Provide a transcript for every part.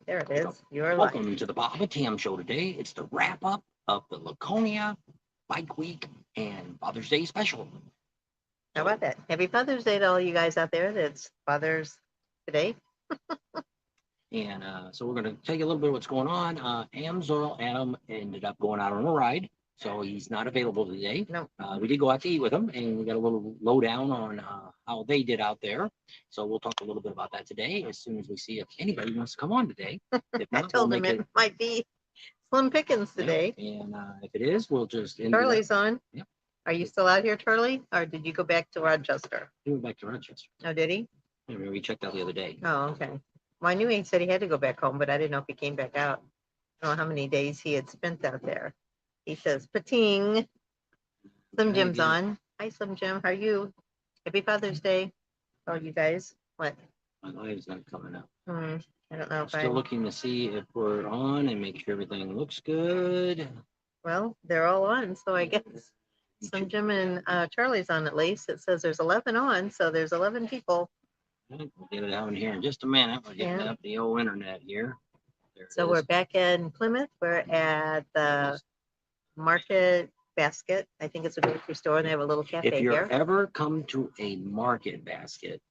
There it is. You're live. Welcome to the Bob and Tam Show today. It's the wrap up of the Laconia Bike Week and Father's Day special. How about that? Happy Father's Day to all you guys out there. That's Father's today. And so we're going to tell you a little bit of what's going on. Adam ended up going out on a ride, so he's not available today. No. We did go out to eat with him, and we got a little lowdown on how they did out there. So we'll talk a little bit about that today as soon as we see if anybody wants to come on today. If I not, told we'll him make it might be slim pickings today. And if it is, we'll just end it up. Charlie's on. Yep. Are you still out here, Charlie? Or did you go back to Rochester? He went back to Rochester. Oh, did he? Yeah, we checked out the other day. Oh, okay. Well, I knew he said he had to go back home, but I didn't know if he came back out. I don't know how many days he had spent out there. He says, pating. Slim Jim's on. Hi, Slim Jim. How are you? Happy Father's Day. Oh, you guys. What? My live's not coming up. I don't know I'm if still looking to see if we're on and make sure everything looks good. Well, they're all on, so I guess Slim Jim and Charlie's on at least. It says there's 11 on, so there's 11 people. We'll get it out in here in just a minute. We're getting up the old internet here. So we're back in Plymouth. We're at the Market Basket. I think it's a grocery store, and they have a little cafe If you're here. ever come to a Market Basket,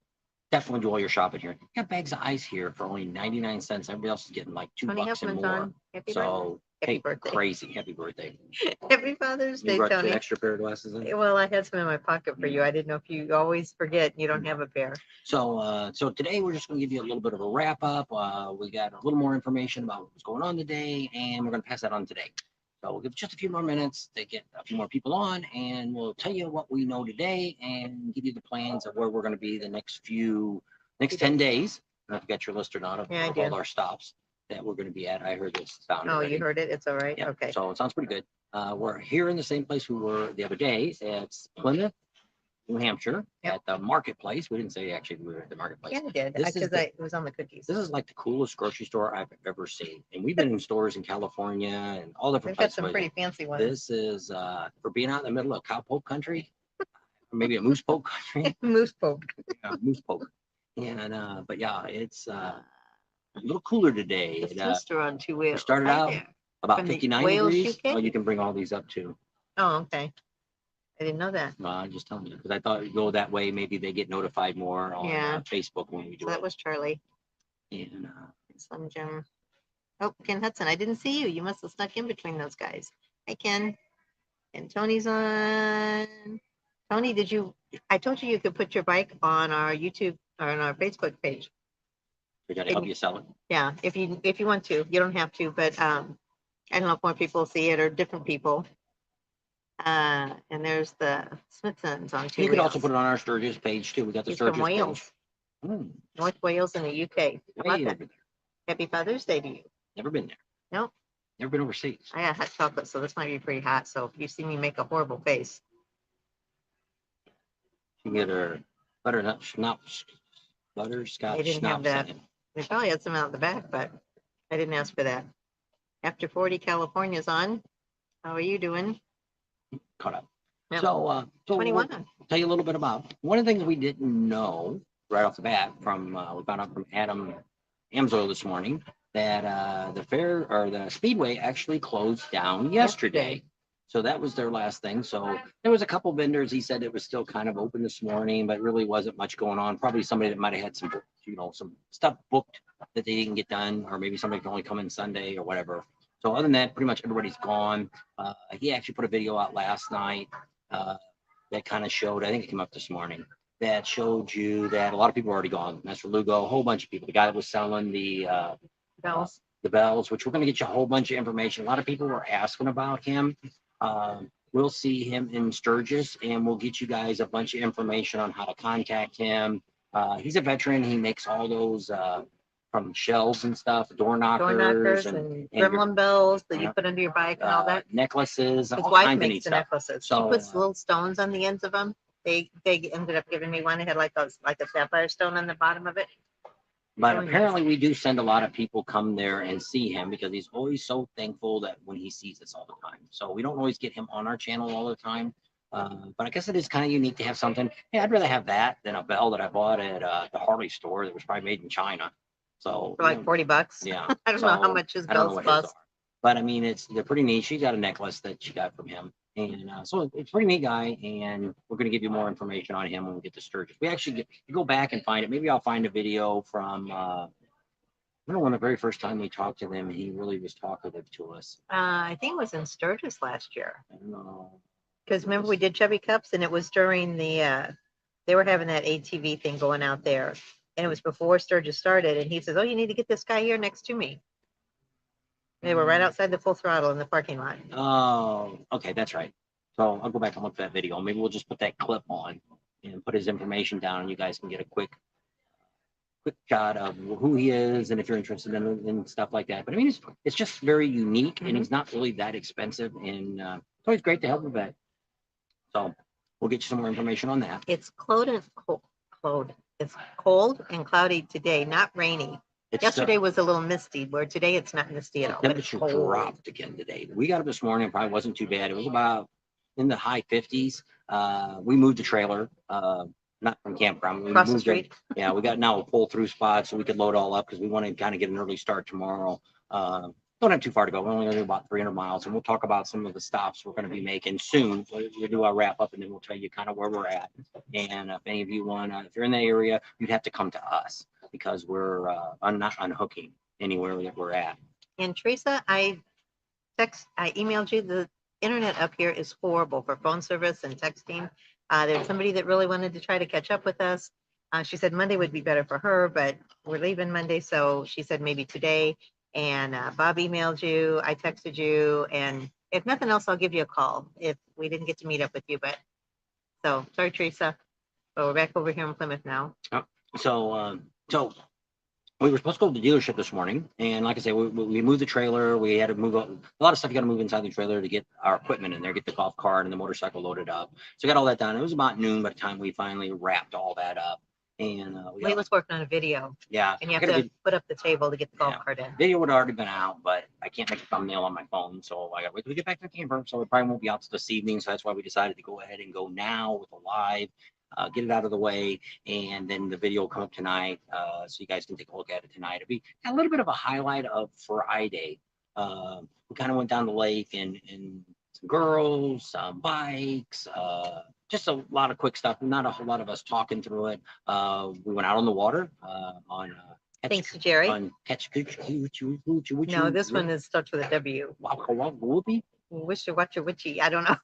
definitely do all your shopping here. You got bags of ice here for only 99 cents. Everybody else is getting like $2 and more. On. Happy So, Happy hey, birthday. Crazy. Happy birthday. Happy Father's Day, You brought Tony. an extra pair of glasses in? Well, I had some in my pocket for you. I didn't know if you always forget and you don't have a pair. So today we're just going to give you a little bit of a wrap up. We got a little more information about what's going on today, and we're going to pass that on today. So we'll give just a few more minutes to get a few more people on, and we'll tell you what we know today and give you the plans of where we're going to be the next 10 days. I don't know if you got your list or not of all our stops that we're going to be at. I heard this sound. Oh, already. You heard it? It's all right. Yeah. Okay. So it sounds pretty good. We're here in the same place we were the other day. It's Plymouth, New Hampshire, at the marketplace. We didn't say actually we were at the marketplace. Yeah, I did. Because it was on the cookies. This is like the coolest grocery store I've ever seen. And we've been in stores in California and all different places. They've got some pretty fancy ones. This is for being out in the middle of cowpoke country, or maybe a moose poke country. Moose poke. Yeah, moose poke. And but yeah, it's a little cooler today. The twister on two wheels. Started out about 59 degrees. Oh, you can bring all these up too. Oh, okay. I didn't know that. Well, I'm just telling you because I thought you go that way. Maybe they get notified more on Facebook when we do that was Charlie. And Slim Jim. Oh, Ken Hudson. I didn't see you. You must have snuck in between those guys. Hi, Ken. And Tony's on. Tony, did you? I told you could put your bike on our YouTube or on our Facebook page. We got to help you sell it. Yeah, if you want to, you don't have to, but I don't know if more people see it or different people. And there's the Smithsons on two. You could also put it on our Sturgis page too. We got the Sturgis from Wales, North Wales in the UK. How about that? Happy Father's Day to you. Never been there. No. Never been overseas. I got hot chocolate, so this might be pretty hot. So if you see me make a horrible face, you can get her butternut schnapps, butterscotch. They didn't have that. They probably had some out in the back, but I didn't ask for that. After 40, California's on. How are you doing? Caught up. Yep. So 21. We'll tell you a little bit about one of the things we didn't know right off the bat from we found out from Adam Amsoil this morning that the fair or the speedway actually closed down yesterday. So that was their last thing. So there was a couple vendors. He said it was still kind of open this morning, but really wasn't much going on. Probably somebody that might have had some, some stuff booked that they didn't get done, or maybe somebody can only come in Sunday or whatever. So other than that, pretty much everybody's gone. He actually put a video out last night that kind of showed, I think it came up this morning, that showed you that a lot of people are already gone. That's for Lugo, a whole bunch of people. The guy that was selling the bells, which we're going to get you a whole bunch of information. A lot of people were asking about him. We'll see him in Sturgis, and we'll get you guys a bunch of information on how to contact him. He's a veteran. He makes all those from shelves and stuff, door knockers and gremlin bells that you put under your bike and all that. Necklaces. His wife makes the necklaces. So, she puts little stones on the ends of them. They ended up giving me one. It had like a sapphire stone on the bottom of it. But apparently we do send a lot of people come there and see him because he's always so thankful that when he sees us all the time. So we don't always get him on our channel all the time. But I guess it is kind of unique to have something. Hey, I'd rather have that than a bell that I bought at the Harley store that was probably made in China. So For like $40. yeah. I don't know how So, much his I don't know bells what his cost. are, but I mean, they're pretty neat. She got a necklace that she got from him, and so it's a pretty neat guy. And we're gonna give you more information on him when we get to Sturgis. We actually go back and find it. Maybe I'll find a video from. I don't know when the very first time we talked to them, he really was talkative to us. I think it was in Sturgis last year. I don't know. Because remember we did Chevy Cups and it was during they were having that ATV thing going out there. And it was before Sturgis started. And he says, oh, you need to get this guy here next to me. They were right outside the Full Throttle in the parking lot. Oh, okay, that's right. So I'll go back and look at that video. Maybe we'll just put that clip on and put his information down, and you guys can get a quick shot of who he is and if you're interested in stuff like that. But I mean, it's just very unique, and he's not really that expensive, and it's always great to help with that. So we'll get you some more information on that. It's cold. It's cold and cloudy today, not rainy. Yesterday was a little misty, where today it's not misty at all. Temperature dropped again today. We got up this morning, it probably wasn't too bad. It was about in the high 50s. We moved the trailer, not from campground. We Across the moved street. Yeah, we got now a pull-through spot so we could load all up because we want to kind of get an early start tomorrow. Don't have too far to go. We're only going to do about 300 miles, and we'll talk about some of the stops we're going to be making soon. We'll do our wrap up, and then we'll tell you kind of where we're at. And if any of you want, if you're in the area, you'd have to come to us because we're not unhooking anywhere that we're at. And Teresa, I emailed you. The internet up here is horrible for phone service and texting. There's somebody that really wanted to try to catch up with us. She said Monday would be better for her, but we're leaving Monday, so she said maybe today. And Bob emailed you, I texted you, and if nothing else, I'll give you a call if we didn't get to meet up with you. But so sorry, Teresa, but we're back over here in Plymouth now. So we were supposed to go to the dealership this morning, and like I said, we moved the trailer. We had to move a lot of stuff. You got to move inside the trailer to get our equipment in there, get the golf cart and the motorcycle loaded up. So we got all that done. It was about noon by the time we finally wrapped all that up. And we was working on a video. Yeah, and you have to put up the table to get the golf cart in. Video would have already been out, but I can't make a thumbnail on my phone, so I got to wait till we get back to the camper. So it probably won't be out this evening. So that's why we decided to go ahead and go now with a live. Get it out of the way, and then the video will come up tonight, so you guys can take a look at it tonight. It'll be a little bit of a highlight of Friday. We kind of went down the lake and some girls, some bikes, just a lot of quick stuff. Not a whole lot of us talking through it. We went out on the water on. Thanks to Jerry. On No, this one is starts with a W. Whoopie. Wishy-washy. I don't know.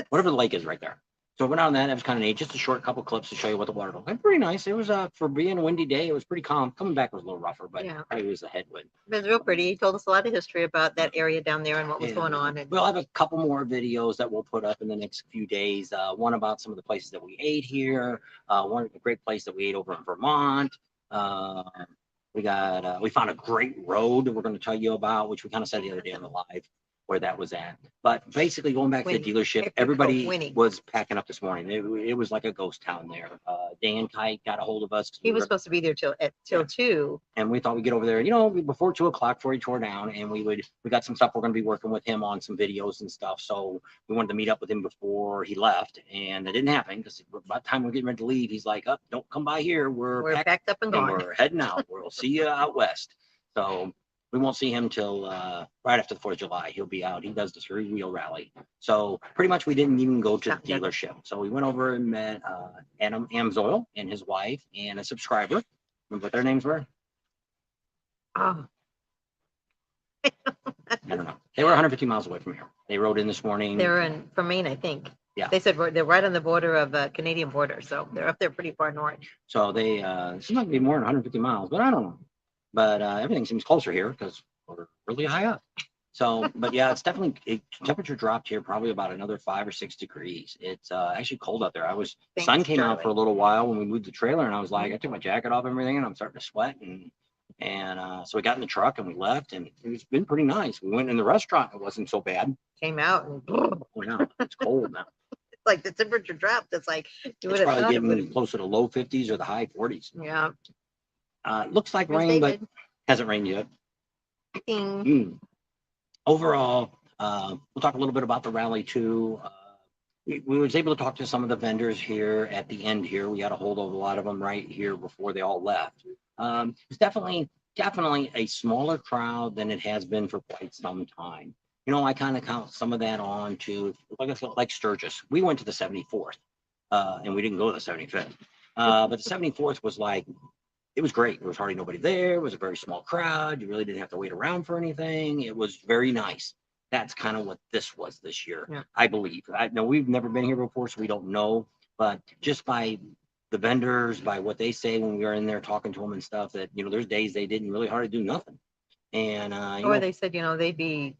Whatever the lake is right there. So we went on that. It was kind of neat. Just a short couple clips to show you what the water looked like. Pretty nice. It was for being a windy day. It was pretty calm. Coming back was a little rougher, but probably was a headwind. It was real pretty. He told us a lot of history about that area down there and what was going on. And we'll have a couple more videos that we'll put up in the next few days. One about some of the places that we ate here. One great place that we ate over in Vermont. We found a great road that we're going to tell you about, which we kind of said the other day on the live where that was at. But basically going back to the dealership, everybody was packing up this morning. It was like a ghost town there. Dan Kite got a hold of us. He was supposed to be there till 2. And we thought we'd get over there, before 2 o'clock before he tore down. And we got some stuff. We're going to be working with him on some videos and stuff. So we wanted to meet up with him before he left. And it didn't happen because by the time we're getting ready to leave, he's like, don't come by here. We're packed up and gone. We're heading out. We'll see you out west. So we won't see him till right after the 4th of July. He'll be out. He does the 3-wheel rally. So pretty much we didn't even go to the dealership. So we went over and met Adam Amsoil and his wife and a subscriber. Remember what their names were? Oh. I don't know. They were 150 miles away from here. They rode in this morning. They're from Maine, I think. Yeah. They said they're right on the border of the Canadian border. So they're up there pretty far north. So they seem like to be more than 150 miles, but I don't know. But everything seems closer here because we're really high up. So, but yeah, it's definitely temperature dropped here probably about another 5 or 6 degrees. It's actually cold out there. Sun came out for a little while when we moved the trailer, and I was like, I took my jacket off and everything, and I'm starting to sweat. And so we got in the truck and we left, and it's been pretty nice. We went in the restaurant. It wasn't so bad. Came out and it's cold now. It's like the temperature dropped. It's like it's probably getting closer to low 50s or the high 40s. Yeah. Looks like rain, but hasn't rained yet. Overall, we'll talk a little bit about the rally too. we was able to talk to some of the vendors here at the end here. We got a hold of a lot of them right here before they all left. It's definitely a smaller crowd than it has been for quite some time. I kind of count some of that on to like I said, like Sturgis. We went to the 74th, and we didn't go to the 75th. But the 74th was like it was great. There was hardly nobody there. It was a very small crowd. You really didn't have to wait around for anything. It was very nice. That's kind of what this was this year, Yeah. I believe. I know we've never been here before, so we don't know. But just by the vendors, by what they say when we were in there talking to them and stuff, that there's days they didn't really hardly do nothing. And Or they said, there would be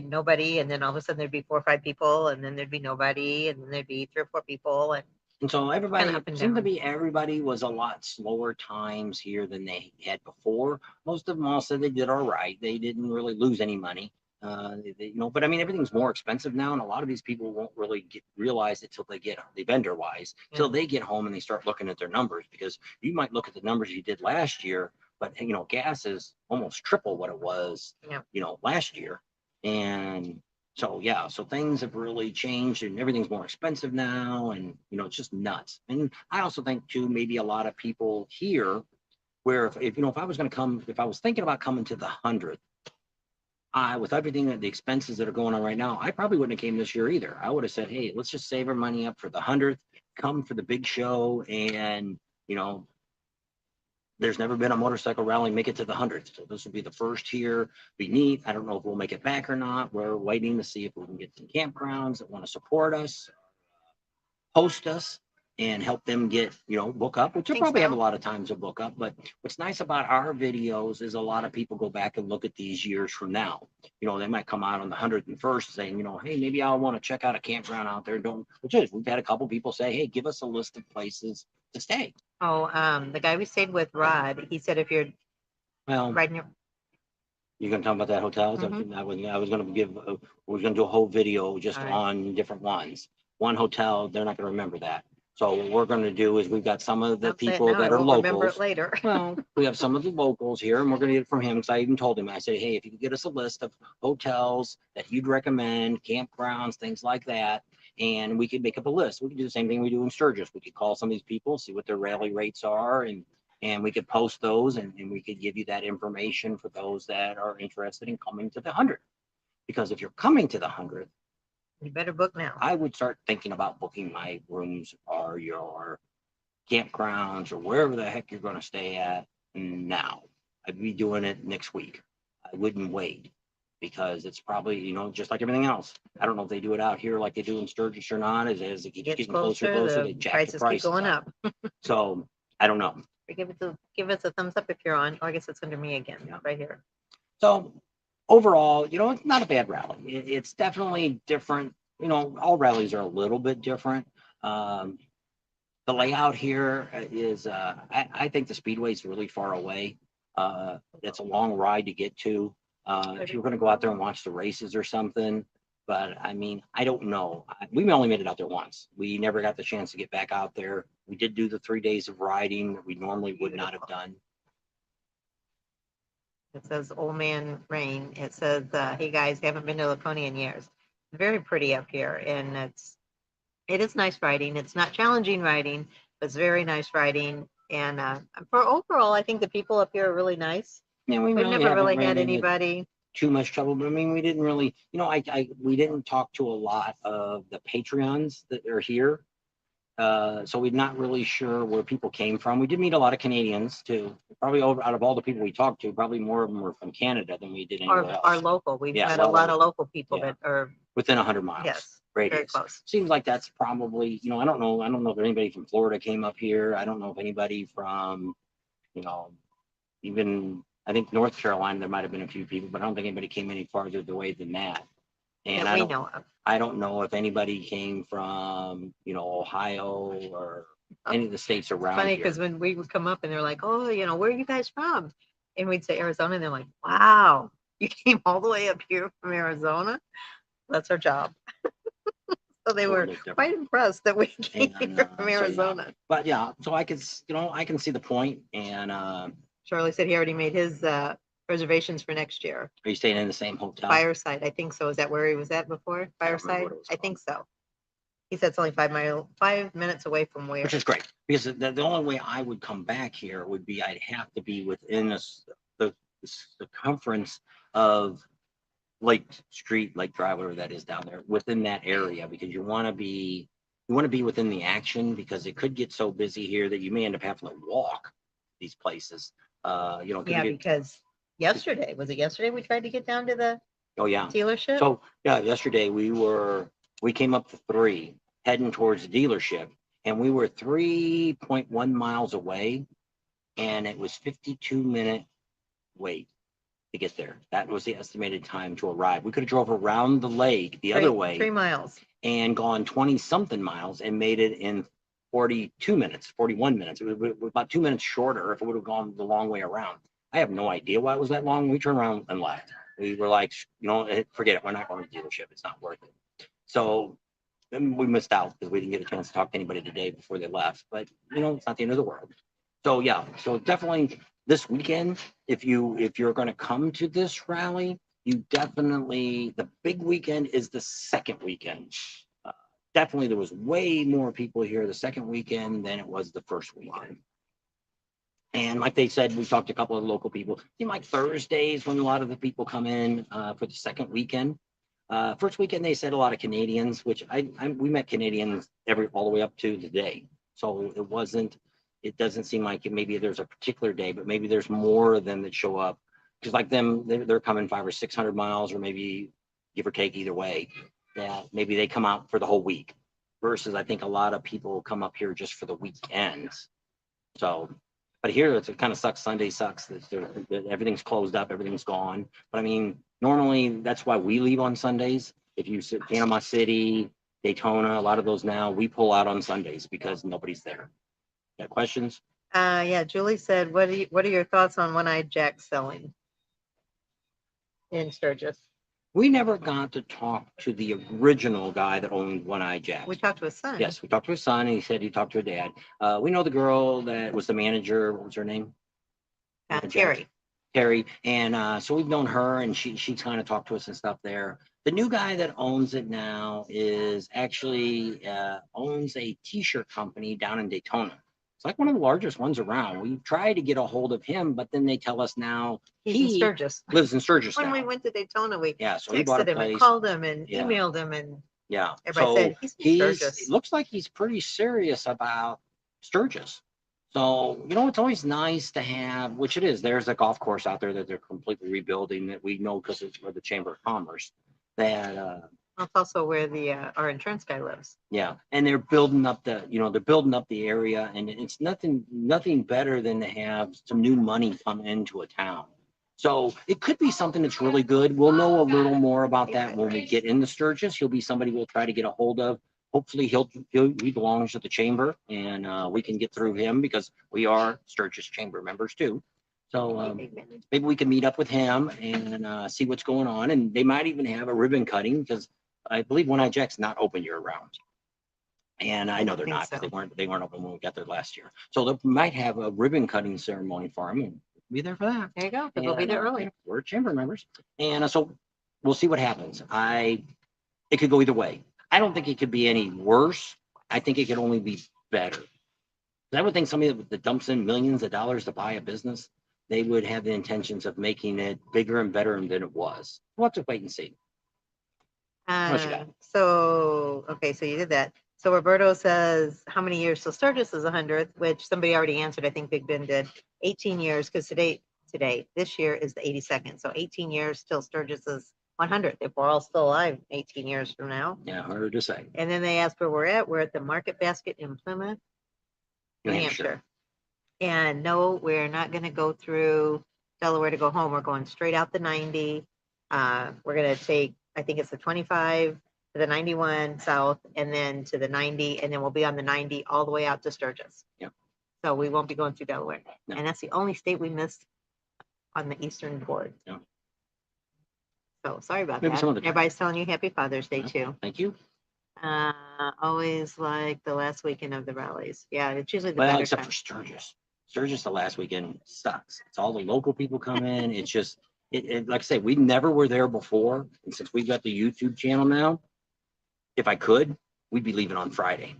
nobody, and then all of a sudden there'd be 4 or 5 people, and then there'd be nobody, and then there'd be 3 or 4 people, and so everybody up and seemed to down. be everybody was a lot slower times here than they had before. Most of them all said they did all right. They didn't really lose any money. But I mean everything's more expensive now, and a lot of these people won't really realize it till they get the vendor wise till they get home and they start looking at their numbers, because you might look at the numbers you did last year, but gas is almost triple what it was Yeah. last year. And so yeah, so things have really changed and everything's more expensive now, and it's just nuts. And I also think too, maybe a lot of people here, where if I was going to come, if I was thinking about coming to the 100th, with everything that the expenses that are going on right now, I probably wouldn't have came this year either. I would have said, hey, let's just save our money up for the 100th, come for the big show, and there's never been a motorcycle rally make it to the 100th. So this will be the first here. Be neat. I don't know if we'll make it back or not. We're waiting to see if we can get some campgrounds that want to support us, host us, and help them get, book up, which you'll Think probably have a so. lot of times to book up. But what's nice about our videos is a lot of people go back and look at these years from now. They might come out on the 101st saying, hey, maybe I want to check out a campground out there. We've had a couple people say, hey, give us a list of places to stay. Oh, the guy we stayed with, Rod, he said if you're Well, riding your, you're gonna talk about that hotel? Mhm. I was gonna we're gonna do a whole video just All right. on different ones. One hotel, they're not gonna remember that. So what we're gonna do is we've got some of the Don't say it people now, I that are won't remember it locals. later. Well, we have some of the locals here, and we're gonna get it from him. Because I even told him, I said, hey, if you could get us a list of hotels that you'd recommend, campgrounds, things like that, and we could make up a list. We could do the same thing we do in Sturgis. We could call some of these people, see what their rally rates are, and we could post those, and we could give you that information for those that are interested in coming to the 100th. Because if you're coming to the 100th, You better book now. I would start thinking about booking my rooms or your campgrounds or wherever the heck you're going to stay at now. I'd be doing it next week. I wouldn't wait, because it's probably, just like everything else. I don't know if they do it out here like they do in Sturgis or not. As it keeps Gets getting closer and closer, they the jack the prices keep prices going up. So I don't know. Give us a thumbs up if you're on. Oh, I guess it's under me again, Yeah. right here. So overall, it's not a bad rally. It's definitely different. All rallies are a little bit different. The layout here is, I think the speedway is really far away. It's a long ride to get to. If you're going to go out there and watch the races or something, but I mean, I don't know. We only made it out there once. We never got the chance to get back out there. We did do the 3 days of riding that we normally would not have done. It says Old Man Rain. It says, hey guys, haven't been to Laconia in years. Very pretty up here, and it is nice riding. It's not challenging riding, but it's very nice riding. And for overall, I think the people up here are really nice. Yeah, we We've really never haven't really ran had into anybody. too much trouble, but I mean, we didn't really, we didn't talk to a lot of the Patreons that are here. So we're not really sure where people came from. We did meet a lot of Canadians too. Probably out of all the people we talked to, probably more of them were from Canada than we did anywhere Our else. local. We've Yeah, met well, a lot of local people yeah. that are, Within 100 miles. yes, radius. very close. Seems like that's probably, I don't know. I don't know if anybody from Florida came up here. I don't know if anybody from, even, I think North Carolina, there might have been a few people, but I don't think anybody came any farther away than that. And that we know of. I don't know if anybody came from, Ohio or any of the states around Funny here. because when we would come up and they're like, oh, where are you guys from? And we'd say Arizona, and they're like, wow, you came all the way up here from Arizona? That's our job. So they were quite impressed that we came here from Arizona. So, yeah. But yeah, so I could, I can see the point. And Charlie said he already made his reservations for next year. Are you staying in the same hotel? Fireside, I think so. Is that where he was at before? I don't remember Fireside? what it was I think so. He said it's only 5 minutes away from where. which is great, because the only way I would come back here would be I'd have to be within the circumference of Lake Street, Lake Drive, whatever that is down there, within that area, because you want to be within the action, because it could get so busy here that you may end up having to walk these places. Yeah, because yesterday, was it yesterday we tried to get down to the oh yeah. dealership? So yeah, yesterday we came up to 3 heading towards the dealership, and we were 3.1 miles away, and it was 52-minute wait to get there. That was the estimated time to arrive. We could have drove around the lake the other way 3 miles. and gone 20 something miles and made it in 42 minutes, 41 minutes. It was about 2 minutes shorter if it would have gone the long way around. I have no idea why it was that long. We turned around and left. We were like, forget it. We're not going to the dealership. It's not worth it. So then we missed out because we didn't get a chance to talk to anybody today before they left. But it's not the end of the world. So yeah, so definitely this weekend, if you're going to come to this rally, you definitely, the big weekend is the second weekend. Definitely there was way more people here the second weekend than it was the first weekend. And like they said, we talked to a couple of local people. It seemed like Thursdays when a lot of the people come in for the second weekend. First weekend they said a lot of Canadians, which we met Canadians all the way up to today. So it doesn't seem like maybe there's a particular day, but maybe there's more of them that show up. Because like them, they're coming 500 or 600 miles, or maybe give or take either way. That maybe they come out for the whole week, versus I think a lot of people come up here just for the weekends. So, but here it kind of sucks. Sunday sucks. That everything's closed up, everything's gone. But I mean, normally that's why we leave on Sundays. If you sit Panama City, Daytona, a lot of those now, we pull out on Sundays because nobody's there. Got questions? Yeah, Julie said, what are your thoughts on One-Eyed Jack selling in Sturgis? We never got to talk to the original guy that owned One-Eyed Jack. We talked to his son. Yes, we talked to his son, and he said he talked to her dad. We know the girl that was the manager. What was her name? Terry. Terry. And so we've known her, and she kind of talked to us and stuff there. The new guy that owns it now is actually owns a t-shirt company down in Daytona. It's like one of the largest ones around. We tried to get a hold of him, but then they tell us now He's in Sturgis. Lives in Sturgis When now. we went to Daytona, we so he bought a texted him place. and called him and Yeah. emailed him, and Yeah. everybody said he's in Sturgis. It looks like he's pretty serious about Sturgis. So, it's always nice to have, which it is, there's a golf course out there that they're completely rebuilding that we know because it's where the Chamber of Commerce. That That's also where our insurance guy lives. yeah, and they're building up the area, and it's nothing better than to have some new money come into a town. So it could be something that's really good. We'll know a little more about that when we get into Sturgis. He'll be somebody we'll try to get a hold of. Hopefully he belongs to the chamber, and we can get through him because we are Sturgis Chamber members too. So maybe we can meet up with him and see what's going on. And they might even have a ribbon cutting, because I believe One-Eyed Jack's not open year round. And I know they're not. So. They weren't open when we got there last year. So they might have a ribbon cutting ceremony for him, and be there for that. There you go. We'll be there early. We're chamber members, and so we'll see what happens. It could go either way. I don't think it could be any worse. I think it could only be better. I would think somebody that dumps in millions of dollars to buy a business, they would have the intentions of making it bigger and better than it was. We'll have to wait and see. So you did that. So Roberto says, how many years? So Sturgis is 100th, which somebody already answered. I think Big Ben did. 18 years, because this year is the 82nd. So 18 years till Sturgis is 100th. If we're all still alive 18 years from now. Yeah, hard to say. And then they asked where we're at. We're at the Market Basket in Plymouth, New Hampshire. And no, we're not going to go through Delaware to go home. We're going straight out the 90. We're going to take, I think it's the 25 to the 91 south, and then to the 90, and then we'll be on the 90 all the way out to Sturgis. Yep. So we won't be going through Delaware. No. And that's the only state we missed on the Eastern board. Yeah. So sorry about Maybe that. Everybody's telling you Happy Father's Day too. Thank you. Always like the last weekend of the rallies. Yeah, it's usually the Well, better except time. for Sturgis. Sturgis the last weekend sucks. It's all the local people come in. It's just like I say, we never were there before. And since we've got the YouTube channel now, if I could, we'd be leaving on Friday.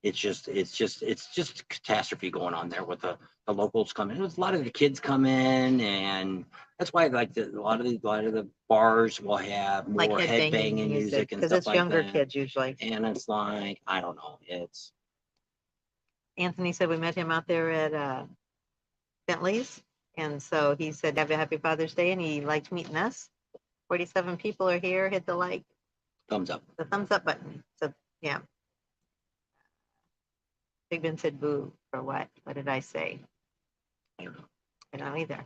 It's just catastrophe going on there with the locals coming. There's a lot of the kids come in, and that's why like a lot of the bars will have Like more headbanging music and because stuff it's like younger that. kids usually. And it's like, I don't know, it's Anthony said we met him out there at Bentley's, and so he said, "Have a happy Father's Day," and he liked meeting us. 47 people are here. Hit the thumbs up. the thumbs up button. So yeah, Big Ben said boo for what? What did I say? I don't know. I don't either.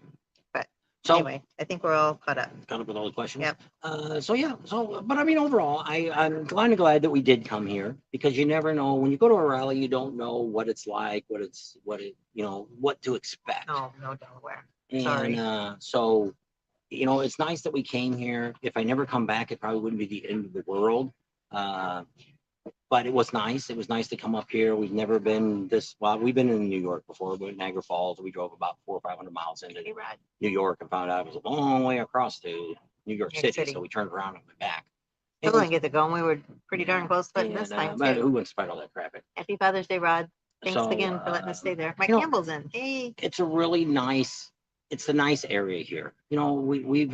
But So anyway, I think we're all caught up. kind of with all the questions. Yep. So yeah. So, but I mean, overall, I'm kind of glad that we did come here, because you never know when you go to a rally, you don't know what it's like, what to expect. Oh no, Delaware. And Sorry. so, it's nice that we came here. If I never come back, it probably wouldn't be the end of the world. But it was nice. It was nice to come up here. We've never been this, well, we've been in New York before, but Niagara Falls, we drove about 400 or 500 miles into Hey, Rod. New York and found out it was a long way across to New York York City. City. So we turned around and went back. Still didn't get to go, and we were pretty darn close to it this time But too. who wants to fight all that traffic? Happy Father's Day, Rod. Thanks So, again for letting us stay there. Mike you know, Campbell's in. Hey. It's a really nice, it's a nice area here. We've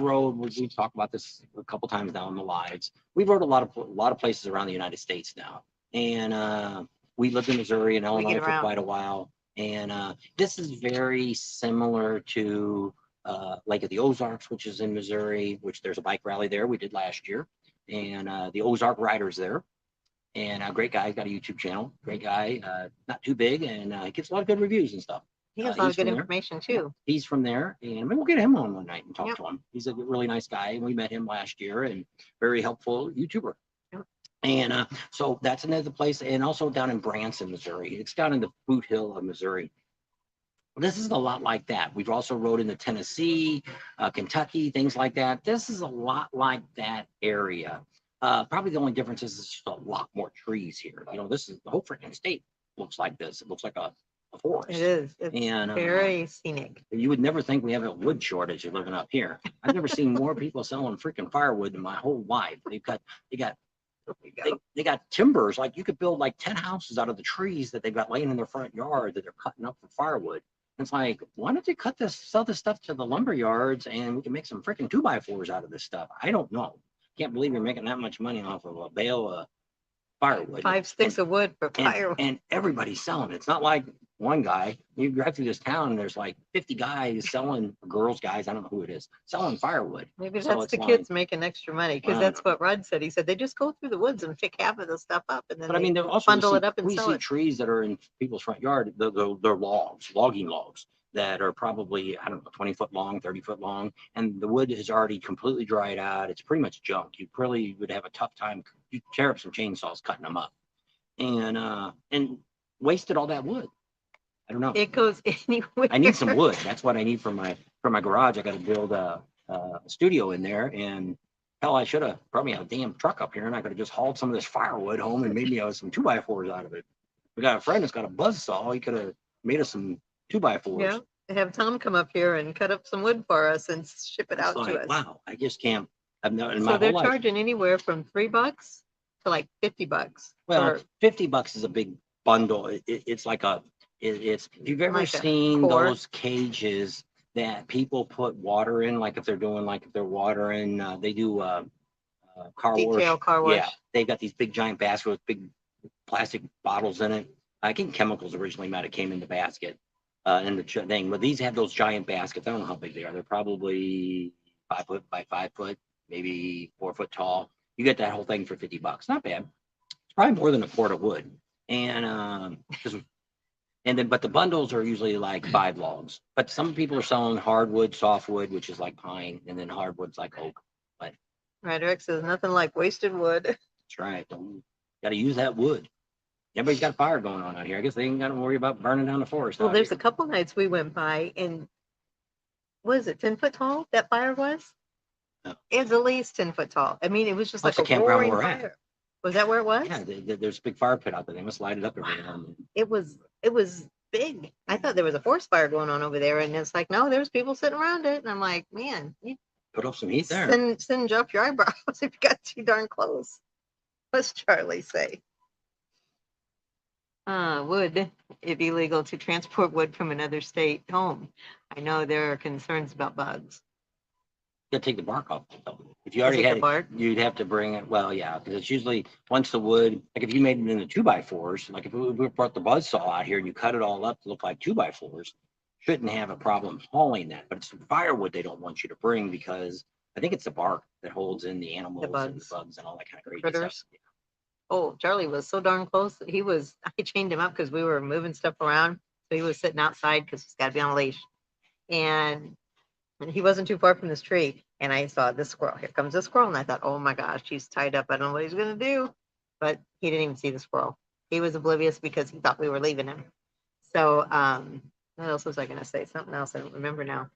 talked about this a couple times now in the lives. We've rode a lot of places around the United States now. And we lived in Missouri and Illinois for quite a while. And this is very similar to Lake of the Ozarks, which is in Missouri, which there's a bike rally there we did last year. And the Ozark Riders there. And a great guy, got a YouTube channel. Great guy, not too big, and he gets a lot of good reviews and stuff. He has a lot he's of good from there. information too. He's from there, and maybe we'll get him on one night and talk Yep. to him. He's a really nice guy, and we met him last year, and very helpful YouTuber. Yep. And so that's another place, and also down in Branson, Missouri. It's down in the foothill of Missouri. This is a lot like that. We've also rode into Tennessee, Kentucky, things like that. This is a lot like that area. Probably the only difference is it's just a lot more trees here. This is the whole freaking state looks like this. It looks like a forest. It is. It's And very scenic. you would never think we have a wood shortage living up here. I've never seen more people selling freaking firewood in my whole life. They got timbers, like you could build like 10 houses out of the trees that they've got laying in their front yard that they're cutting up for firewood. It's like, why don't you sell this stuff to the lumber yards, and we can make some freaking 2x4s out of this stuff? I don't know. Can't believe you're making that much money off of a bale of firewood. 5 sticks of wood for firewood. And everybody's selling it. It's not like one guy. You drive through this town and there's like 50 guys selling, guys, I don't know who it is, selling firewood. Maybe So that's it's the like, kids making extra money, because I that's don't know. what Rod said. He said they just go through the woods and pick half of the stuff up, and then But I mean, they there also bundle it up and we sell see it. trees that are in people's front yard. They're logging logs that are probably, I don't know, 20-foot long, 30-foot long, and the wood is already completely dried out. It's pretty much junk. You probably would have a tough time. You tear up some chainsaws cutting them up, and wasted all that wood. I don't know. It goes anywhere. I need some wood. That's what I need for my garage. I got to build a studio in there, and hell, I should have brought me a damn truck up here, and I could have just hauled some of this firewood home and made me some 2x4s out of it. We got a friend that's got a buzz saw. He could have made us some 2x4s. Yeah, have Tom come up here and cut up some wood for us and ship it out It's to like, us. wow, I just can't. I've not in So my they're whole life. charging anywhere from $3 to like $50. Well, for $50 is a big bundle. It's like it's. If you've ever Like a seen core. those cages that people put water in, like if they're watering, they do car wash. detail car wash. Yeah, they've got these big giant baskets with big plastic bottles in it. I think chemicals originally might have came in the basket in the thing, but these have those giant baskets. I don't know how big they are. They're probably 5 foot by 5 foot, maybe 4 foot tall. You get that whole thing for $50. Not bad. It's probably more than a quart of wood. And but the bundles are usually like 5 logs. But some people are selling hardwood, softwood, which is like pine, and then hardwood's like oak. But Right, Rex says nothing like wasted wood. that's right. Got to use that wood. Everybody's got fire going on out here. I guess they ain't got to worry about burning down the forest. Well, out there's here. a couple nights we went by, and was it 10 foot tall? That fire was? No. It's at least 10 foot tall. I mean, it was just That's like the a campground roaring we're at. fire. Was that where it was? Yeah, there's a big fire pit out there. They must light it up every now and then. It was big. I thought there was a forest fire going on over there, and it's like, no, there's people sitting around it. And I'm like, man, you Put up some heat there. singe up your eyebrows if you got too darn close. What's Charlie say? Would it be legal to transport wood from another state home? I know there are concerns about bugs. You gotta take the bark off. Though. If you Is already it the had it, bark? you'd have to bring it. Well, yeah, because it's usually once the wood, like if you made it into 2x4s, like if we brought the buzz saw out here and you cut it all up to look like 2x4s, shouldn't have a problem hauling that. But it's the firewood they don't want you to bring because I think it's the bark that holds in the animals and the bugs. bugs and all that kind of crazy Critters. stuff. Oh, Charlie was so darn close. I chained him up because we were moving stuff around. So he was sitting outside because he's got to be on a leash. And he wasn't too far from this tree. And I saw this squirrel. Here comes the squirrel. And I thought, oh my gosh, he's tied up. I don't know what he's going to do. But he didn't even see the squirrel. He was oblivious because he thought we were leaving him. So, what else was I going to say? Something else. I don't remember now.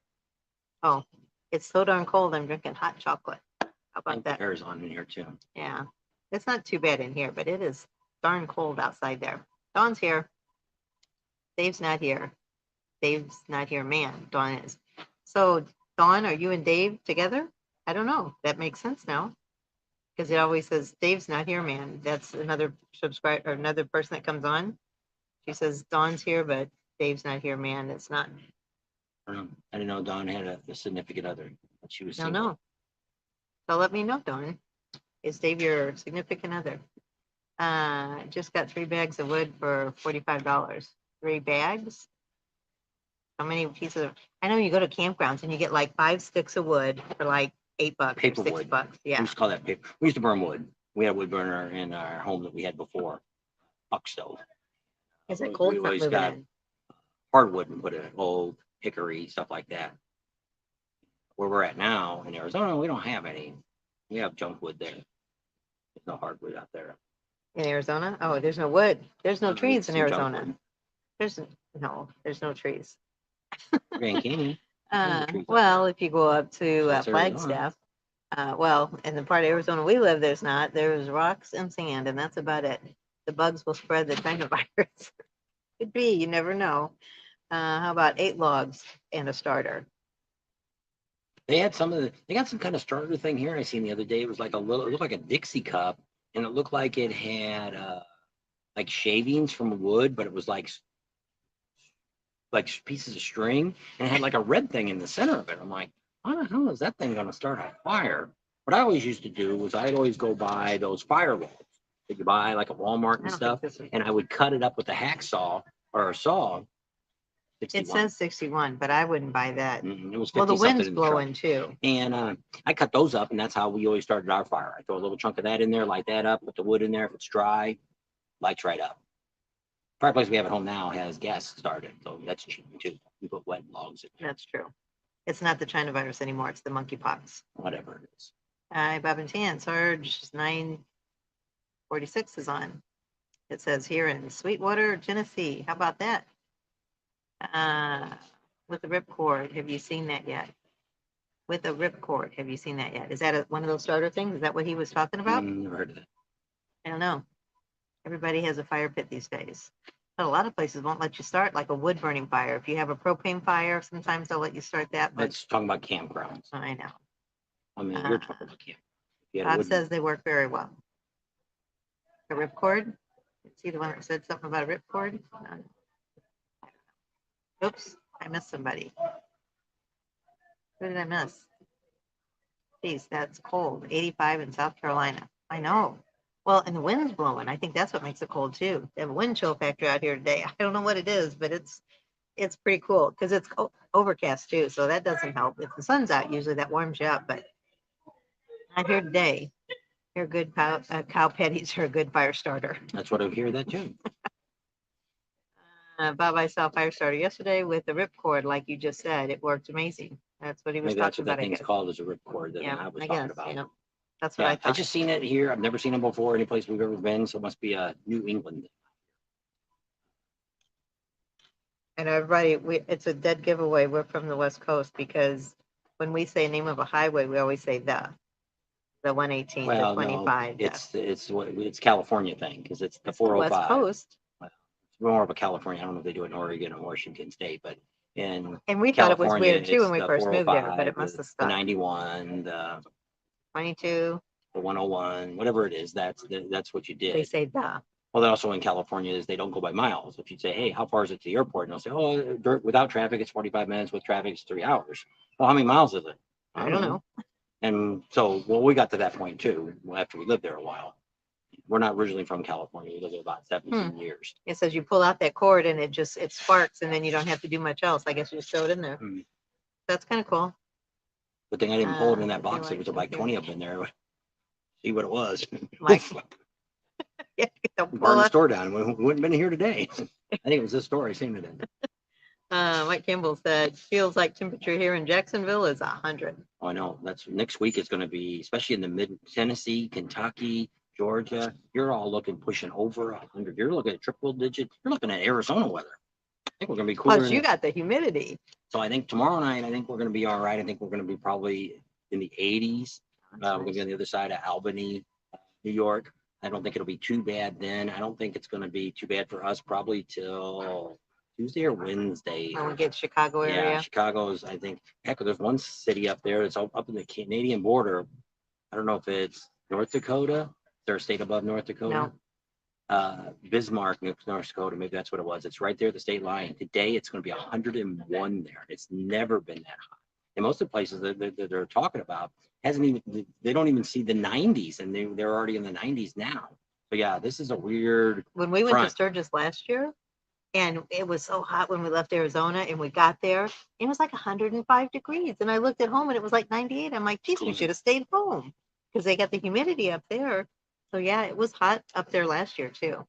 Oh, it's so darn cold. I'm drinking hot chocolate. How I about think that? the air's on in here too. Yeah. It's not too bad in here, but it is darn cold outside there. Dawn's here. Dave's not here. Dave's not here, man. Dawn is. So, Dawn, are you and Dave together? I don't know. That makes sense now. Because it always says Dave's not here, man. That's another subscriber or another person that comes on. She says Dawn's here, but Dave's not here, man. It's not. I don't know. I didn't know Dawn had a significant other. But she was No, single. no. So let me know, Dawn. Is Dave your significant other? Just got 3 bags of wood for $45. 3 bags? How many pieces of? I know you go to campgrounds and you get like 5 sticks of wood for like $8 or Paper $6. wood. We Yeah. used to call that paper. We used to burn wood. We had a wood burner in our home that we had before, buck stove. Is it We cold? It's not always moving got in. hardwood and put it old hickory, stuff like that. Where we're at now in Arizona, we don't have any. We have junk wood there. There's no hardwood out there. In Arizona? Oh, there's no wood. There's no trees in Some junk Arizona. wood. There's no trees. Grand Canyon. trees out Well, if you go up to That's Arizona. Flagstaff, well, in the part of Arizona we live, there's not. There's rocks and sand, and that's about it. The bugs will spread the China virus. Could be, you never know. How about 8 logs and a starter? They had they got some kind of starter thing here I seen the other day. It was like it looked like a Dixie cup, and it looked like it had like shavings from wood, but it was like pieces of string, and it had like a red thing in the center of it. I'm like, how the hell is that thing going to start a fire? What I always used to do was I'd always go buy those fire logs that you buy like at Walmart I and don't stuff, think this is. and I would cut it up with a hacksaw or a saw. It 61. says 61, but I wouldn't buy that. It was 50 Well, the something wind's in the truck. blowing too. And I cut those up, and that's how we always started our fire. I throw a little chunk of that in there, light that up, put the wood in there. If it's dry, lights right up. Fireplace we have at home now has gas started, so that's cheap too. We put wet logs in there, That's true. It's not the China virus anymore. It's the monkeypox. whatever it is. Hi, Bob and Tan. Sarge 946 is on. It says here in Sweetwater, Tennessee. How about that? With the ripcord, have you seen that yet? With a ripcord, have you seen that yet? Is that one of those starter things? Is that what he was talking about? Never heard of that. I don't know. Everybody has a fire pit these days. But a lot of places won't let you start like a wood burning fire. If you have a propane fire, sometimes they'll let you start that. But Let's talk about campgrounds. I know. I mean, you're talking about camp. If you had a Bob wood- says they work very well. A ripcord? See the one that said something about a ripcord? Oops, I missed somebody. Who did I miss? Geez, that's cold. 85 in South Carolina. I know. Well, and the wind's blowing. I think that's what makes it cold too. They have a wind chill factor out here today. I don't know what it is, but it's pretty cool because it's overcast too. So that doesn't help. If the sun's out, usually that warms you up. But not here today. Here, good cow patties are a good fire starter. That's what I hear that too. Bob, I saw a fire starter yesterday with the ripcord, like you just said. It worked amazing. That's what he was Maybe that's talking what about. that I thing's guess. called, is a ripcord that Yeah, I was I talking guess. about. Yeah, that's what I Yeah, I thought. just seen it here. I've never seen them before any place we've ever been, so it must be a New England thing. And everybody, it's a dead giveaway. We're from the West Coast because when we say name of a highway, we always say the 118, the Well, no, 25. it's California thing because it's the It's the West 405. Coast. It's more of a California. I don't know if they do it in Oregon or Washington State, but in And we thought it was California, weird too when we it's the first moved there, but 405, it must have the stuck. 91, the 22, 101, whatever it is. That's what you they did. say the. Well, then also in California is they don't go by miles. If you say, hey, how far is it to the airport? And they'll say, oh, without traffic, it's 45 minutes. With traffic, it's 3 hours. Well, how many miles is it? I don't know. And so, well, we got to that point too after we lived there a while. We're not originally from California. We lived there about 17 years. It says you pull out that cord and it sparks, and then you don't have to do much else. I guess you just throw it in there. That's kind of cool. Good thing I didn't pull it in that I box. There was like 20 up in there. See what it was. Like, yeah, Burned the store down. We wouldn't have been here today. I think it was this store I seen it in. Mike Campbell said, feels like temperature here in Jacksonville is 100. Oh, I know. That's next week is going to be, especially in the mid Tennessee, Kentucky, Georgia. You're all pushing over 100. You're looking at triple digit. You're looking at Arizona weather. I think we're going to be cooler. Plus, you got the humidity. So I think tomorrow night, I think we're going to be all right. I think we're going to be probably in the 80s. We're going to be on the other side of Albany, New York. I don't think it'll be too bad then. I don't think it's going to be too bad for us probably till Tuesday or Wednesday. When we get Chicago area. Yeah, Chicago's, I think, heck, there's one city up there that's up in the Canadian border. I don't know if it's North Dakota. Is there a state above North Dakota? No. Bismarck, North Dakota. Maybe that's what it was. It's right there at the state line. Today, it's going to be 101 there. It's never been that hot. And most of the places that they're talking about they don't even see the 90s, and they're already in the 90s now. So yeah, this is a weird. When we went to Sturgis last year, and it was so hot when we left Arizona, and we got there, it was like 105 degrees. And I looked at home and it was like 98. I'm like, geez, we should have stayed home because they got the humidity up there. So yeah, it was hot up there last year too.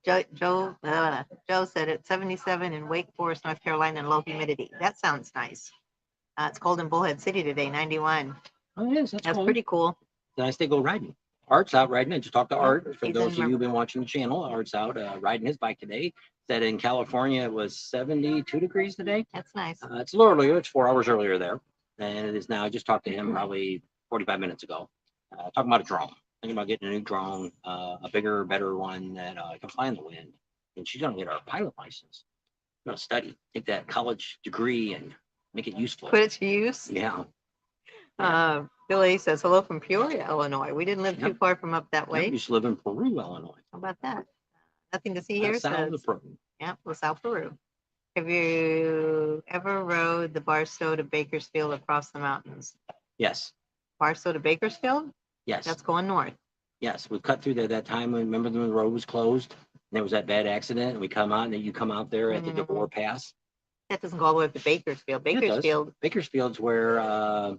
Joe said it's 77 in Wake Forest, North Carolina, and low humidity. That sounds nice. It's cold in Bullhead City today, 91. Oh, yes, that's cool. Pretty cool. Nice to go riding. Art's out riding. I just talked to Art. For those of you who've been watching the channel, Art's out riding his bike today. Said in California it was 72 degrees today. That's nice. It's a little earlier. It's 4 hours earlier there. And it is now. I just talked to him probably 45 minutes ago. Talking about a drone. Thinking about getting a new drone, a bigger, better one that can fly in the wind. And she's going to get her pilot license. Going to study, take that college degree and make it useful. Put it to use. Yeah. Billy says, hello from Peoria, Illinois. We didn't live too far from up that way. We used to live in Peru, Illinois. How about that? Nothing to see here. South of Peru. Yeah, LaSalle, Peru. Have you ever rode the Barstow to Bakersfield across the mountains? Yes. Barstow to Bakersfield? Yes. That's going north. Yes, we cut through there that time. Remember when the road was closed? And there was that bad accident, and we come out, and then you come out there at the DeVore Pass. That doesn't go all the way up to Bakersfield. Bakersfield's where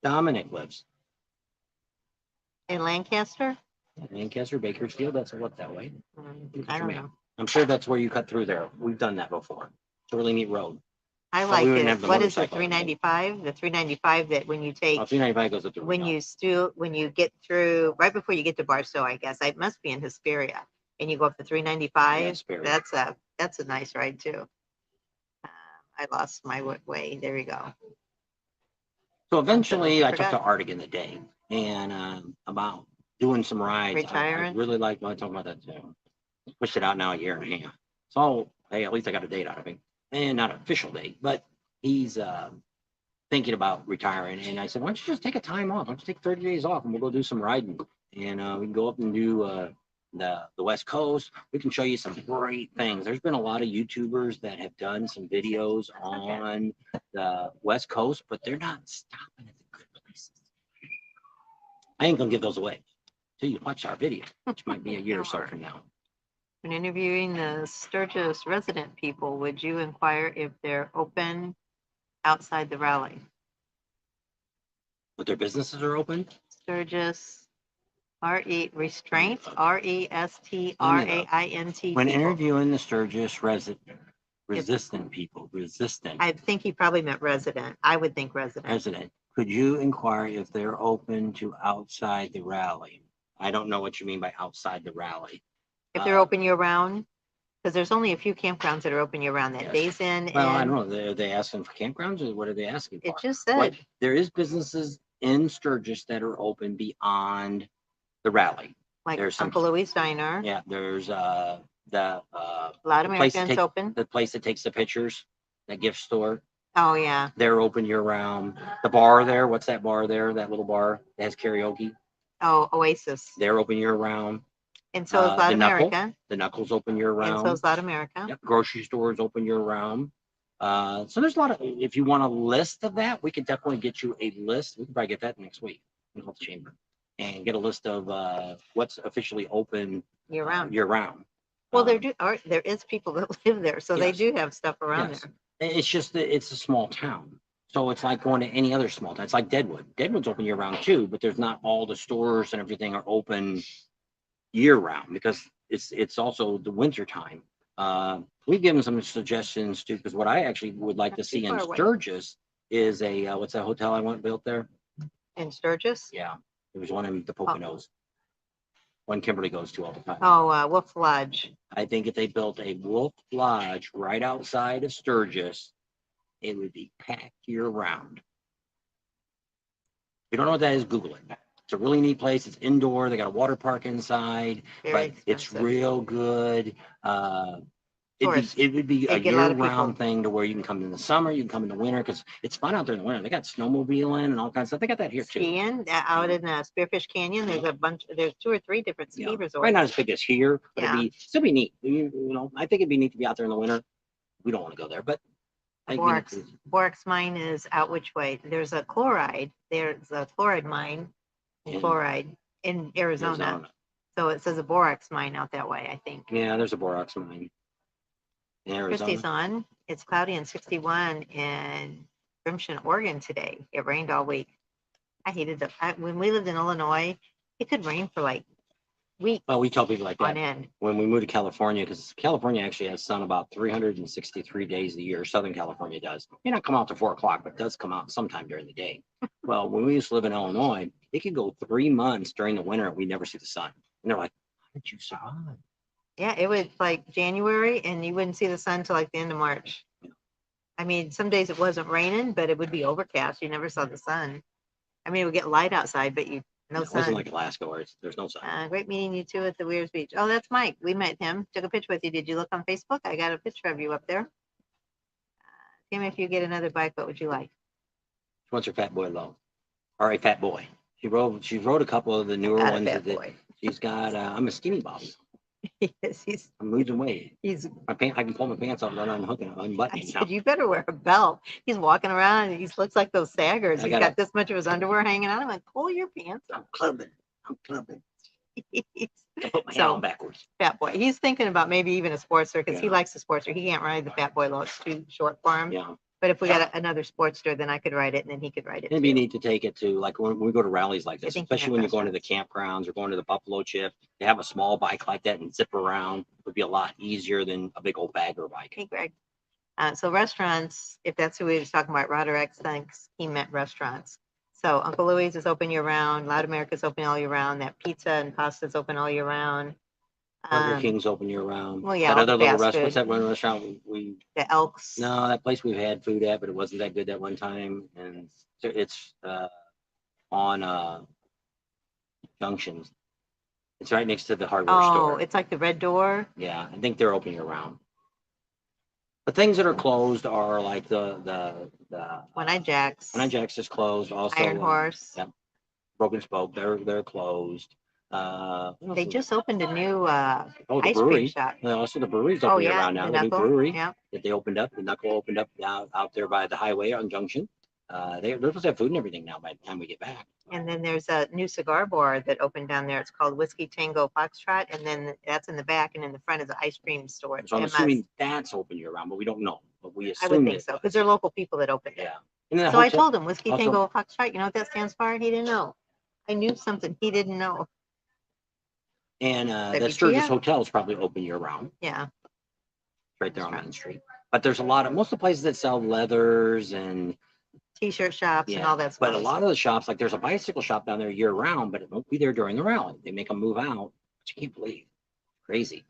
Dominic lives. In Lancaster? Lancaster, Bakersfield, that's what that way. I don't know. I'm sure that's where you cut through there. We've done that before. It's a really neat road. I like it. What is the 395? The 395 that when you take 395 goes up to when you get through right before you get to Barstow, I guess. It must be in Hesperia. And you go up to 395. Yeah, that's a nice ride too. I lost my way. There you go. So eventually I talked to Art again today and about doing some rides. Retiring? I really like when I talk about that too. Pushed it out now a year and a half. So hey, at least I got a date out of him. And not an official date, but he's thinking about retiring. And I said, why don't you just take a time off? Why don't you take 30 days off and we'll go do some riding? And we can go up and do the West Coast. We can show you some great things. There's been a lot of YouTubers that have done some videos on the West Coast, but they're not stopping at the good places. I ain't gonna give those away until you watch our video, which might be a year or so from now. When interviewing the Sturgis resident people, would you inquire if they're open outside the rally? But their businesses are open? Sturgis, restraint, RESTRAINT. When interviewing the Sturgis resistant people, I think he probably meant resident. I would think resident. Could you inquire if they're open to outside the rally? I don't know what you mean by outside the rally. If they're open year round, because there's only a few campgrounds that are open year round. That Days Inn. Well, I don't know. Are they asking for campgrounds or what are they asking for? It just said there is businesses in Sturgis that are open beyond the rally. Like there's Uncle Louie's Diner. Yeah, there's a lot of Americans open. The place that takes the pictures, that gift store. Oh yeah. They're open year round. The bar there, what's that bar there? That little bar that has karaoke. Oh, Oasis. They're open year round. And so is Loud The Knuckle, America. the Knuckle's open year And so round. is Loud America. Yep, grocery stores open year round. So there's a lot of, if you want a list of that, we could definitely get you a list. We can probably get that next week. We'll call the chamber and get a list of what's officially open Year round. year round. Well, there is people that live there, so they Yes. do have stuff around Yes. there. It's just that it's a small town. So it's like going to any other small town. It's like Deadwood. Deadwood's open year round too, but there's not all the stores and everything are open year round because it's also the winter time. We've given some suggestions too, because what I actually would like to Not too see in far away. Sturgis is a what's that hotel I want built there? In Sturgis? Yeah, there was one in the Poconos. One Kimberly goes to all the time. Oh, Wolf Lodge. I think if they built a Wolf Lodge right outside of Sturgis, it would be packed year round. If you don't know what that is, Google it. It's a really neat place. It's indoor. They got a water park inside, Very but it's expensive. real good. Tourist. It would be a They get a lot of year-round people. thing to where you can come in the summer, you can come in the winter, because it's fun out there in the winter. They got snowmobiling and all kinds of stuff. They got that here too. Skiing out in Spearfish Canyon. There's 2 or 3 different ski Yeah. resorts. Probably not as big as here, but Yeah. still be neat. You know, I think it'd be neat to be out there in the winter. We don't want to go there, but I think it'd be neat to- Borax mine is out which way? There's a chloride. There's a chloride mine in In chloride in Arizona. So it says a borax mine out that way, I think. Yeah, there's a borax mine in Arizona. Christy's on. It's cloudy and 61 in Grimshaw, Oregon today. It rained all week. I hated when we lived in Illinois, it could rain for like weeks Well, we tell people like on that end. when we moved to California, because California actually has sun about 363 days a year. Southern California does. May not come out to 4 o'clock, but it does come out sometime during the day. Well, when we used to live in Illinois, it could go 3 months during the winter and we never see the sun. And they're like, how did you survive? Yeah, it was like January and you wouldn't see the sun till like the end of March. I mean, some days it wasn't raining, but it would be overcast. You never saw the sun. I mean, it would get light outside, but no It sun. wasn't like Alaska where there's no sun. Great meeting you two at the Weirs Beach. Oh, that's Mike. We met him. Took a picture with you. Did you look on Facebook? I got a picture of you up there. Tim, if you get another bike, what would you like? What's her fat boy low? Or a fat boy. She wrote a couple of the newer Got a ones. fat boy. She's got. I'm a skinny bobby. Yes, I'm losing weight. he's. I can pull my pants up and unhook and I unbutton now. said you better wear a belt. He's walking around and he looks like those saggers. I He's gotta- got this much of his underwear hanging out. I'm like, pull your pants up. I'm clubbing. I put my So- hand on backwards. Fat boy. He's thinking about maybe even a Sportster because he Yeah. likes the Sportster. He can't ride the Fat Boy low. It's too short for him. Yeah. But if we got another Sportster, then I could ride it and then he could ride it. It'd be too. neat to take it to, like, when we go to rallies like I this, think you especially have when you're going to the campgrounds or going to the Buffalo Chip, to have a small bike like that and zip around would be a lot easier than a big old bagger bike. Hey, Greg. So restaurants, if that's who he was talking about, Roder X thinks he meant restaurants. So Uncle Louie's is open year round. Loud America's open all year round. That pizza and pasta is open all year round. Burger King's open year round. well, yeah, That all other the little fast restaurant, what's food. that one restaurant we The Elks. no, that place we've had food at, but it wasn't that good that one time. And it's on Junctions. It's right next to the hardware Oh, store. it's like the Red Door. Yeah, I think they're open year round. The things that are closed are like the One Eye Jacks. One Eye Jacks is closed. Also, Iron Horse. yeah. Broken Spoke, they're closed. They just opened a new the ice cream brewery. shop. Also, the brewery's Oh open year yeah, round now. the The new Knuckle. brewery Yeah. that they opened up, the Knuckle opened up out there by the highway on Junction. They're supposed to have food and everything now by the time we get back. And then there's a new cigar bar that opened down there. It's called Whiskey Tango Foxtrot. And then that's in the back, and in the front is an ice cream store. So I'm MS. assuming that's open year round, but we don't know. But we I assume would think it so, was. because they're local people that opened it. Yeah. And then the So I hotel- told him Whiskey also- Tango Foxtrot. You know what that stands for? He didn't know. I knew something he didn't know. and That'd that be Sturgis Kia? Hotel is probably open year round. Yeah. Right there on Main Street. But there's most of the places that sell leathers and T-shirt shops and yeah, all that stuff. but a lot of the shops, like there's a bicycle shop down there year round, but it won't be there during the rally. They make them move out, which you can't believe. Crazy.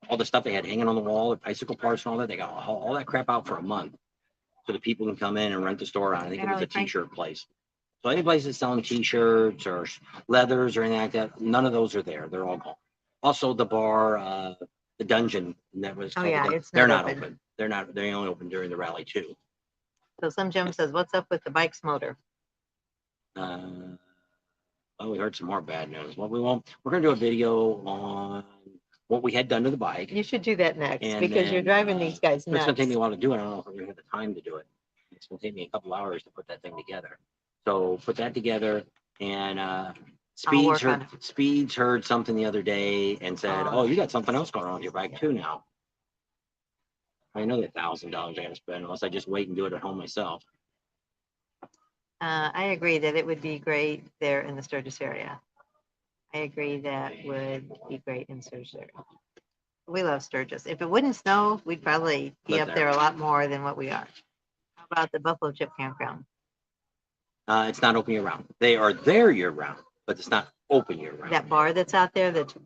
All the stuff they had hanging on the wall, the bicycle parts and all that, they got all that crap out for a month. So the people can come in and rent the store out. I think it was a Harley Frank. t-shirt place. So any place that's selling t-shirts or leathers or anything like that, none of those are there. They're all gone. Also the bar, the dungeon, and that was Oh, called yeah, the Dun- it's they're not not open. open. They only open during the rally too. So some Jim says, what's up with the bike's motor? Uh, Oh, we heard some more bad news. Well, we won't. We're gonna do a video on what we had done to the bike. You should do that next And because you're then, driving these guys It's gonna take nuts. me a while to do it. I don't know if we're gonna have the time to do it. It's gonna take me a couple hours to put that thing together. So put that together, and work on Speeds heard something the other day and said, Oh. "Oh, you got something else going on with your bike too now." I know that $1,000 I gotta spend unless I just wait and do it at home myself. I agree that it would be great there in the Sturgis area. I agree that would be great in Sturgis area. We love Sturgis. If it wouldn't snow, we'd probably be Live up there. there a lot more than what we are. How about the Buffalo Chip Campground? It's not open year round. They are there year round, but it's not open year round. That bar that's out there, that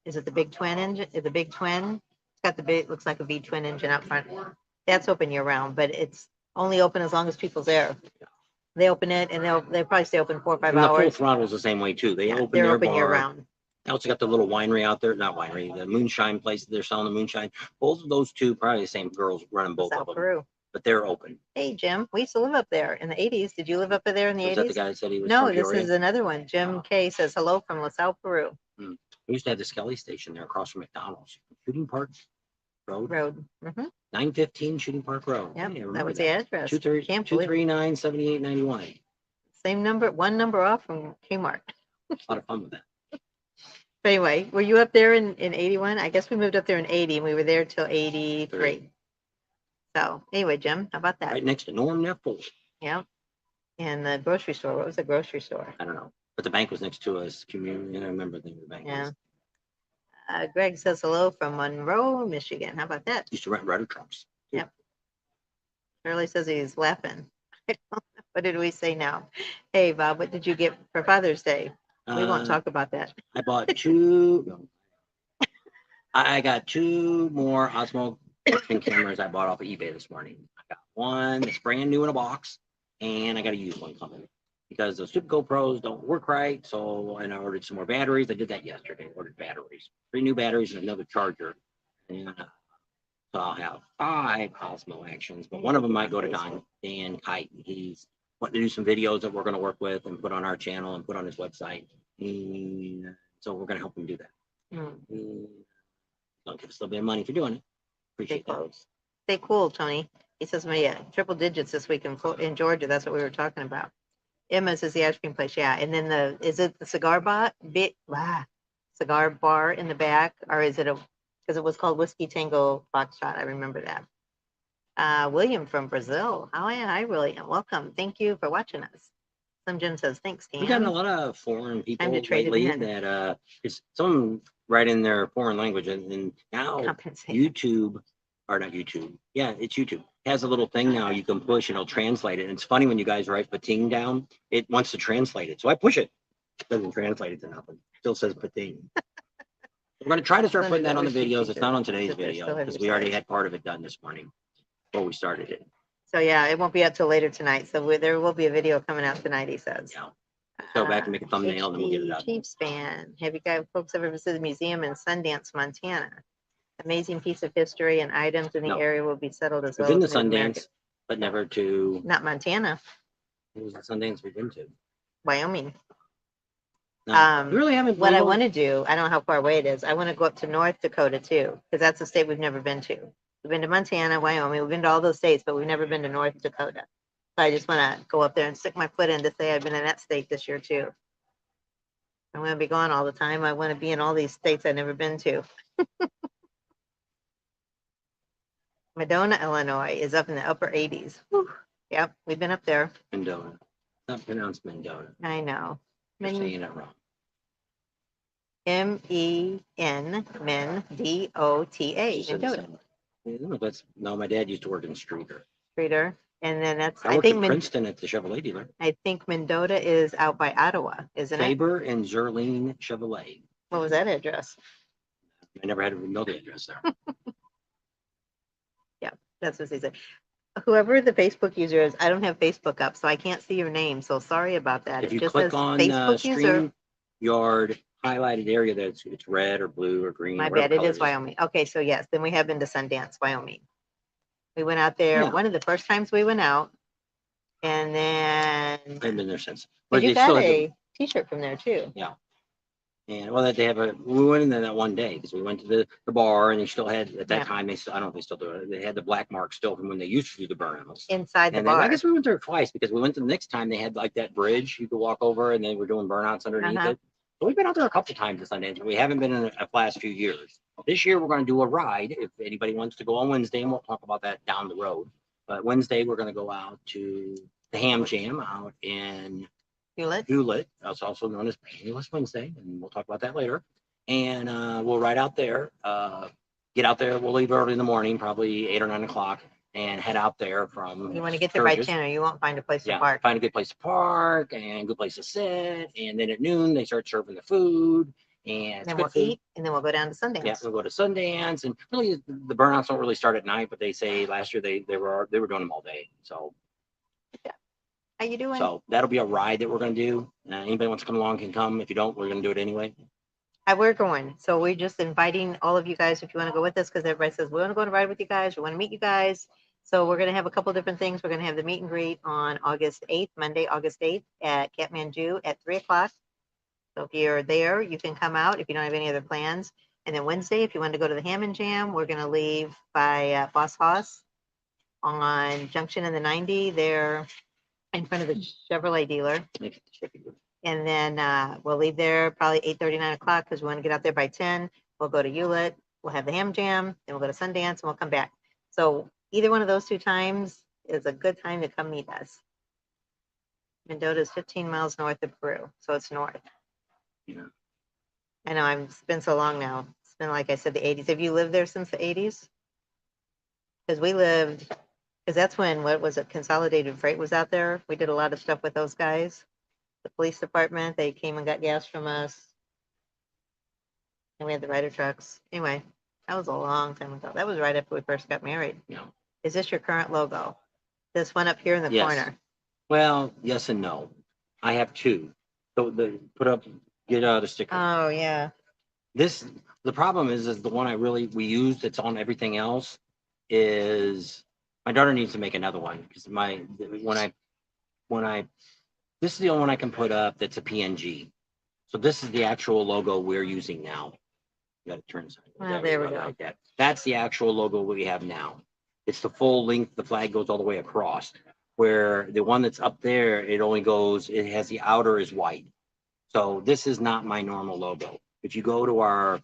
is it the big twin engine? The big twin? It's got the big, looks like a V twin engine out front. That's open year round, but it's only open as long as people's there. They open it and they'll probably stay open 4 or 5 And the full hours. throttle is the same way too. They Yeah, open they're their open year bar. round. They also got the little winery out there, not winery, the moonshine place that they're selling the moonshine. Both of those two, probably the same girls running both South of them, Peru. but they're open. Hey, Jim, we used to live up there in the 80s. Did you live up there in the Was that the 80s? guy that said he was No, from this Peoria? is another one. Jim K says hello from LaSalle, Peru. We used to have the Skelly station there across from McDonald's. Shooting Park Road, Road. 915 Shooting Park Road. Yep, Hey, I that remember was the address. Can't believe it. 239 7891. Same number, one number off from Kmart. A lot of fun with that. But anyway, were you up there in 81? I guess we moved up there in 80 and we were there till 83. So anyway, Jim, how about that? Right next to Norm Neffel. Yeah. And the grocery store. What was the grocery store? I don't know. But the bank was next to us. Community. I remember the name of the bank. Yeah. Greg says hello from Monroe, Michigan. How about that? Used to rent rudder trucks. Yep. Shirley says he's laughing. What did we say now? Hey, Bob, what did you get for Father's Day? We won't talk about that. I bought two. I got two more Osmo action cameras I bought off of eBay this morning. I got one that's brand new in a box, and I got a used one coming because those stupid GoPros don't work right. So, and I ordered some more batteries. I did that yesterday. Ordered batteries, 3 new batteries, and another charger. And so I'll have 5 Osmo actions, but one of them might go to Dan Kite. He's wanting to do some videos that we're going to work with and put on our channel and put on his website. And so we're going to help him do that. Don't give us a little bit of money for doing it. Appreciate that. Stay cool, Tony. He says, yeah, triple digits this week in Georgia. That's what we were talking about. Emma's is the ice cream place. Yeah. And then is it the cigar bar? Cigar bar in the back? Or is it because it was called Whiskey Tango Foxtrot. I remember that. William from Brazil. Hi, William. Welcome. Thank you for watching us. Some Jim says, thanks, Dan. We've gotten a lot of foreign people Time to trade it lately in. that it's some write in their foreign language, and now YouTube, or not YouTube, yeah, it's YouTube, has a little thing now you can push and it'll translate it. And it's funny when you guys write pating down, it wants to translate it. So I push it. It doesn't translate it to nothing. It still says pating. We're going to try to start putting that on the videos. It's not on today's video because we already had part of it done this morning before we started it. So yeah, it won't be up till later tonight. So there will be a video coming out tonight, he says. Yeah. Go back and make a thumbnail and then we'll get it up. Chiefs fan. Have you guys folks ever visited the museum in Sundance, Montana? Amazing piece of history and items in the area will be settled as well. We've been to Sundance, but never to. Not Montana. It was the Sundance we've been to. Wyoming. No, we really haven't. What I want to do, I don't know how far away it is. I want to go up to North Dakota too, because that's a state we've never been to. We've been to Montana, Wyoming. We've been to all those states, but we've never been to North Dakota. So I just want to go up there and stick my foot in to say I've been in that state this year too. I'm going to be gone all the time. I want to be in all these states I've never been to. Medona, Illinois is up in the upper 80s. Whew. Yep, we've been up there. Mendota. Not pronounced Mendota. I know. You're saying it wrong. M-E-N, Men, D-O-T-A. Mendota. No, my dad used to work in Streeter. Streeter. And then that's, I worked in Princeton at the Chevrolet dealer. I think Mendota is out by Ottawa, isn't it? Faber and Zerline Chevrolet. What was that address? I never had a Mendota address there. Yeah, that's what he said. Whoever the Facebook user is, I don't have Facebook up, so I can't see your name. So sorry about that. If you click on StreamYard highlighted area, it's red or blue or green. My bad, it is Wyoming. Okay, so yes, then we have been to Sundance, Wyoming. We went out there one of the first times we went out, and then I've been there since. But you got a T-shirt from there too. And well, that they have we went in there that one day because we went to the bar and they still had at that Yeah. time I don't know if they still do it. They had the black mark still from when they used to do the burnouts. Inside the And then bar. I guess we went there twice because we went the next time they had like that bridge you could walk over and they were doing burnouts underneath Uh-huh. it. So we've been out there a couple times this Sunday. We haven't been in the last few years. This year we're going to do a ride. If anybody wants to go on Wednesday, and we'll talk about that down the road. But Wednesday we're going to go out to the Ham Jam out in Hewlett. That's also known as Painless Wednesday, and we'll talk about that later. And we'll ride out there. Get out there. We'll leave early in the morning, probably 8 or 9 o'clock, and head out there from. You want to get there by Sturgis. 10 or you won't find a place to Yeah, park. find a good place to park and a good place to sit. And then at noon they start serving the food. And Then we'll eat, and then we'll go down to Sundance. Yeah, we'll go to Sundance, and really the burnouts don't really start at night, but they say last year they were doing them all day. So How you doing? so that'll be a ride that we're gonna do. Anybody wants to come along can come. If you don't, we're gonna do it anyway. We're going. So we're just inviting all of you guys if you want to go with us, because everybody says we want to go on a ride with you guys. We want to meet you guys. So we're going to have a couple different things. We're going to have the meet and greet on August 8th, Monday, August 8th at Kathmandu at 3 o'clock. So if you're there, you can come out if you don't have any other plans. And then Wednesday, if you want to go to the Ham and Jam, we're going to leave by Boss Hoss on Junction in the 90. There in front of the Chevrolet dealer. And then we'll leave there probably 8:30, 9 o'clock because we want to get out there by 10. We'll go to Hewlett. We'll have the Ham Jam. Then we'll go to Sundance and we'll come back. So either one of those two times is a good time to come meet us. Mendota is 15 miles north of Peru, so it's north. Yeah. I know it's been so long now. It's been, like I said, the 80s. Have you lived there since the 80s? Because we lived, because that's when, what was it, Consolidated Freight was out there. We did a lot of stuff with those guys. The police department, they came and got gas from us. And we had the Ryder trucks. Anyway, that was a long time ago. That was right after we first got married. Yeah. Is this your current logo? This one up here in the Yes. corner. Well, yes and no. I have two. So get the sticker. Oh, yeah. The problem is the one we use that's on everything else is my daughter needs to make another one because this is the only one I can put up that's a PNG. So this is the actual logo we're using now. You gotta turn side. There we go. Like that. That's the actual logo we have now. It's the full length, the flag goes all the way across. Where the one that's up there, it has the outer is white. So this is not my normal logo. If you go to our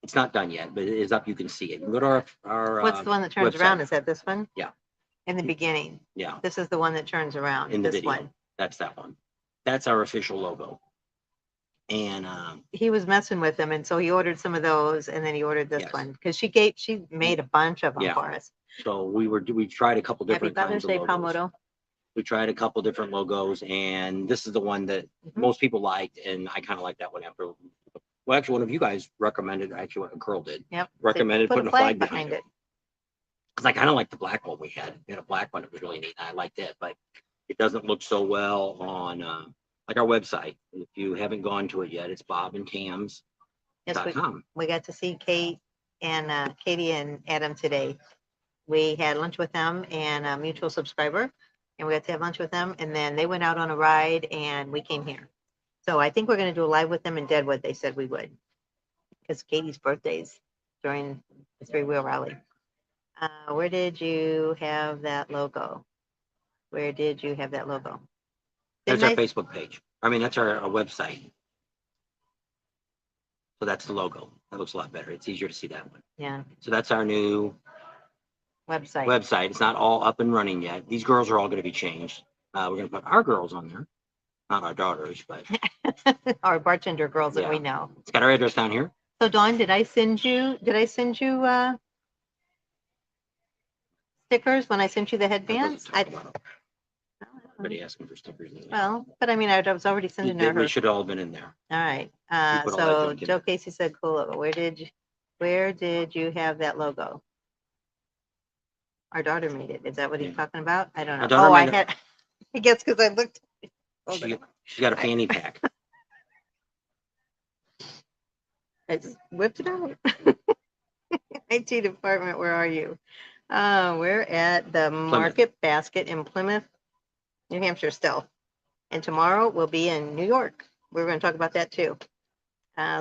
it's not done yet, but it is up, you can see it. You go to our What's the one that turns website. around? Is that this one? Yeah. In the beginning. Yeah. This is the one that turns around. In the this video. one. That's that one. That's our official logo. And he was messing with them, and so he ordered some of those, and then he ordered this Yes. one because she made a bunch of them Yeah. for us. so we tried a couple Happy different Father's kinds of Day, logos. Palmodo. We tried a couple different logos, and this is the one that Mhm. most people liked, and I kind of like that one after. Well, actually, one of you guys recommended. Actually, what a girl did. Yep. Recommended Put putting a flag behind it. Because I kind of like the black one we had. We had a black one that was really neat. I liked it, but it doesn't look so well on like our website. If you haven't gone to it yet, it's bobandtams.com. Yes, we got to see Katie and Adam today. We had lunch with them and a mutual subscriber, and we got to have lunch with them, and then they went out on a ride, and we came here. So I think we're going to do a live with them in Deadwood. They said we would, because Katie's birthday's during the three-wheel rally. Where did you have that logo? Where did you have that logo? That's our Didn't I- Facebook page. I mean, that's our website. So that's the logo. That looks a lot better. It's easier to see that one. Yeah, So that's our new website. It's not all up and running yet. These girls are all going to be changed. We're going to put our girls on there, not our daughters, but our bartender girls that Yeah. we know. it's got our address down here. So Dawn, did I send you stickers when I sent you the headbands? Everybody asking for stickers. Well, but I mean, I was already sending her. They should have all been in there. All right. put all that So junk in Joe there. Casey said, cool logo. Where did you have that logo? Our daughter made it. Is that what he's Yeah. talking about? I don't know. Our daughter Oh, I made it. had, I guess because I looked. Hold on. She's got a fanny pack. I just whipped it out. IT department, where are you? We're at the Market Basket in Plymouth, New Hampshire still. And tomorrow we'll be in New York. We're going to talk about that too.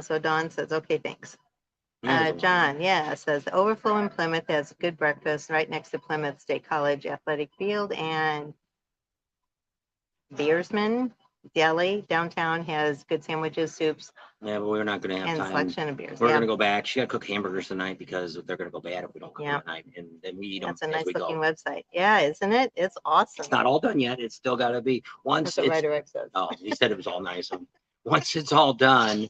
So Dawn says, okay, thanks. Yeah, there's a lot. John, yeah, says the Overflow in Plymouth has a good breakfast right next to Plymouth State College Athletic Field, and Beersman Deli downtown has good sandwiches, soups, Yeah, but we're not gonna have and time. selection of beers. We're Yeah, gonna go back. She got to cook hamburgers tonight because they're gonna go bad if we don't cook Yeah. them at night, and then we eat them that's a as nice we looking go. website. Yeah, isn't it? It's awesome. It's not all done yet. It's still got to be once That's what it's. Writer X says. Oh, he said it was all nice. Once it's all done,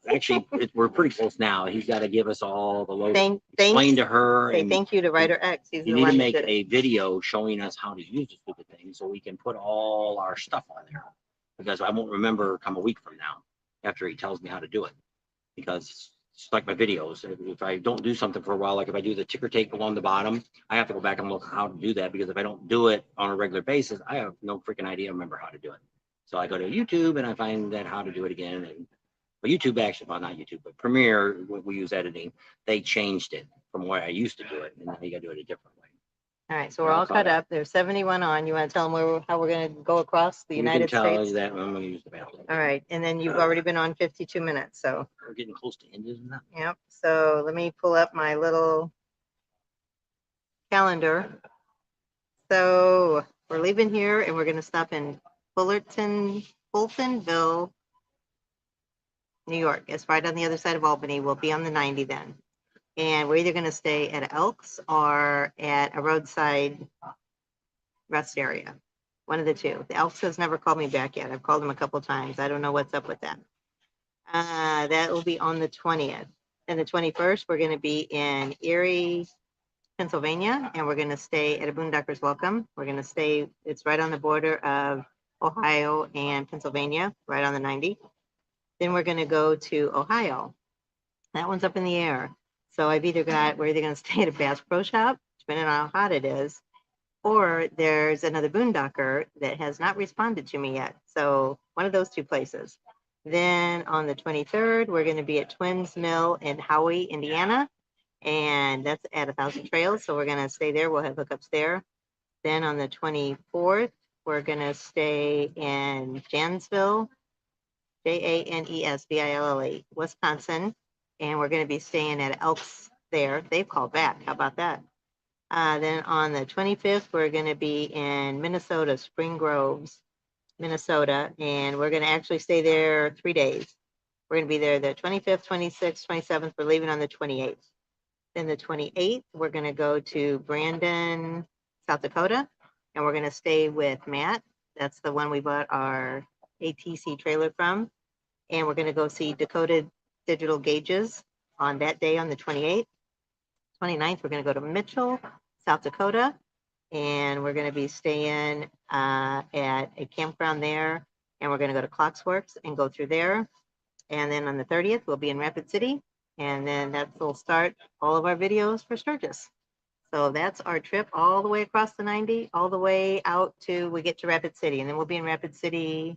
actually, we're pretty close now. He's got to give us all the load. Explain to her. Say And thank you to Writer X. He's you the need to one that make did it. a video showing us how to use the stupid thing so we can put all our stuff on there. Because I won't remember come a week from now after he tells me how to do it. Because it's like my videos. If I don't do something for a while, like if I do the ticker tape along the bottom, I have to go back and look how to do that. Because if I don't do it on a regular basis, I have no freaking idea. Remember how to do it. So I go to YouTube and I find that how to do it again. And but YouTube actually, well, not YouTube, but Premiere, we use editing. They changed it from where I used to do it, and now you got to do it a different way. All right, so we're all caught up. There's 71 on. You want to tell them how we're going to go across the United You can tell States? that when we use the bathroom. All right, and then you've already been on 52 minutes, so. We're getting close to ending now. Yep. So let me pull up my little calendar. So we're leaving here and we're going to stop in Fultonville, New York. It's right on the other side of Albany. We'll be on the 90 then. And we're either going to stay at Elks or at a roadside rest area. One of the two. The Elks has never called me back yet. I've called them a couple times. I don't know what's up with that. That will be on the 20th. And the 21st, we're going to be in Erie, Pennsylvania, and we're going to stay at a Boondocker's Welcome. We're going to stay, it's right on the border of Ohio and Pennsylvania, right on the 90. Then we're going to go to Ohio. That one's up in the air. So we're either going to stay at a Bass Pro Shop, depending on how hot it is, or there's another Boondocker that has not responded to me yet. So one of those two places. Then on the 23rd, we're going to be at Twins Mill in Howey, Indiana. And that's at 1,000 Trails. So we're going to stay there. We'll have hookups there. Then on the 24th, we're going to stay in Janesville, Janesville, Wisconsin. And we're going to be staying at Elks there. They've called back. How about that? Then on the 25th, we're going to be in Minnesota, Spring Groves, Minnesota. And we're going to actually stay there 3 days. We're going to be there the 25th, 26th, 27th. We're leaving on the 28th. Then the 28th, we're going to go to Brandon, South Dakota, and we're going to stay with Matt. That's the one we bought our ATC trailer from. And we're going to go see Dakota Digital Gauges on that day on the 28th. 29th, we're going to go to Mitchell, South Dakota, and we're going to be staying at a campground there. And we're going to go to Clocksworks and go through there. And then on the 30th, we'll be in Rapid City. And then that will start all of our videos for Sturgis. So that's our trip all the way across the 90, all the way out to we get to Rapid City. And then we'll be in Rapid City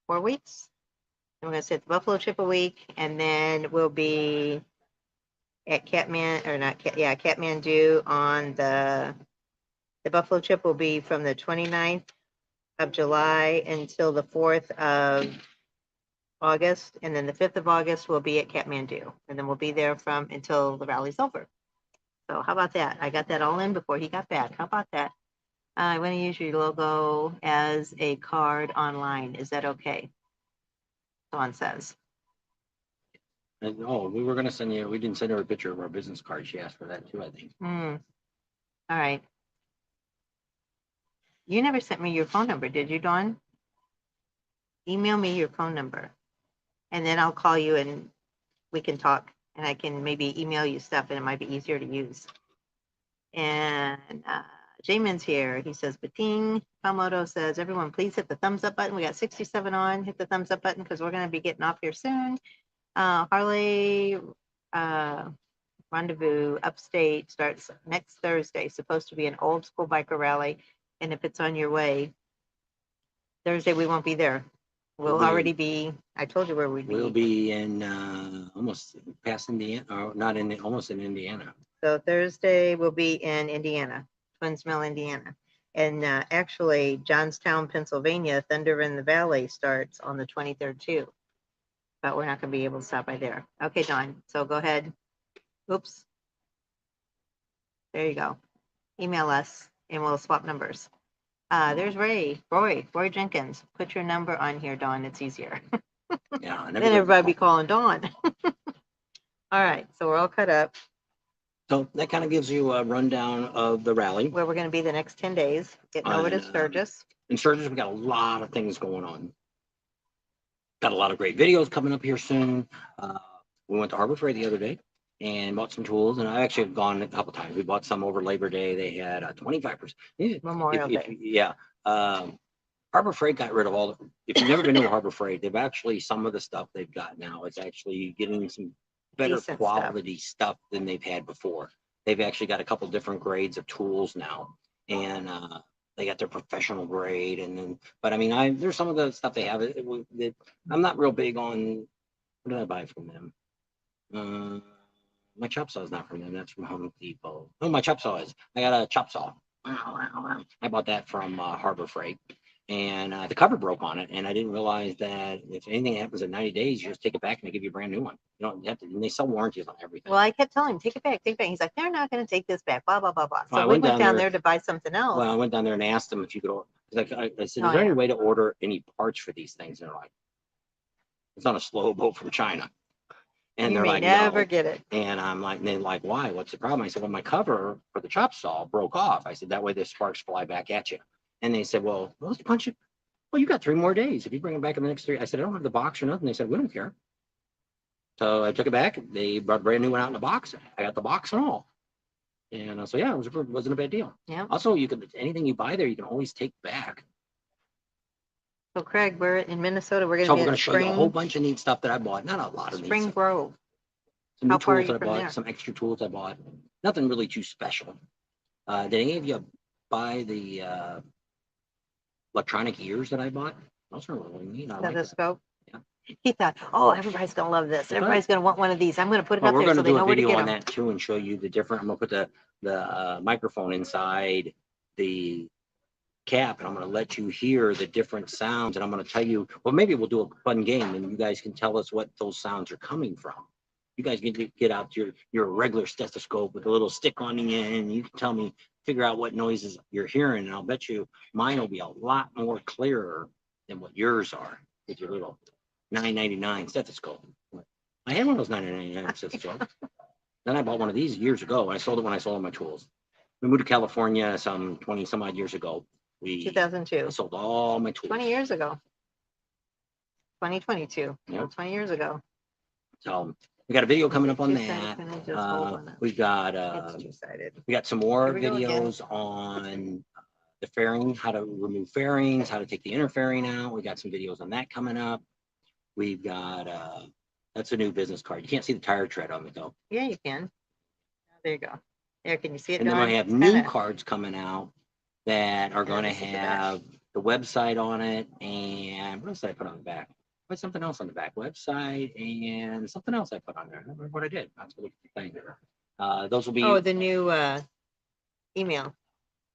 4 weeks. And we're going to stay at the Buffalo trip a week. And then we'll be at Kathmandu on the Buffalo trip will be from the 29th of July until the 4th of August, and then the 5th of August we'll be at Kathmandu, and then we'll be there from until the rally's over. So how about that? I got that all in before he got back. How about that? I want to use your logo as a card online. Is that okay? Dawn says. And, oh, we were gonna send you. We didn't send her a picture of our business card. She asked for that too, I think. All right. You never sent me your phone number, did you, Dawn? Email me your phone number. And then I'll call you and we can talk, and I can maybe email you stuff, and it might be easier to use. And Jamin's here. He says, Bating. Palmoto says, everyone, please hit the thumbs up button. We got 67 on. Hit the thumbs up button because we're going to be getting off here soon. Harley Rendezvous Upstate starts next Thursday. Supposed to be an old school biker rally. And if it's on your way, Thursday we won't be there. We'll already be, I told you where we'd be. We'll be in almost past Indiana, or not in, almost in Indiana. So Thursday we'll be in Indiana, Twins Mill, Indiana. And actually, Johnstown, Pennsylvania, Thunder in the Valley starts on the 23rd too. But we're not going to be able to stop by there. Okay, Dawn. So go ahead. Oops. There you go. Email us and we'll swap numbers. There's Roy Jenkins. Put your number on here, Dawn. It's easier. Yeah. And Then everybody be calling Dawn. All right. So we're all cut up. So that kind of gives you a rundown of the rally. Where we're going to be the next 10 days. Getting over to And, Sturgis. In Sturgis, we got a lot of things going on. Got a lot of great videos coming up here soon. We went to Harbor Freight the other day and bought some tools. And I actually have gone a couple times. We bought some over Labor Day. They had 25%. Memorial Day. Yeah. Harbor Freight got rid of all the, if you've never been to Harbor Freight, they've actually, some of the stuff they've got now, it's actually getting some better Decent quality stuff than they've had before. They've actually got a couple different grades of tools now. And they got their professional grade. And then, but I mean, there's some of the stuff they have. I'm not real big on, what did I buy from them? My chop saw is not from them. That's from Home Depot. Oh, my chop saw is. I got a chop saw. I bought that from Harbor Freight. And the cover broke on it, and I didn't realize that if anything happens in 90 days, you just take it back and they give you a brand new one. You don't have to, and they sell warranties on everything. Well, I kept telling him, take it back, take it back. He's like, they're not going to take this back, blah, blah, blah, blah. So Well, I we went went down down there there to buy something else. Well, I went down there and asked them if you could order. Like, I said, Oh, is there any yeah. way to order any parts for these things? And they're like, it's on a slow boat from China. And You they're may like, never no. get it. And I'm like, and they're like, why? What's the problem? I said, well, my cover for the chop saw broke off. I said, that way the sparks fly back at you. And they said, well, let's punch it. Well, you got 3 more days. If you bring it back in the next 3, I said, I don't have the box or nothing. They said, we don't care. So I took it back. They brought a brand new one out in the box. I got the box and all. And so, yeah, it wasn't a bad deal. Yeah. Also, you could, anything you buy there, you can always take back. So Craig, we're in Minnesota. We're going So to we're be going at to show you a whole Spring, bunch of neat stuff that I bought. Not a lot of neat Spring stuff. Grove. Some new How far are tools you that I from bought, there? some extra tools I bought. Nothing really too special. Did any of you buy the electronic ears that I bought? Those are really neat. I like that. Stethoscope. Yeah. He thought, oh, everybody's going to love this. Okay. Everybody's going to want one of these. I'm going to put it Well, up we're there going so to they do a know where to video get on them. that too and show you the different. I'm going to put the microphone inside the cap, and I'm going to let you hear the different sounds, and I'm going to tell you, well, maybe we'll do a fun game and you guys can tell us what those sounds are coming from. You guys get out your regular stethoscope with a little stick on the end, and you can tell me, figure out what noises you're hearing, and I'll bet you mine will be a lot more clearer than what yours are with your little $9.99 stethoscope. I had one of those $9.99 stethoscopes. Then I bought one of these years ago. I sold it when I sold all my tools. We moved to California some 20 some odd years ago. I 2002. sold all my tools. 20 years ago. 2022. Yeah. 20 years ago. So we got a video coming up on Two-sided, that. can I just hold on it? We've got It's two-sided. we got some more Here we go again. videos on the fairing, how to remove fairings, how to take the inner fairing out. We got some videos on that coming up. We've got that's a new business card. You can't see the tire tread on it though. Yeah, you can. There you go. There, can you see it? And then Dawn? I have It's new kinda- cards coming out that are going to this is the back. have the website on it. And what else did I put on the back? Put something else on the back. Website and something else I put on there. I don't remember what I did. That's what the thing. Those will be. Oh, the new email.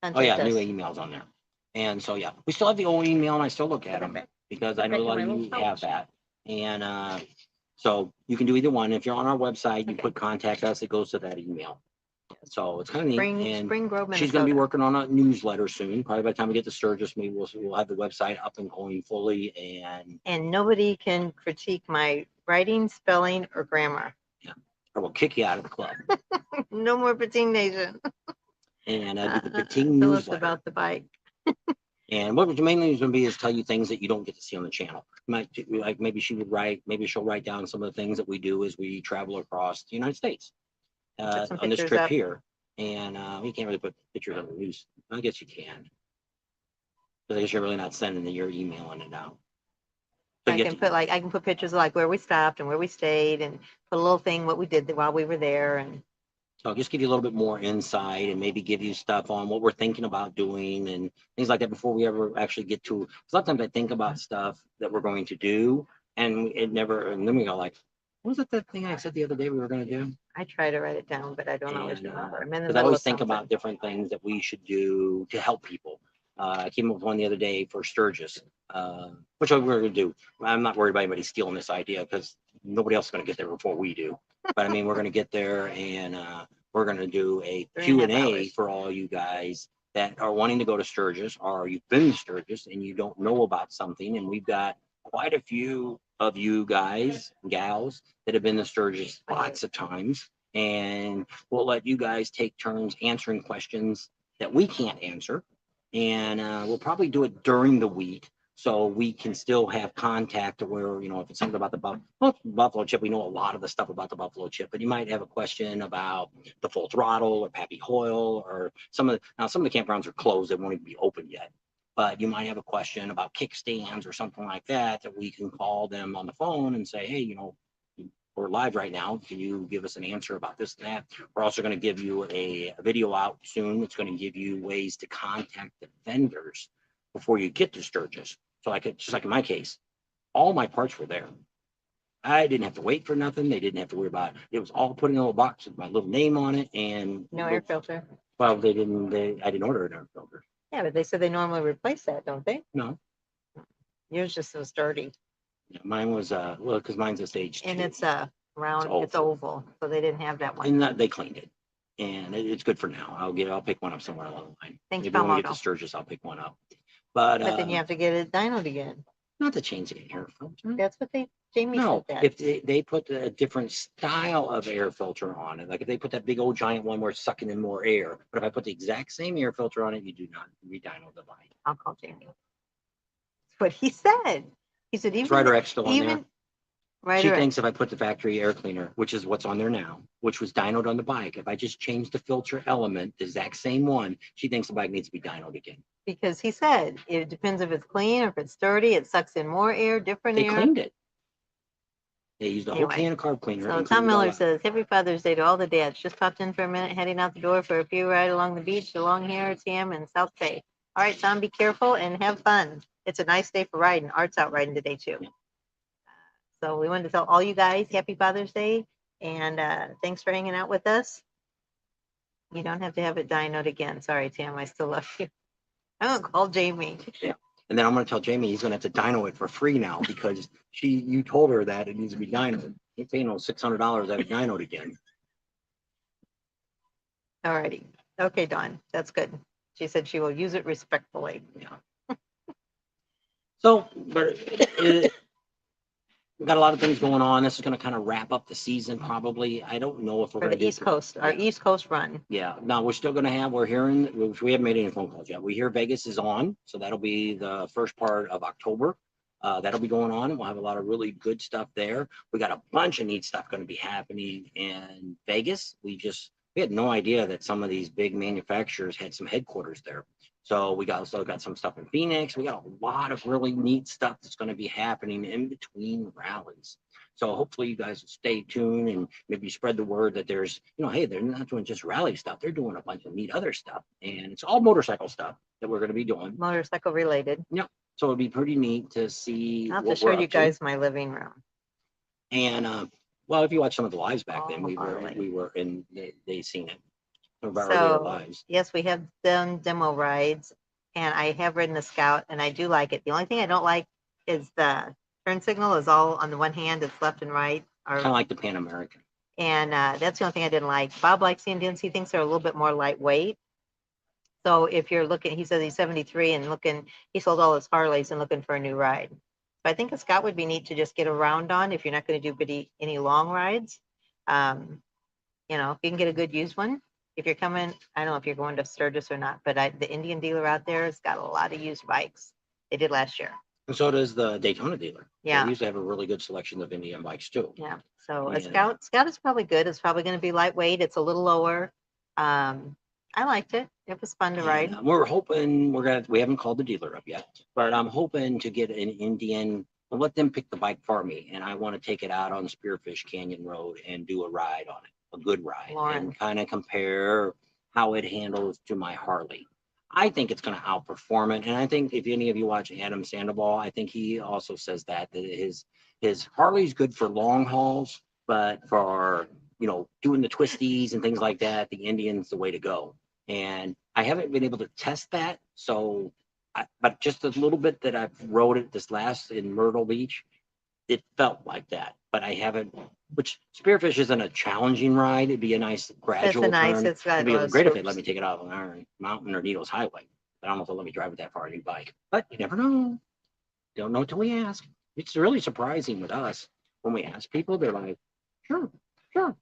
Oh yeah, Contact new us. emails on there. And so yeah, we still have the old email, and I still look at them because I know a lot of you have that. And so you can do either one. If you're on our website, you put contact us, it goes to that email. So it's kind of neat. And Spring Grove, Minnesota. she's going to be working on a newsletter soon. Probably by the time we get to Sturgis, maybe we'll have the website up and going fully. And nobody can critique my writing, spelling, or grammar. Or we'll kick you out of the club. No more Pating Nation. And do the Pating Tell us newsletter. about the bike. And what mainly is going to be is tell you things that you don't get to see on the channel. Like maybe she would write, maybe she'll write down some of the things that we do as we travel across the United States some on this pictures trip up. here. And we can't really put pictures on the news. I guess you can. But I guess you're really not sending it, you're emailing it out. So I can put pictures of like where we stopped and where we stayed, and put a little thing what we did while we were there. And so I'll just give you a little bit more insight and maybe give you stuff on what we're thinking about doing and things like that before we ever actually get to. Sometimes I think about stuff that we're going to do and it never, and then we go like, what was it that thing I said the other day we were going to do? I try to write it down, but I don't always remember. I'm in the Because I middle always of think something. about different things that we should do to help people. I came up with one the other day for Sturgis, which we're going to do. I'm not worried about anybody stealing this idea because nobody else is going to get there before we do. But I mean, we're going to get there and we're going to do a 3.5 Q&A hours. for all you guys that are wanting to go to Sturgis, or you've been to Sturgis and you don't know about something. And we've got quite a few of you guys, gals, that have been to Sturgis lots of times. And we'll let you guys take turns answering questions that we can't answer. And we'll probably do it during the week so we can still have contact to where, if it's something about the buffalo chip, we know a lot of the stuff about the buffalo chip, but you might have a question about the full throttle or Pappy Hoyle or some of the campgrounds are closed. They won't even be open yet. But you might have a question about kickstands or something like that we can call them on the phone and say, hey, we're live right now. Can you give us an answer about this and that? We're also going to give you a video out soon. It's going to give you ways to contact the vendors before you get to Sturgis. So just like in my case, all my parts were there. I didn't have to wait for nothing. They didn't have to worry about it. It was all put in a little box with my little name on it. And No air filter. well, I didn't order an air filter. Yeah, but they said they normally replace that, don't they? No. Yours just so sturdy. Yeah, mine was because mine's a stage 2. And it's round, it's oval, so they didn't have that one. And that, they cleaned it, and it's good for now. I'll pick one up somewhere along the line. Thanks, Maybe when we get Palmetto. to Sturgis, I'll pick one up. But then you have to get it dynoed again. not to change the air filter. That's what Jamie No, said that. if they put a different style of air filter on it, like if they put that big old giant one where it's sucking in more air, but if I put the exact same air filter on it, you do not re-dyno the bike. I'll call Jamie. That's what he said. He said Is even Ryder X still on there? even right. She thinks if I put the factory air cleaner, which is what's on there now, which was dynoed on the bike, if I just change the filter element, the exact same one, she thinks the bike needs to be dynoed again. Because he said it depends if it's clean or if it's sturdy. It sucks in more air, different They air. cleaned it. They used a whole Anyway, can of carb cleaner. So and Tom cleaned it all Miller out. says, happy Father's Day to all the dads. Just popped in for a minute, heading out the door for a few ride along the beach, along here, Tam, and South Bay. All right, Tom, be careful and have fun. It's a nice day for riding. Art's out riding today, too. Yeah. So we wanted to tell all you guys happy Father's Day, and thanks for hanging out with us. You don't have to have it dynoed again. Sorry, Tam, I still love you. I'm going to call Jamie. Yeah. And then I'm going to tell Jamie he's going to have to dyno it for free now because you told her that it needs to be dynoed. He's paying $600 to have it dynoed again. All righty. Okay, Dawn, that's good. She said she will use it respectfully. Yeah. So, but we've got a lot of things going on. This is going to kind of wrap up the season probably. I don't know if we're For going to the East Coast, our East Coast run. Yeah, now we're still gonna we're hearing, which we haven't made any phone calls yet. We hear Vegas is on, so that'll be the first part of October. That'll be going on. We'll have a lot of really good stuff there. We got a bunch of neat stuff going to be happening in Vegas. We had no idea that some of these big manufacturers had some headquarters there. So we also got some stuff in Phoenix. We got a lot of really neat stuff that's going to be happening in between rallies. So hopefully you guys will stay tuned and maybe spread the word that there's, hey, they're not doing just rally stuff. They're doing a bunch of neat other stuff. And it's all motorcycle stuff that we're going to be doing. Motorcycle related. Yeah. So it'd be pretty neat to see. I'll have to show you guys my living room. And well, if you watch some of the lives back then, we were in, they seen it. So yes, we have done demo rides, and I have ridden the Scout, and I do like it. The only thing I don't like is the turn signal is all on the one hand, it's left and right. Kind of like the Pan American. And that's the only thing I didn't like. Bob likes the Indians. He thinks they're a little bit more lightweight. So if you're looking, he says he's 73 and he sold all his Harleys and looking for a new ride. So I think a Scout would be neat to just get around on if you're not going to do any long rides. If you can get a good used one. If you're coming, I don't know if you're going to Sturgis or not, but the Indian dealer out there has got a lot of used bikes. They did last year. And so does the Daytona dealer. Yeah. They usually have a really good selection of Indian bikes too. Yeah. So a Scout is probably good. It's probably going to be lightweight. It's a little lower. I liked it. It was fun to ride. We're hoping we haven't called the dealer up yet, but I'm hoping to get an Indian. I'll let them pick the bike for me, and I want to take it out on Spearfish Canyon Road and do a ride on it, a good ride, and kind of compare how it handles to my Harley. I think it's going to outperform it, and I think if any of you watch Adam Sandoval, I think he also says that his Harley's good for long hauls, but for doing the twisties and things like that, the Indian's the way to go. And I haven't been able to test that, so But just a little bit that I've rode it this last in Myrtle Beach, it felt like that. But I haven't. Which Spearfish isn't a challenging ride. It'd be a nice gradual turn. It's got It'd be a lot of great if they let slopes. me take it out on Iron Mountain or Needles Highway. I don't know if they'll let me drive it that far on a new bike. But you never know. Don't know till we ask. It's really surprising with us when we ask people. They're like, "Sure, sure.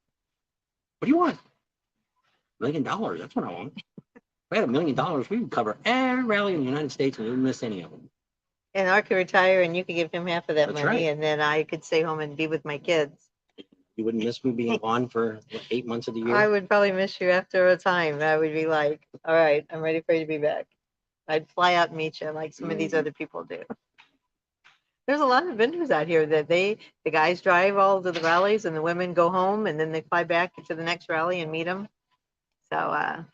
What do you want? $1 million. That's what I want. If we had $1 million, we would cover every rally in the United States and we wouldn't miss any of them." And I could retire and you could give him half of that That's money right. and then I could stay home and be with my kids. You wouldn't miss me being gone for what, 8 months of the year. I would probably miss you after a time. I would be like, all right, I'm ready for you to be back. I'd fly out and meet you like some of these other people do. There's a lot of vendors out here that the guys drive all to the rallies and the women go home and then they fly back to the next rally and meet them. So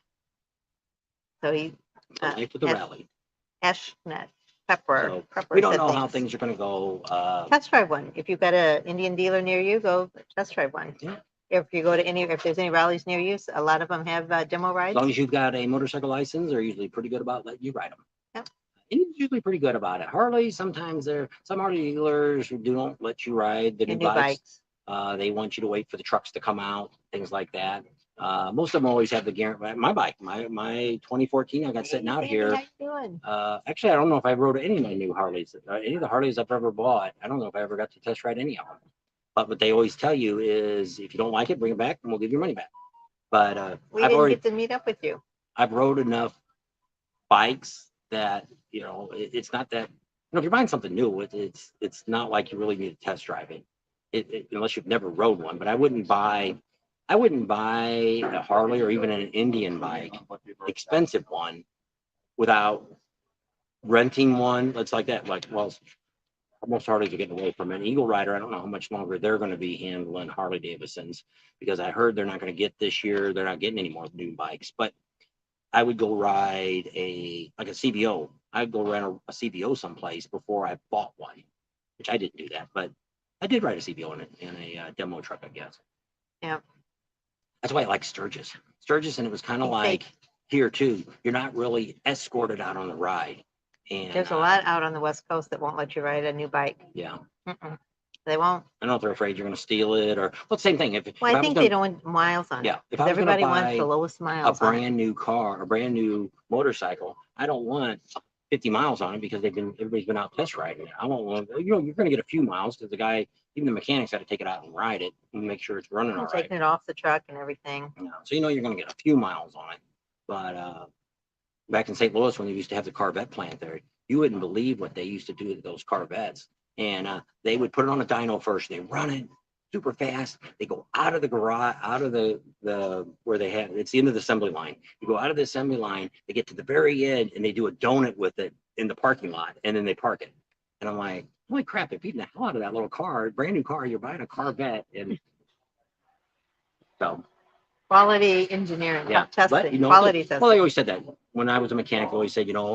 he, The life of the rally. Ashnet Pepper. So we don't know how things are going to go. Test drive one. If you've got a Indian dealer near you, go test drive one. Yeah. If you go to if there's any rallies near you, a lot of them have demo As rides. long as you've got a motorcycle license, they're usually pretty good about letting you ride them. Yep. Indians usually pretty good about it. Harley, sometimes some Harley dealers who don't let you ride the new bikes. They want you to wait for the trucks to come out, things like that. Most of them always have the guarantee. My bike, my 2014, I got sitting out here. Actually, I don't know if I rode any of my new Harleys. Any of the Harleys I've ever bought, I don't know if I ever got to test ride any of them. But what they always tell you is, if you don't like it, bring it back, and we'll give your money back. But we didn't get to meet up with you. I've rode enough bikes that it's not that. If you're buying something new, it's not like you really need to test drive it, unless you've never rode one. But I wouldn't buy a Harley or even an Indian bike, expensive one, without renting one. That's like that. Like, well, most Harleys are getting away from an Eagle Rider. I don't know how much longer they're going to be handling Harley Davidsons, because I heard they're not going to get this year. They're not getting any more new bikes. But I would go ride a CVO. I'd go rent a CVO someplace before I bought one, which I didn't do that, but I did ride a CVO in a demo truck, I guess. Yeah. That's why I like Sturgis. And it was kind of like here too. You're not really escorted out on the ride. And there's a lot out on the West Coast that won't let you ride a new bike. Yeah. They won't. I don't know if they're afraid you're going to steal it or same thing. I think they don't want miles on it. Yeah. If everybody wants the lowest miles. A brand new car, a brand new motorcycle, I don't want 50 miles on it because everybody's been out test riding it. I won't want, you're going to get a few miles because even the mechanics got to take it out and ride it and make sure it's running all right. Taking it off the truck and everything. Yeah. So you're going to get a few miles on it. But back in St. Louis, when they used to have the Corvette plant there, you wouldn't believe what they used to do to those Corvettes. And they would put it on a dyno first. They run it super fast. They go out of the garage, out of the where they have, it's the end of the assembly line. You go out of the assembly line, they get to the very end, and they do a donut with it in the parking lot, and then they park it. And I'm like, holy crap, they're beating the hell out of that little car, brand new car. You're buying a Corvette. And so quality engineering, testing, quality testing. Well, they always said that. When I was a mechanic, they always said, you don't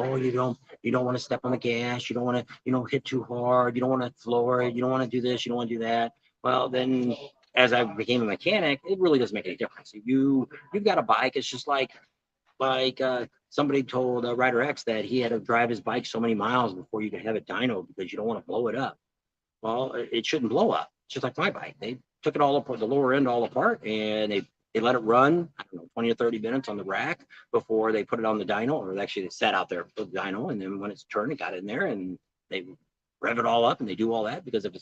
want to step on the gas, you don't want to, hit too hard, you don't want to floor it, you don't want to do this, you don't want to do that. Well, then as I became a mechanic, it really doesn't make any difference. You've got a bike. It's just like somebody told Rider X that he had to drive his bike so many miles before you could have it dyno because you don't want to blow it up. Well, it shouldn't blow up. It's just like my bike. They took it all apart, the lower end all apart, and they let it run, 20 or 30 minutes on the rack before they put it on the dyno, or actually they sat out there for the dyno, and then when it's turned, it got in there, and they rev it all up, and they do all that, because if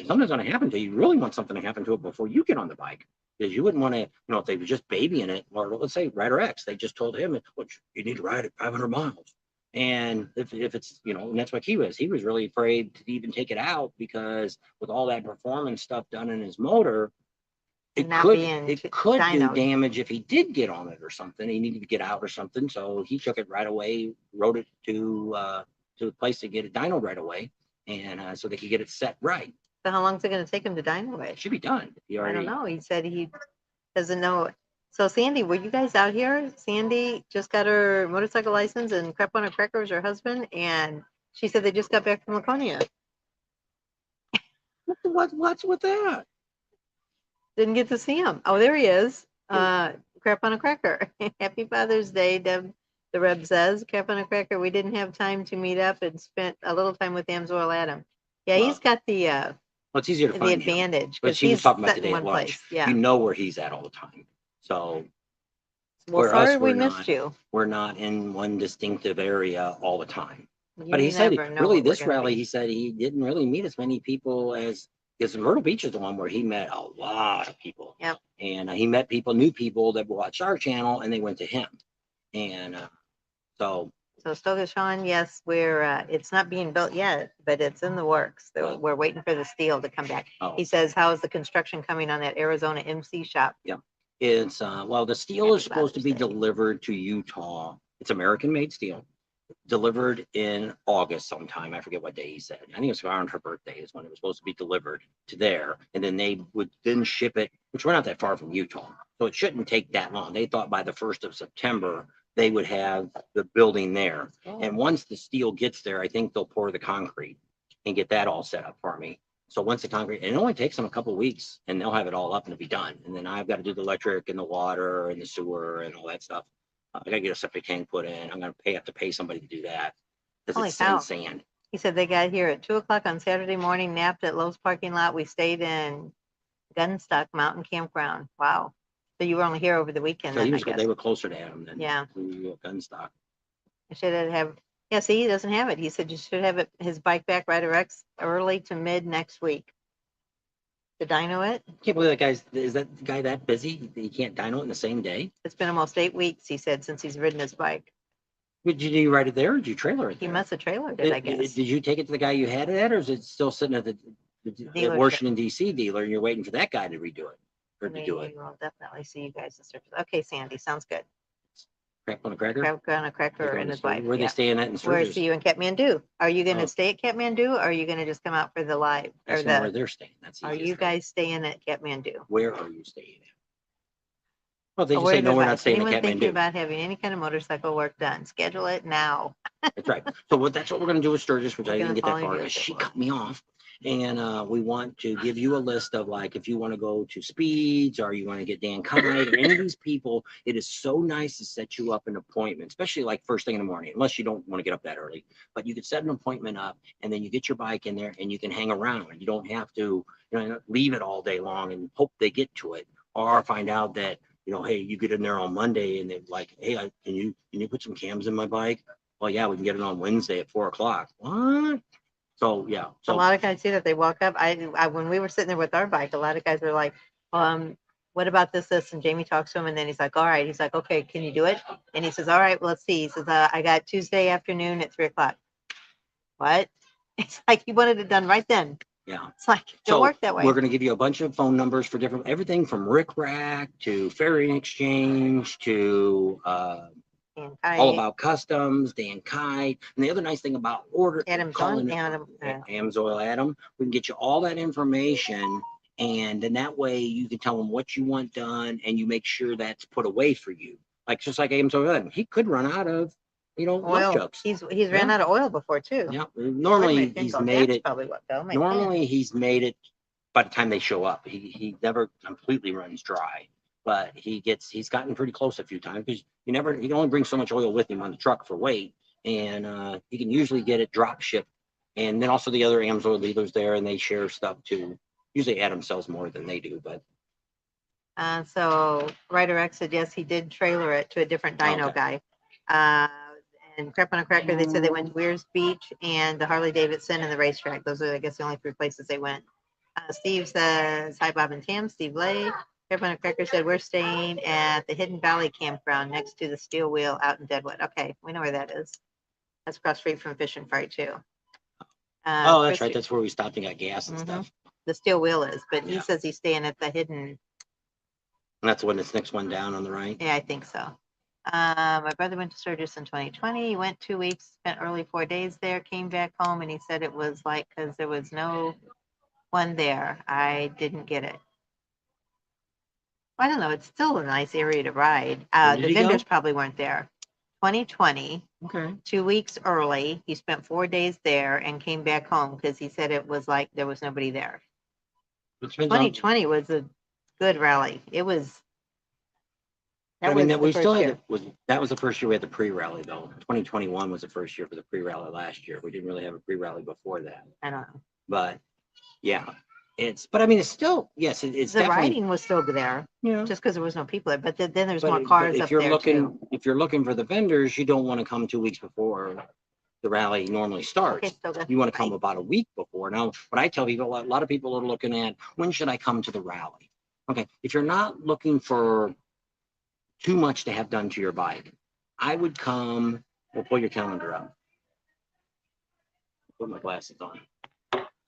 something's going to happen to you, you really want something to happen to it before you get on the bike, because you wouldn't want to, if they were just babying it, or let's say Rider X, they just told him, you need to ride it 500 miles. And if it's, and that's what he was really afraid to even take it out, because with all that performance stuff done in his motor, it could do damage if he did get on it or something. He needed to get out or something. So he took it right away, rode it to a place to get it dynoed right away, and so they could get it set right. So how long is it going to take him to dyno it? It should be done. I don't know. He said he doesn't know. So Sandy, were you guys out here? Sandy just got her motorcycle license and Crep on a Cracker was her husband, and she said they just got back from Laconia. What's with that? Didn't get to see him. Oh, there he is. Crap on a Cracker. Happy Father's Day, Deb The Reb says, Cap on a Cracker, we didn't have time to meet up and spent a little time with Amsoil Adam. Yeah, he's got Well, it's easier to the find him. advantage But because she was he's talking about set in today at one lunch. place. Yeah. You know where he's at all the time. So Well, where sorry us, we we're missed not. you. We're not in one distinctive area all the time. You But he said, never know really, what we're this gonna rally, be. he said he didn't really meet as many people as, because Myrtle Beach is the one where he met a lot of people. Yep. And he met people, new people that watched our channel, and they went to him. And so So Sturgis, Sean, yes, we're it's not being built yet, but it's in the works. Well- We're waiting for the steel to come back. oh, He says, "How is the construction coming on that Arizona MC shop?" it's well, the steel Happy is supposed to be Father's Day. delivered to Utah. It's American made steel, delivered in August sometime. I forget what day he said. I think it was around her birthday is when it was supposed to be delivered to there. And then they would then ship it, which we're not that far from Utah. So it shouldn't take that long. They thought by the 1st of September, they would have the building there. And once the steel gets there, I think they'll pour the concrete and get that all set up for me. So once the concrete, and it only takes them a couple of weeks and they'll have it all up and it'll be done. And then I've got to do the electric and the water and the sewer and all that stuff. I gotta get a septic tank put in. I'm gonna have to pay somebody to do that because Holy it's cow. sand. He said they got here at 2:00 on Saturday morning, napped at Lowe's parking lot. We stayed in Gunstock Mountain Campground. Wow. So you were only here over the weekend So then, I they guess. were closer to Adam than Yeah. we were at Gunstock. I should have. Yeah, see, he doesn't have it. He said you should have it, his bike back, Rider X, early to mid next week. To dyno it. Can't believe is that guy that busy? He can't dyno it in the same day? It's been almost 8 weeks, he said, since he's ridden his bike. Did you ride it there or did you trailer it He there? must have trailered it, I guess. Did you take it to the guy you had it at, or is it still sitting at the Dealership. Washington DC dealer and you're waiting for that guy to redo it or to do it? We'll definitely see you guys in Sturgis. Okay, Sandy, sounds good. Crap on a cracker? Crab on a Cracker and his wife. Where are they Yeah. staying at in Where Sturgis? see you in Kathmandu? Are you going to Oh. stay at Kathmandu or are you going to just come out for the live? That's Or not where the, they're staying. That's are easiest you for me. guys staying at Kathmandu? Where are you staying at? Well, they A just word say, of no, we're not advice, staying at anyone thinking Kathmandu. about having any kind of motorcycle work done, schedule it now. That's right. So that's what we're going to do with Sturgis, which We're I didn't gonna get that follow far you because as it she will. cut me off. And we want to give you a list of like, if you want to go to Speeds or you want to get Dan Kite or any of these people, it is so nice to set you up an appointment, especially like first thing in the morning, unless you don't want to get up that early. But you could set an appointment up and then you get your bike in there and you can hang around. And you don't have to, leave it all day long and hope they get to it or find out that, hey, you get in there on Monday and they're like, hey, can you put some cams in my bike? Well, yeah, we can get it on Wednesday at 4:00. What? So yeah. A So lot of guys see that they walk up. I when we were sitting there with our bike, a lot of guys were like, what about this? And Jamie talks to him and then he's like, all right. He's like, okay, can you do it? And he says, all right, well, let's see. He says, I got Tuesday afternoon at 3:00. What? It's like he wanted it done right then. yeah. It's like, it don't work that way. We're going to give you a bunch of phone numbers for everything from Rick Rack to Ferry Exchange to And All About Customs, Dan Kite. And the other nice thing about calling Amsoil Adam, we can get you all that information. And then that way you can tell them what you want done and you make sure that's put away for you. Like just like Amsoil Adam, he could run out of, love oil. chucks. He's ran out of oil before too. Yeah. Normally he's made it. Probably what though. Normally he's made it by the time they show up. He never completely runs dry, but he's gotten pretty close a few times because he can only bring so much oil with him on the truck for weight, and he can usually get it drop shipped. And then also the other Amsoil dealers there, and they share stuff too. Usually Adam sells more than they do, but. So Rider X said yes, he did trailer it to a different dyno guy. And Crap on a Cracker, they said they went to Weirs Beach and the Harley Davidson and the racetrack. Those are, I guess, the only 3 places they went. Steve says, hi, Bob and Tam. Steve Lay. Crap on a Cracker said, we're staying at the Hidden Valley Campground next to the Steel Wheel out in Deadwood. Okay, we know where that is. That's across street from Fish and Fry, too. That's right. That's where we stopped and got gas and stuff. The Steel Wheel is, but he says he's staying at the Hidden. And that's when it's next one down on the right. Yeah, I think so. My brother went to Sturgis in 2020. He went 2 weeks, spent early 4 days there, came back home, and he said it was like, because there was no one there. I didn't get it. I don't know. It's still a nice area to ride. The vendors probably weren't there. 2020. Okay. 2 weeks early. He spent 4 days there and came back home because he said it was like there was nobody there. 2020 was a good rally. It was But I That mean, was that the we still first had, year. that was the first year we had the pre-rally though. 2021 was the first year for the pre-rally last year. We didn't really have a pre-rally before that. I don't know. But yeah, but I mean, it's still, yes, it's The definitely, writing was still there, yeah. just because there was no people there. But then there's more But cars if up you're there looking, too. if you're looking for the vendors, you don't want to come 2 weeks before the rally normally starts. Okay, so good. You want to come Bye. about a week before. Now, what I tell people, a lot of people are looking at, when should I come to the rally? Okay, if you're not looking for too much to have done to your bike, I would come, we'll pull your calendar up. Put my glasses on.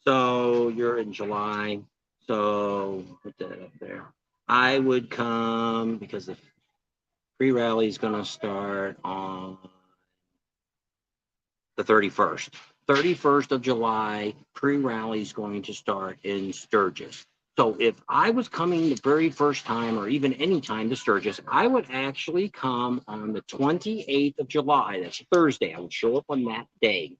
So you're in July. So put that up there. I would come because the pre-rally is going to start on the 31st. 31st of July, pre-rally is going to start in Sturgis. So if I was coming the very first time or even any time to Sturgis, I would actually come on the 28th of July. That's Thursday. I would show up on that day.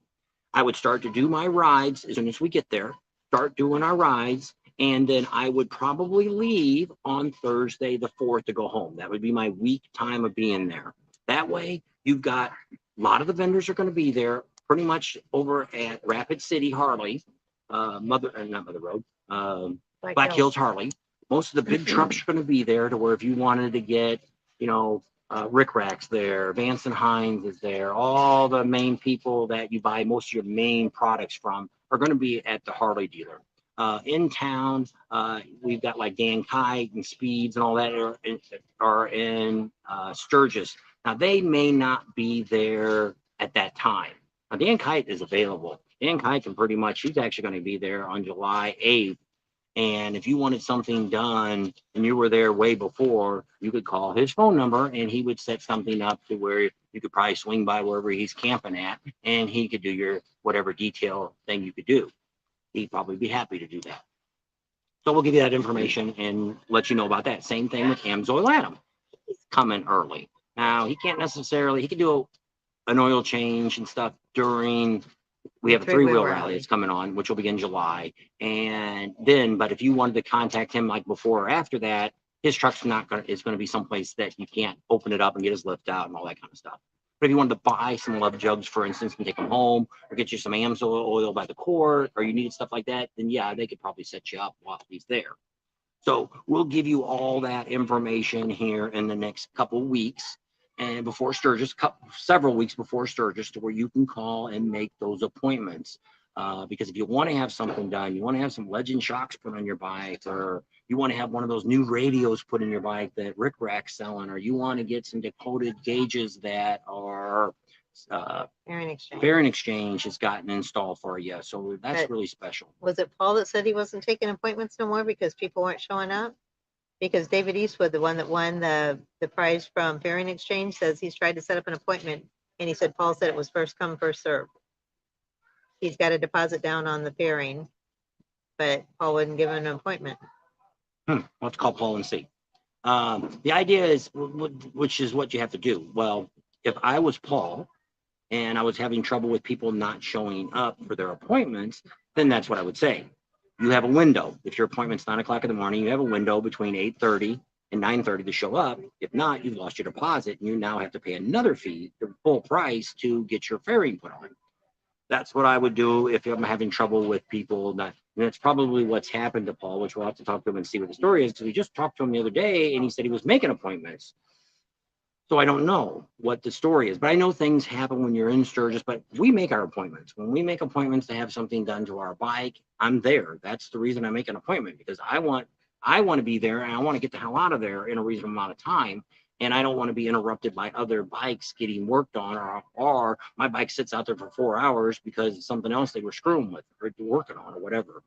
I would start to do my rides as soon as we get there, start doing our rides, and then I would probably leave on Thursday the 4th to go home. That would be my week time of being there. That way, you've got a lot of the vendors are going to be there pretty much over at Rapid City Harley, not Mother Road, Black Hills Harley. Most of the big trucks are going to be there to where if you wanted to get, Rick Rack's there, Vance and Hines is there. All the main people that you buy most of your main products from are going to be at the Harley dealer. In town, we've got like Dan Kite and Speeds and all that are in Sturgis. Now, they may not be there at that time. Now, Dan Kite is available. Dan Kite can pretty much, he's actually going to be there on July 8th. And if you wanted something done and you were there way before, you could call his phone number and he would set something up to where you could probably swing by wherever he's camping at and he could do your whatever detail thing you could do. He'd probably be happy to do that. So we'll give you that information and let you know about that. Same thing with Amsoil Adam. He's coming early. Now, he can't necessarily, he can do an oil change and stuff during, we have a three-wheel rally that's coming on, which will be in July. And then, but if you wanted to contact him like before or after that, his truck's not going to, it's going to be someplace that you can't open it up and get his lift out and all that kind of stuff. But if you wanted to buy some love jugs, for instance, and take them home, or get you some Amsoil oil by the quart, or you needed stuff like that, then yeah, they could probably set you up while he's there. So we'll give you all that information here in the next couple of weeks and before Sturgis, several weeks before Sturgis, to where you can call and make those appointments. Because if you want to have something done, you want to have some Legend shocks put on your bike, or you want to have one of those new radios put in your bike that Rick Rack's selling, or you want to get some decoded gauges that are Fairing Exchange has gotten installed for you. So that's really special. Was it Paul that said he wasn't taking appointments no more because people weren't showing up? Because David Eastwood, the one that won the prize from Fairing Exchange, says he's tried to set up an appointment and he said Paul said it was first come, first serve. He's got a deposit down on the fairing, but Paul wouldn't give him an appointment. Let's call Paul and see. The idea is, which is what you have to do. Well, if I was Paul and I was having trouble with people not showing up for their appointments, then that's what I would say. You have a window. If your appointment's 9 o'clock in the morning, you have a window between 8:30 and 9:30 to show up. If not, you've lost your deposit and you now have to pay another fee, the full price, to get your fairing put on. That's what I would do if I'm having trouble with people. And that's probably what's happened to Paul, which we'll have to talk to him and see what the story is, because we just talked to him the other day and he said he was making appointments. So I don't know what the story is, but I know things happen when you're in Sturgis, but we make our appointments. When we make appointments to have something done to our bike, I'm there. That's the reason I make an appointment, because I want to be there and I want to get the hell out of there in a reasonable amount of time. And I don't want to be interrupted by other bikes getting worked on, or my bike sits out there for 4 hours because it's something else they were screwing with or working on or whatever.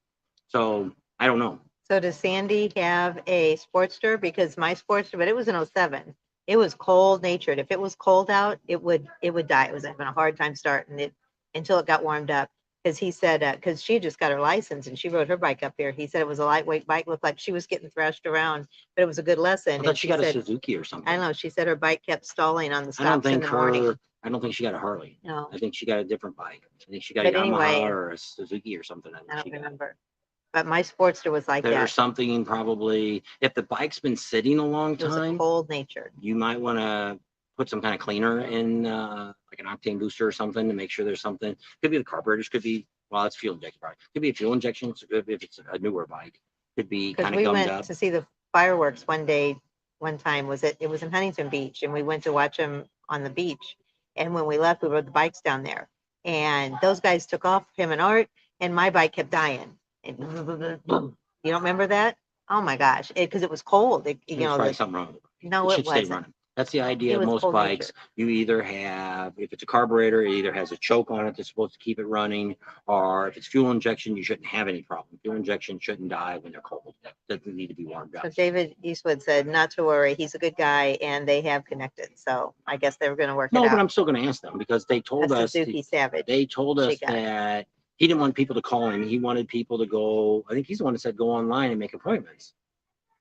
So I don't know. So does Sandy have a Sportster? Because my Sportster, but it was an 07. It was cold natured. If it was cold out, it would die. It was having a hard time starting it until it got warmed up. Because he said, because she just got her license and she rode her bike up here. He said it was a lightweight bike, looked like she was getting thrashed around, but it was a good lesson. I thought she got a Suzuki or something. I don't know. She said her bike kept stalling on the stops in the morning. I don't think she got a Harley. No. I think she got a different bike. I think she got a Yamaha or a Suzuki or something. I don't remember. But my Sportster was like There's that. something probably, if the bike's been sitting a long It was a time, cold natured. you might want to put some kind of cleaner in, like an octane booster or something to make sure there's something. Could be the carburetors, could be, well, it's fuel injection probably. Could be a fuel injection if it's a newer bike. Could be Because kind of we gummed went up. to see the fireworks one time it was in Huntington Beach, and we went to watch them on the beach. And when we left, we rode the bikes down there. And those guys took off, him and Art, and my bike kept dying. And you don't remember that? Oh my gosh. Because it was cold. You There's know, probably something wrong with it. no, It it should stay wasn't. running. That's the idea It of was most cold bikes. natured. You either have, if it's a carburetor, it either has a choke on it that's supposed to keep it running, or if it's fuel injection, you shouldn't have any problem. Fuel injection shouldn't die when they're cold. Doesn't need to be warmed So up. David Eastwood said, not to worry. He's a good guy, and they have connected. So I guess they were going to work No, it but I'm out. still going to ask them because they A told us Suzuki Savage. they told she us got. that he didn't want people to call him. He wanted people to go. I think he's the one that said go online and make appointments.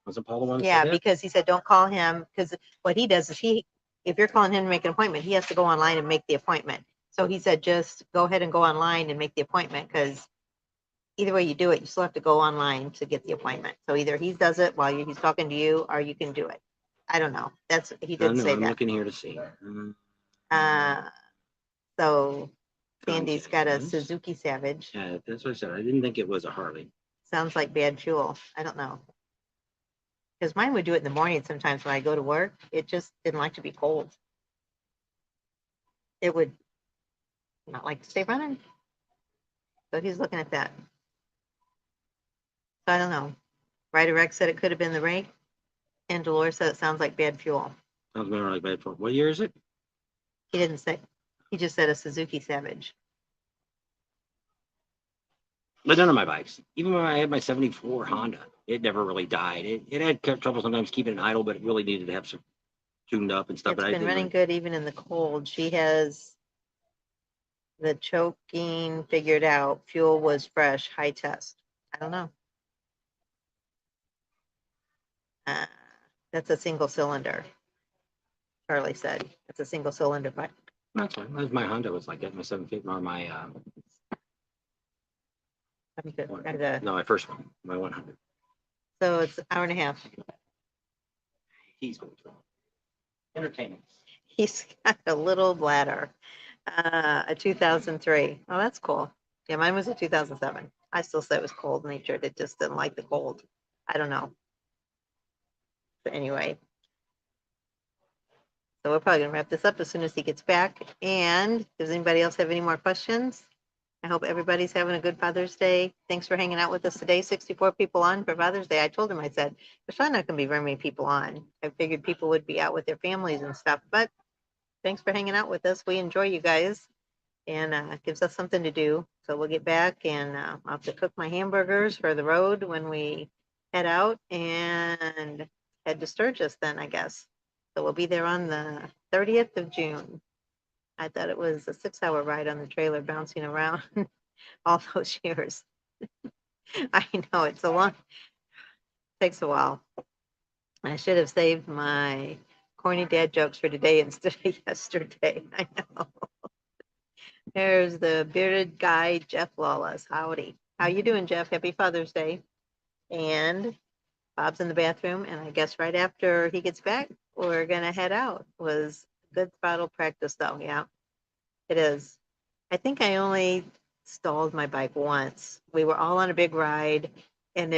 Wasn't Paul the one that Yeah, said that? because he said, don't call him, because what he does is if you're calling him to make an appointment, he has to go online and make the appointment. So he said, just go ahead and go online and make the appointment, because either way you do it, you still have to go online to get the appointment. So either he does it while he's talking to you, or you can do it. I don't know. He No, did no, say I'm that. looking here to see. So Sandy's got a Contest. Suzuki Savage. Yeah, that's what I said. I didn't think it was a Harley. Sounds like bad fuel. I don't know. Because mine would do it in the morning sometimes when I go to work. It just didn't like to be cold. It would not like to stay running. So he's looking at that. So I don't know. Ryder Rex said it could have been the rake. And Dolores said it sounds like bad fuel. Sounds more like bad for what year is it? He didn't say. He just said a Suzuki Savage. But none of my bikes, even when I had my 74 Honda, it never really died. It had trouble sometimes keeping it idle, but it really needed to have some tuned up and stuff. It's But I been didn't running good even in the cold. She has the choking figured out. Fuel was fresh, high test. I don't know. That's a single cylinder. Charlie said it's a single cylinder bike. That's fine. That's my Honda was like that. My 750 or my no, my first one, my 100. So it's an hour and a half. He's going to entertaining. He's got a little bladder, a 2003. Oh, that's cool. Yeah, mine was a 2007. I still say it was cold natured. It just didn't like the cold. I don't know. But anyway, so we're probably gonna wrap this up as soon as he gets back. And does anybody else have any more questions? I hope everybody's having a good Father's Day. Thanks for hanging out with us today. 64 people on for Father's Day. I told him, I said, there's probably not gonna be very many people on. I figured people would be out with their families and stuff, but thanks for hanging out with us. We enjoy you guys, and it gives us something to do. So we'll get back, and I'll have to cook my hamburgers for the road when we head out and head to Sturgis then, I guess. So we'll be there on the 30th of June. I thought it was a 6-hour ride on the trailer bouncing around all those years. I know it's a long, takes a while. I should have saved my corny dad jokes for today instead of yesterday. I know. There's the bearded guy, Jeff Lawless. Howdy. How you doing, Jeff? Happy Father's Day. And Bob's in the bathroom, and I guess right after he gets back, we're gonna head out. Was good throttle practice though, yeah. It is. I think I only stalled my bike once. We were all on a big ride, and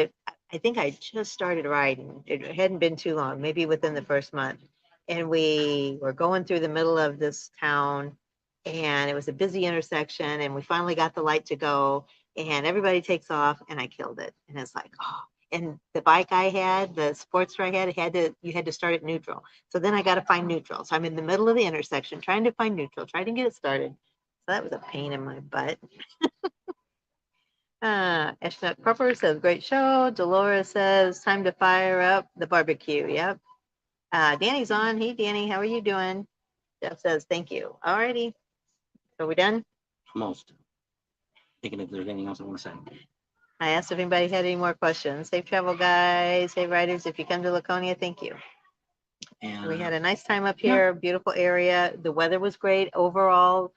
I think I just started riding. It hadn't been too long, maybe within the first month. And we were going through the middle of this town, and it was a busy intersection, and we finally got the light to go, and everybody takes off, and I killed it. And it's like, oh, and the bike I had, the Sportster I had, you had to start at neutral. So then I got to find neutral. So I'm in the middle of the intersection trying to find neutral, trying to get it started. So that was a pain in my butt. Ashnut Cropper says, great show. Dolores says, time to fire up the barbecue. Yep. Danny's on. Hey, Danny, how are you doing? Jeff says, thank you. All righty. Are we done? Almost. Thinking if there's anything else I want to say. I asked if anybody had any more questions. Safe travel, guys. Safe riders. If you come to Laconia, thank you. And We had a nice time up here. Beautiful area. The weather was great overall.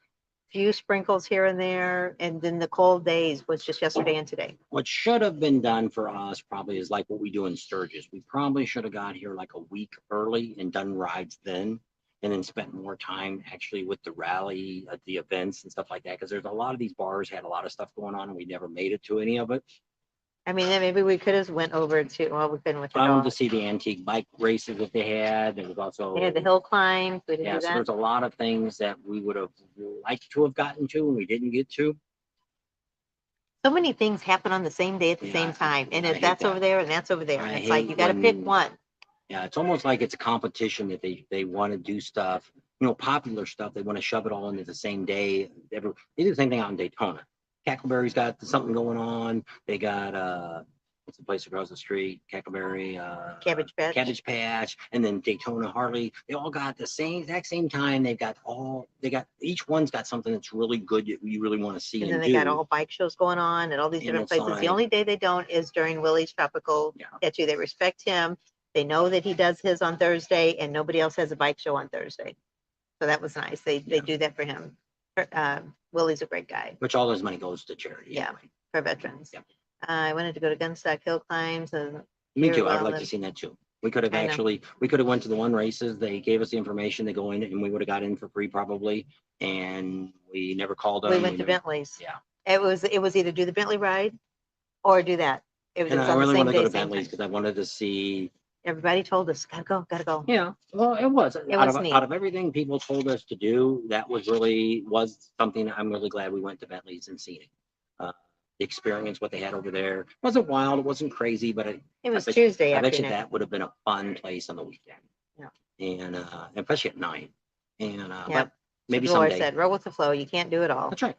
few sprinkles here and there, and then the cold days was just yesterday and today. What should have been done for us probably is like what we do in Sturgis. We probably should have got here like a week early and done rides then, and then spent more time actually with the rally, at the events and stuff like that. Because there's a lot of these bars had a lot of stuff going on, and we never made it to any of it. I mean, then maybe we could have went over to, well, we couldn't with the I wanted to dog. see the antique bike races that they had. There was also They had the hill climb. We didn't yeah, do so that. there's a lot of things that we would have liked to have gotten to and we didn't get to. So many things happen on the same day at the Yeah, same time, and I if hate that's that. over there and that's over there, I and it's like hate you got to pick when- one. Yeah, it's almost like it's a competition that they want to do stuff, popular stuff. They want to shove it all into the same day. They do the same thing out in Daytona. Cackleberry's got something going on. They got what's the place across the street? Cackleberry, Cabbage Patch. and then Daytona Harley. They all got the exact same time. They got each one's got something that's really good that you really want to see And and then they do. got all bike shows going on at all these And different it's places. The like- only day they don't is during Willie's Tropical Yeah. Tattoo. They respect him. They know that he does his on Thursday, and nobody else has a bike show on Thursday. So that was nice. They Yeah. do that for him. Willie's a great guy Which all his money goes to charity. Yeah. Anyway. for veterans. Yeah. I wanted to go to Gunstock Hill Climbs, and Me Very too. I'd well like to then. see that too. We could have I know. actually, we could have went to the one races. They gave us the information to go in and we would have got in for free probably. And we never called them. we went to never- Bentley's. Yeah. It was either do the Bentley ride or do that. It was And on I the really same want to go day, to same Bentley's time. because I wanted to see. Everybody told us, gotta go, gotta go. Yeah, well, it was. It was neat. Out of everything people told us to do, that was something I'm really glad we went to Bentley's and seen it. The experience, what they had over there. It wasn't wild, it wasn't crazy, but It was bet- Tuesday I bet you afternoon. that would have been a fun place on the weekend. Yeah. And especially at night. And Yeah. but maybe The Lord someday. said, roll with the flow. You can't do it all. That's right.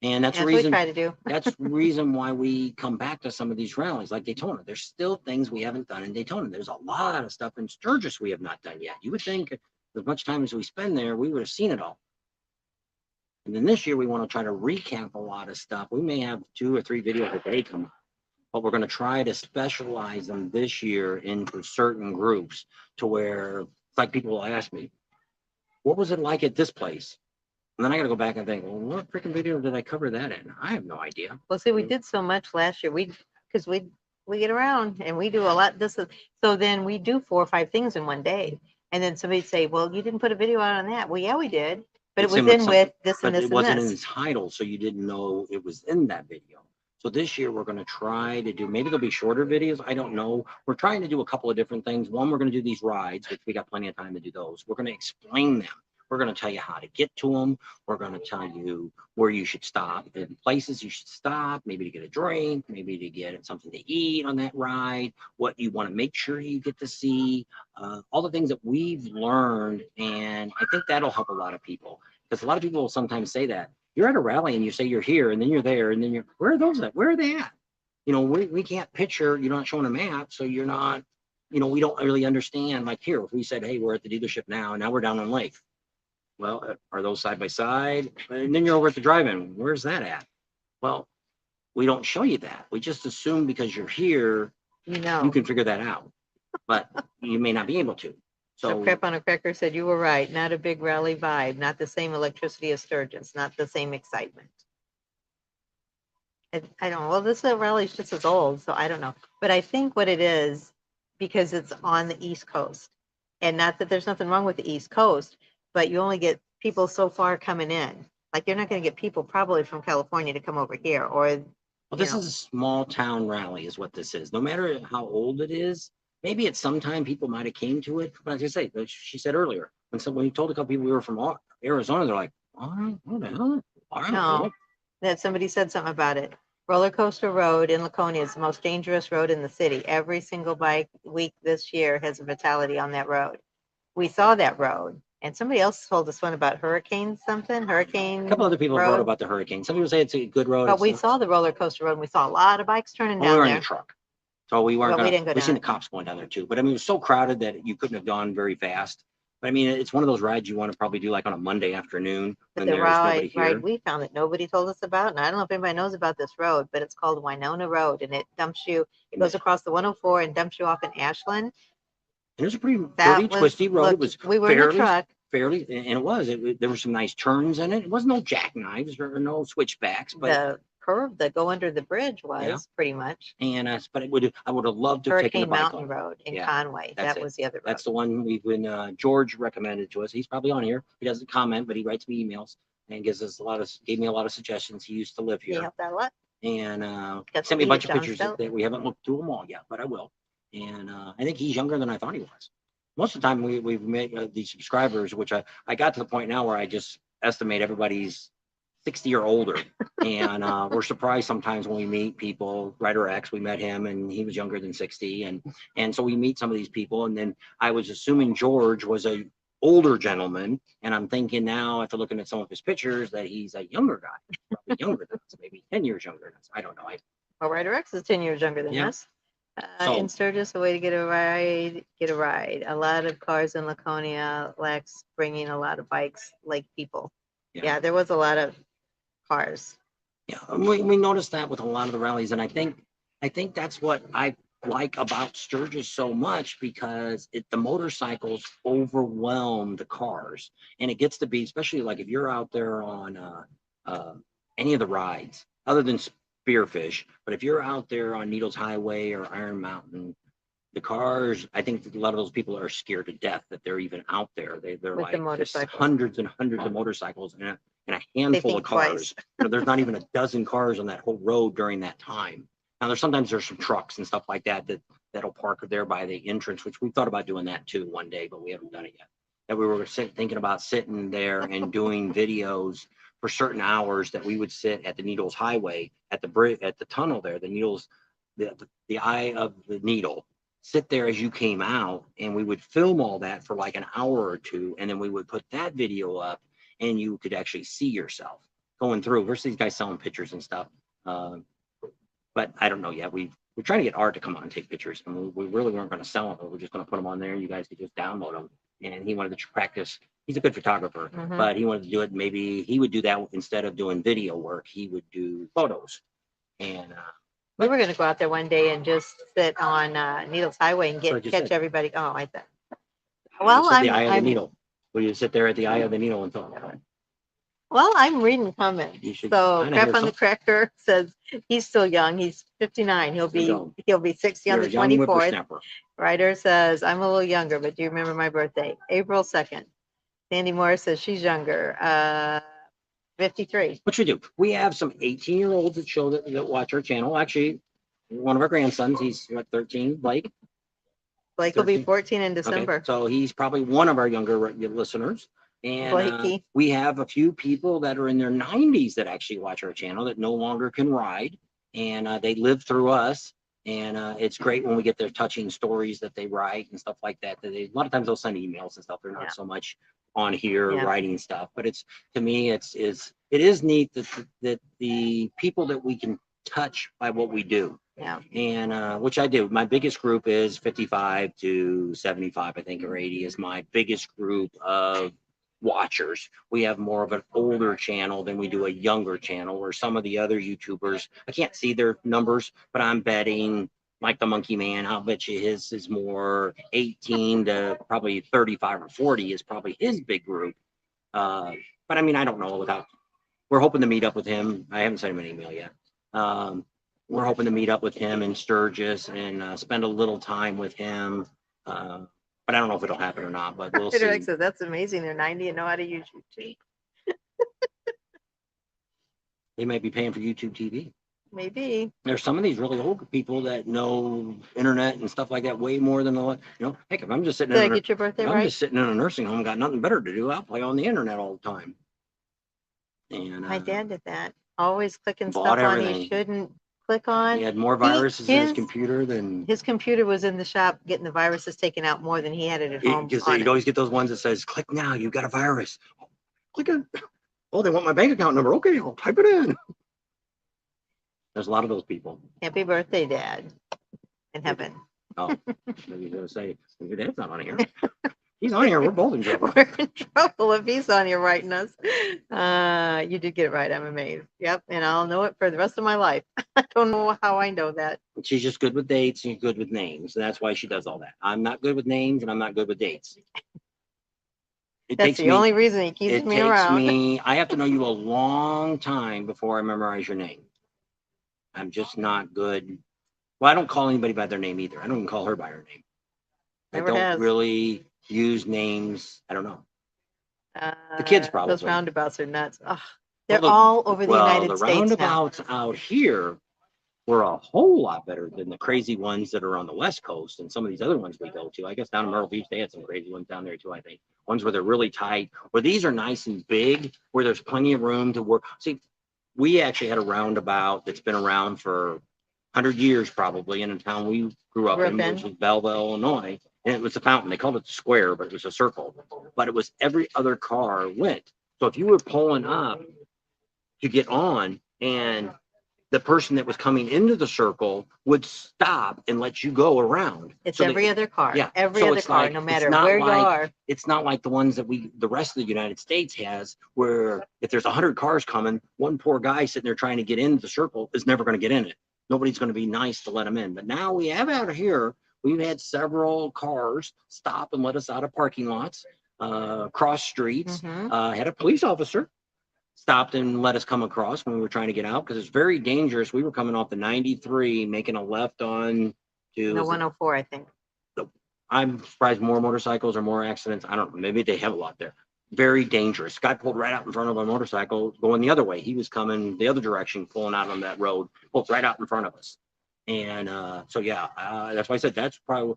And that's That's the what we reason try to do. that's the reason why we come back to some of these rallies like Daytona. There's still things we haven't done in Daytona. There's a lot of stuff in Sturgis we have not done yet. You would think as much time as we spend there, we would have seen it all. And then this year we want to try to recap a lot of stuff. We may have 2 or 3 videos a day come out, but we're going to try to specialize them this year into certain groups to where it's like people will ask me, what was it like at this place? And then I got to go back and think, well, what freaking video did I cover that in? I have no idea. Well, see, we did so much last year. Because we get around and we do a lot. So then we do 4 or 5 things in one day. And then somebody'd say, well, you didn't put a video out on that. Well, yeah, we did. But It's it in was with in with this But and this it and wasn't in the this. title, so you didn't know it was in that video. So this year we're going to try to do, maybe there'll be shorter videos. I don't know. We're trying to do a couple of different things. One, we're going to do these rides, which we got plenty of time to do those. We're going to explain them. We're going to tell you how to get to them. We're going to tell you where you should stop and places you should stop, maybe to get a drink, maybe to get something to eat on that ride, what you want to make sure you get to see, all the things that we've learned. And I think that'll help a lot of people because a lot of people will sometimes say that you're at a rally and you say you're here and then you're there and then you're, where are those at? Where are they at? We can't picture, you're not showing a map. So you're not, we don't really understand. Like here, if we said, hey, we're at the dealership now we're down on Lake. Well, are those side by side? And then you're over at the drive-in. Where's that at? Well, we don't show you that. We just assume because you're here, you can figure that out. But you may not be able to. So So Crap on a Cracker said, you were right. Not a big rally vibe. Not the same electricity as Sturgis. Not the same excitement. I don't know. Well, this rally's just as old, so I don't know. But I think what it is, because it's on the East Coast, and not that there's nothing wrong with the East Coast, but you only get people so far coming in. Like you're not going to get people probably from California to come over here, or well, this is a small town rally is what this is. No matter how old it is, maybe at some time people might have came to it. But as I say, she said earlier, when you told a couple people we were from Arizona, they're like, what the hell? I don't know. no, that somebody said something about it. Roller Coaster Road in Laconia is the most dangerous road in the city. Every single bike week this year has a fatality on that road. We saw that road. And somebody else told us one about hurricane. A couple other people road. wrote about the hurricane. Some people say it's a good road. But we saw the roller coaster road and we saw a lot of bikes turning Well, we down were in there. the truck. So we weren't But we gonna, didn't go we seen down. the cops going down there too. But I mean, it was so crowded that you couldn't have gone very fast. But I mean, it's one of those rides you want to probably do like on a Monday afternoon But when the there's nobody ride here. we found that nobody told us about, and I don't know if anybody knows about this road, but it's called Winona Road, and it goes across the 104 and dumps you off in Ashland. And it was a pretty That dirty, twisty road. It was we were in the fairly, truck. fairly, and it was. There were some nice turns in it. It wasn't no jackknives or no switchbacks, but The curve that go under the bridge Yeah. was pretty much but I would have loved to have taken the Hurricane bike Mountain on. Road in Yeah, Conway. that's That it. was the other road. That's the one we've been. George recommended to us. He's probably on here. He doesn't comment, but he writes me emails and gave me a lot of suggestions. He used to live He here, helped out a lot. and Got sent me a to bunch eat of at pictures John's that we haven't looked through them all yet, but I will. And I think he's younger than I thought he was. Most of the time we've made these subscribers, which I got to the point now where I just estimate everybody's 60 or older. And we're surprised sometimes when we meet people. Ryder X, we met him and he was younger than 60. And so we meet some of these people. And then I was assuming George was a older gentleman. And I'm thinking now, after looking at some of his pictures, that he's a younger guy, probably younger than us, maybe 10 years younger than us. I don't know. Well, Ryder X is 10 years younger than Yeah. us. So- In Sturgis, a way to get a ride, A lot of cars in Laconia, Lex bringing a lot of bikes, like people. Yeah, there was a lot of cars. Yeah, and we noticed that with a lot of the rallies, and I think that's what I like about Sturgis so much, because the motorcycles overwhelm the cars, and it gets to be, especially like if you're out there on any of the rides other than Spearfish, but if you're out there on Needles Highway or Iron Mountain, the cars, I think a lot of those people are scared to death that they're even out there. They're With the like, there's motorcycles. hundreds and hundreds of motorcycles and a handful of think cars. twice. There's not even a dozen cars on that whole road during that time. Now there's some trucks and stuff like that'll park there by the entrance, which we thought about doing that too one day, but we haven't done it yet. That we were thinking about sitting there and doing videos for certain hours, that we would sit at the Needles Highway at the bridge, at the tunnel there, the Needles, the eye of the needle. Sit there as you came out, and we would film all that for like an hour or two, and then we would put that video up, and you could actually see yourself going through versus these guys selling pictures and stuff. But I don't know yet. We're trying to get Art to come on and take pictures, and we really weren't going to sell them, but we're just going to put them on there, and you guys could just download them. And he wanted to practice. He's a good photographer, but he wanted to do it. Maybe he would do that instead of doing video work. He would do photos. And We were going to go out there one day and just sit on Needles Highway and That's what I just catch said. everybody. Oh, I thought. well, Well, the eye of the I'm needle. Will you sit there at the eye of the needle and film? Well, I'm reading comments. You should So kinda Crap hear on the Cracker says he's still young. He's 59. He'll be 60 on You're the a young 24th. whippersnapper. Ryder says I'm a little younger, but do you remember my birthday? April 2nd. Sandy Morris says she's younger. 53. What should we do? We have some 18-year-olds that watch our channel. Actually, one of our grandsons, he's what, 13, Blake. Blake will be 13. 14 in Okay, December. so he's probably one of our younger listeners. And Blakey. we have a few people that are in their 90s that actually watch our channel that no longer can ride, and they live through us. And it's great when we get their touching stories that they write and stuff like that. A lot of times they'll send emails and stuff. They're not so much on here Yeah. writing stuff, but to me it is neat that the people that we can touch by what we do. Yeah. And which I do. My biggest group is 55 to 75, I think, or 80 is my biggest group of watchers. We have more of an older channel than we do a younger channel, where some of the other YouTubers, I can't see their numbers, but I'm betting like the Monkey Man, I'll bet you his is more 18 to probably 35 or 40 is probably his big group. But I mean, I don't know we're hoping to meet up with him. I haven't sent him an email yet. We're hoping to meet up with him in Sturgis and spend a little time with him. But I don't know if it'll happen or not, but we'll see. Peter X says that's amazing. They're 90 and know how to use YouTube. They might be paying for YouTube TV. Maybe. There's some of these really old people that know internet and stuff like that way more than heck, if I'm just sitting Did I in get your birthday I'm right? just sitting in a nursing home, got nothing better to do. I'll play on the internet all the time. And My dad did that. Always clicking bought stuff on he everything. shouldn't click on. He had more viruses in his computer than His computer was in the shop getting the viruses taken out more than he had it at home. because on you'd it. always get those ones that says, click now, you got a virus. Click it. Oh, they want my bank account number. Okay, I'll type it in. There's a lot of those people. Happy birthday, Dad. In heaven. Oh, maybe you're going to say, your dad's not on here. He's on here. We're both in trouble. We're in trouble if he's on here writing us. You did get it right. I'm amazed. Yep. And I'll know it for the rest of my life. I don't know how I know that. She's just good with dates and good with names. And that's why she does all that. I'm not good with names and I'm not good with dates. It That's takes the me. only reason he keeps It me takes around. me. I have to know you a long time before I memorize your name. I'm just not good. Well, I don't call anybody by their name either. I don't even call her by her name. I Never don't has. really use names. I don't know. The kids Those probably. roundabouts are nuts. Ugh, Well, they're all over the United the States now. roundabouts out here were a whole lot better than the crazy ones that are on the West Coast and some of these other ones we go to. I guess down in Myrtle Beach, they had some crazy ones down there too, I think. Ones where they're really tight, where these are nice and big, where there's plenty of room to work. See, we actually had a roundabout that's been around for 100 years probably in a town we grew up in, which was Belleville, Illinois. And it was a fountain. They called it the square, but it was a circle. But it was every other car went. So if you were pulling up to get on and the person that was coming into the circle would stop and let you go around. It's So every other car. yeah. Every So other it's car, like, no it's matter not where you like- are. It's not like the ones that the rest of the United States has, where if there's 100 cars coming, one poor guy sitting there trying to get into the circle is never going to get in it. Nobody's going to be nice to let him in. But now we have out here, we've had several cars stop and let us out of parking lots, cross streets. Mhm. Had a police officer stopped and let us come across when we were trying to get out because it's very dangerous. We were coming off the 93, making a left on to No 104, I think. I'm surprised more motorcycles or more accidents. I don't know. Maybe they have a lot there. Very dangerous. Guy pulled right out in front of a motorcycle going the other way. He was coming the other direction, pulling out on that road, pulled right out in front of us. And so, yeah, that's why I said that's probably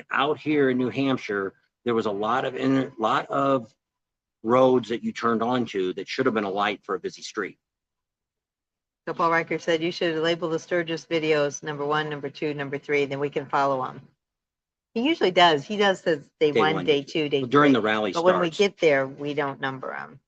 out here in New Hampshire. There was a lot of roads that you turned onto that should have been a light for a busy street. So Paul Riker said you should label the Sturgis videos number 1, number 2, number 3, then we can follow them. He usually does. He does says day 1, day 2, day 3. During the rally but starts. when we get there, we don't number them.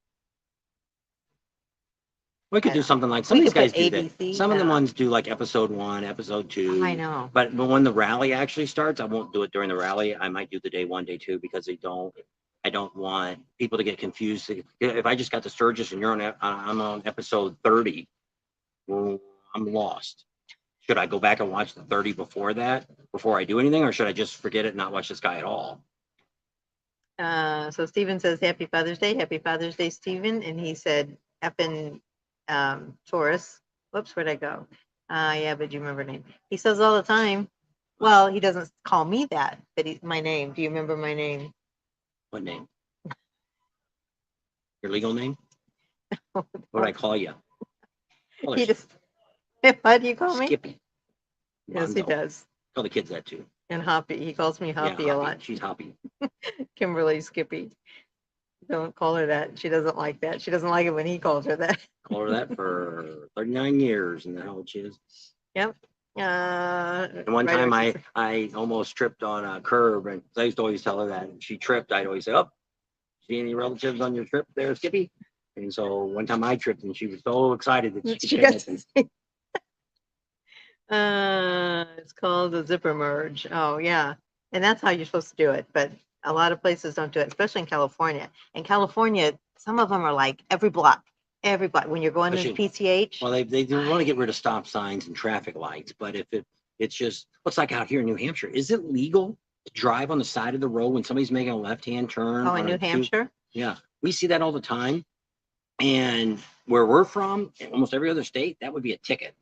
We could do something like some of these guys do that. Some of the ones do like episode 1, episode 2. I know. But when the rally actually starts, I won't do it during the rally. I might do the day 1, day 2 because I don't want people to get confused. If I just got to Sturgis and I'm on episode 30, well, I'm lost. Should I go back and watch the 30 before that, before I do anything, or should I just forget it and not watch this guy at all? So Stephen says, Happy Father's Day. Happy Father's Day, Stephen. And he said, effing Taurus. Whoops, where'd I go? Yeah, but you remember name. He says all the time. Well, he doesn't call me that, but my name. Do you remember my name? What name? Your legal name? What do I call you? Well, He just, what do you call me? Skippy. Yes, he does. Tell the kids that too. And Hoppy. He calls me Hoppy Yeah, a lot. She's Hoppy. Kimberly Skippy. Don't call her that. She doesn't like that. She doesn't like it when he calls her that. Call her that for 39 years and the hell she is. Yep. And one time I almost tripped on a curb, and I used to always tell her that. And she tripped, I'd always say, "Oh, see any relatives on your trip there, Skippy?" And so one time I tripped, and she was so excited that she got to say. It's called a zipper merge. Oh yeah, and that's how you're supposed to do it. But a lot of places don't do it, especially in California. In California, some of them are like every block. When you're going to PCH. Well, they want to get rid of stop signs and traffic lights, but if it's just, it's like out here in New Hampshire. Is it legal to drive on the side of the road when somebody's making a left-hand turn? Oh, in New Hampshire? Yeah, we see that all the time. And where we're from, in almost every other state, that would be a ticket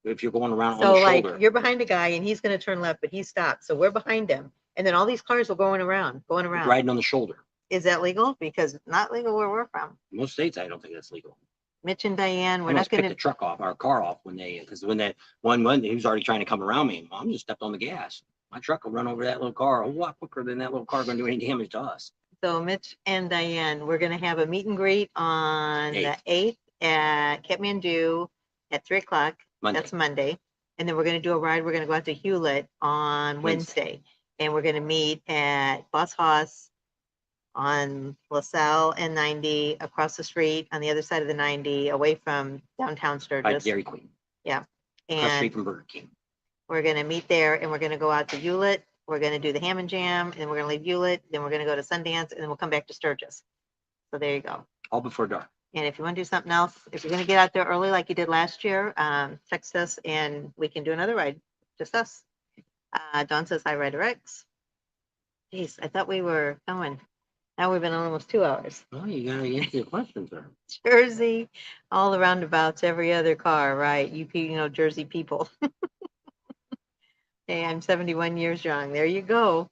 if you're going around on the shoulder. So like you're behind a guy and he's going to turn left, but he stopped. So we're behind him. And then all these cars are going around. Riding on the shoulder. Is that legal? Because it's not legal where we're from. Most states, I don't think that's legal. Mitch and Diane, we're not going to pick the truck off, our car off because when that one he was already trying to come around me. Mom just stepped on the gas. My truck will run over that little car a lot quicker than that little car going to do any damage to us. So Mitch and Diane, we're going to have a meet and greet on the 8th at Kathmandu at 3:00. That's Monday. And then we're going to do a ride. We're going to go out to Hewlett on Wednesday. And we're going to meet at Boss Haas on LaSalle and 90 across the street on the other side of the 90 away from downtown Sturgis. By Dairy Queen. Yeah. And across the street from Burger King. We're going to meet there and we're going to go out to Hewlett. We're going to do the Ham and Jam, and then we're going to leave Hewlett. Then we're going to go to Sundance, and then we'll come back to Sturgis. So there you go. All before dark. And if you want to do something else, if you're going to get out there early like you did last year, text us, and we can do another ride. Just us. Dawn says, hi, Rider X. Jeez, I thought we were going. Now we've been on almost 2 hours. Oh, you gotta answer your questions, sir. Jersey, all the roundabouts, every other car, right? Jersey people. Hey, I'm 71 years young. There you go.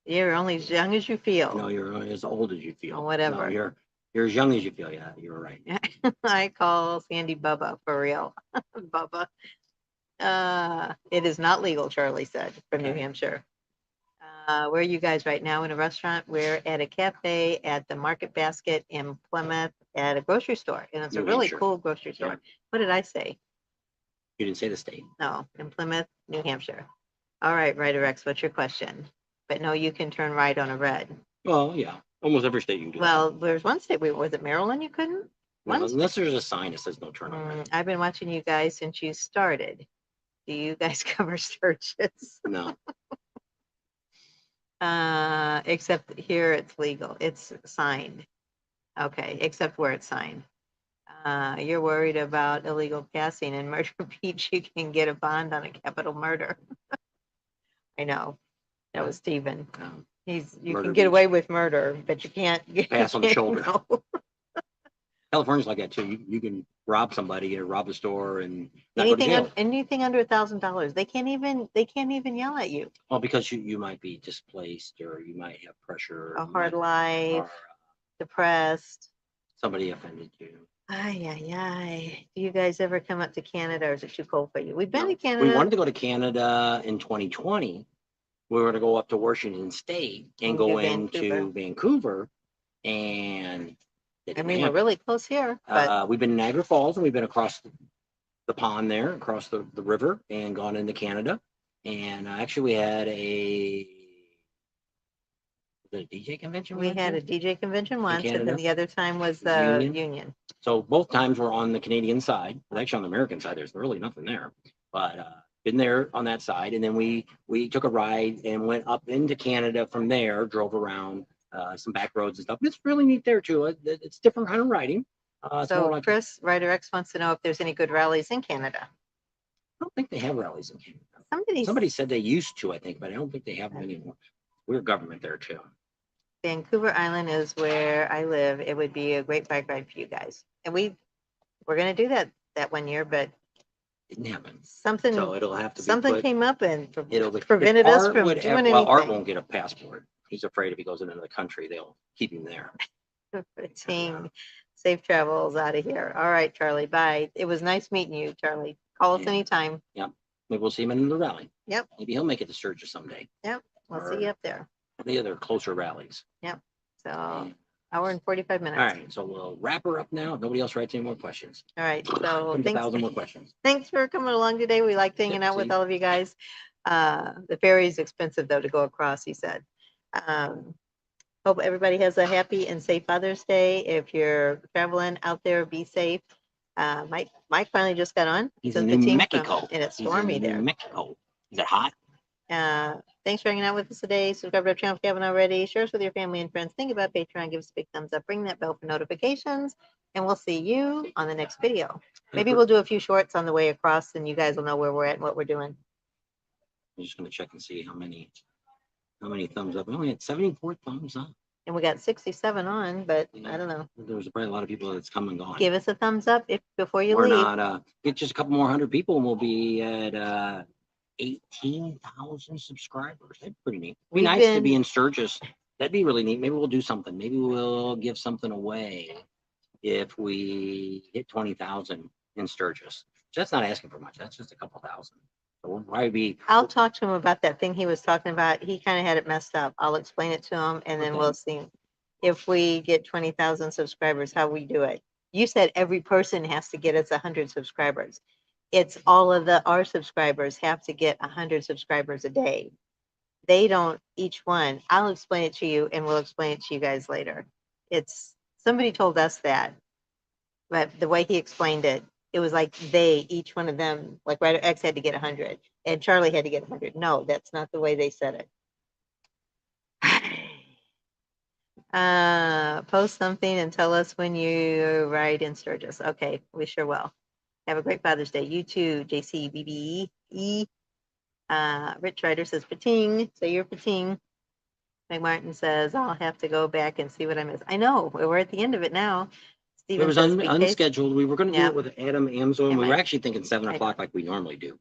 You're only as young as you No, feel. you're as old as you feel. Oh, whatever. No, you're as young as you feel. Yeah, you're right. I call Sandy Bubba for real. Bubba. It is not legal, Charlie said from New Okay. Hampshire. Where are you guys right now? In a restaurant? We're at a cafe, at the Market Basket in Plymouth, at a grocery store. And it's a New really Hampshire. cool grocery store. Yeah. What did I say? You didn't say the state. No, in Plymouth, New Hampshire. All right, Ryder X, what's your question? But no, you can turn right on a red. Well, yeah, almost every state you can do Well, there's one state, was it Maryland you couldn't? that. Well, One unless there's a sign that says no turn on red. I've been watching you guys since you started. Do you guys cover Sturgis? No. Except here it's legal. It's signed. Okay, except where it's signed. You're worried about illegal passing in Murder Beach. You can get a bond on a capital murder. I know. That was Stephen. You Murder can get Beach. away with murder, but you can't Pass on the shoulder. No. California's like that too. You can rob somebody or rob a store and not go to jail. Anything under $1,000, they can't even yell at you. Well, because you might be displaced or you might have pressure. A hard life, depressed. Somebody offended you. Ay, ay, ay. Do you guys ever come up to Canada, or is it too cold for you? We've been No. to Canada. We wanted to go to Canada in 2020. We were going to go up to Washington State and go into Vancouver. And we're really close here. But we've been in Niagara Falls and we've been across the pond there, across the river, and gone into Canada. And actually, we had a DJ convention. We had a DJ convention once, and then the other time was the Union. So both times we're on the Canadian side. Well, actually, on the American side, there's really nothing there. But been there on that side, and then we took a ride and went up into Canada from there. Drove around some back roads and stuff. It's really neat there too. It's different kind of riding. So like Chris, Ryder X wants to know if there's any good rallies in Canada. I don't think they have rallies in Canada. Somebody Somebody said they used to, I think, but I don't think they have them anymore. We're government there too. Vancouver Island is where I live. It would be a great bike ride for you guys. And we're going to do that one year, but Didn't happen. something So it'll have to be something put, came up and it'll be, prevented us from would, doing well, anything. Art won't get a passport. He's afraid if he goes into the country, they'll keep him there. Team, safe travels out of here. All right, Charlie. Bye. It was nice meeting you, Charlie. Call us Yeah. anytime. Yep. Maybe we'll see him in the rally. Yep. Maybe he'll make it to Sturgis someday. Yep. We'll see you up there. The other closer rallies. So Yeah. hour and 45 minutes. All right. So we'll wrap her up now. If nobody else writes any more questions. All right. So 1,000 more questions. Thanks for coming along today. We liked hanging out with all of you guys. The ferry is expensive though to go across, he said. Hope everybody has a happy and safe Father's Day. If you're traveling out there, be safe. Mike finally just got on. He's in New Mexico. And it's stormy there. New Mexico. Is it hot? Thanks for hanging out with us today. Subscribe to our channel if you haven't already. Share us with your family and friends. Think about Patreon. Give us a big thumbs up. Ring that bell for notifications. And we'll see you on the next video. Maybe we'll do a few shorts on the way across and you guys will know where we're at and what we're doing. I'm just going to check and see how many thumbs up. We only had 74 thumbs up. And we got 67 on, but I don't know. There was probably a lot of people that's come and gone. Give us a thumbs up before you We're leave. not, get just a couple more hundred people and we'll be at 18,000 subscribers. That'd be pretty neat. It'd be nice to be in Sturgis. That'd be really neat. Maybe we'll do something. Maybe we'll give something away if we hit 20,000 in Sturgis. So that's not asking for much. That's just a couple thousand. So we'll probably be. I'll talk to him about that thing he was talking about. He kind of had it messed up. I'll explain it to him and then we'll see if we get 20,000 subscribers, how we do it. You said every person has to get us 100 subscribers. It's all of our subscribers have to get 100 subscribers a day. They don't each one. I'll explain it to you and we'll explain it to you guys later. Somebody told us that, but the way he explained it, it was like each one of them, like Ryder X had to get 100 and Charlie had to get 100. No, that's not the way they said it. Post something and tell us when you ride in Sturgis. Okay, we sure will. Have a great Father's Day. You too, JCBBE. Rich Ryder says pating. Say your pating. Like Martin says, I'll have to go back and see what I missed. I know, we're at the end of it now. It Steven was says, be case. unscheduled. We were going to do Yeah. it with Adam Amzo, and Yeah, we were right. actually thinking 7 I o'clock like we normally do.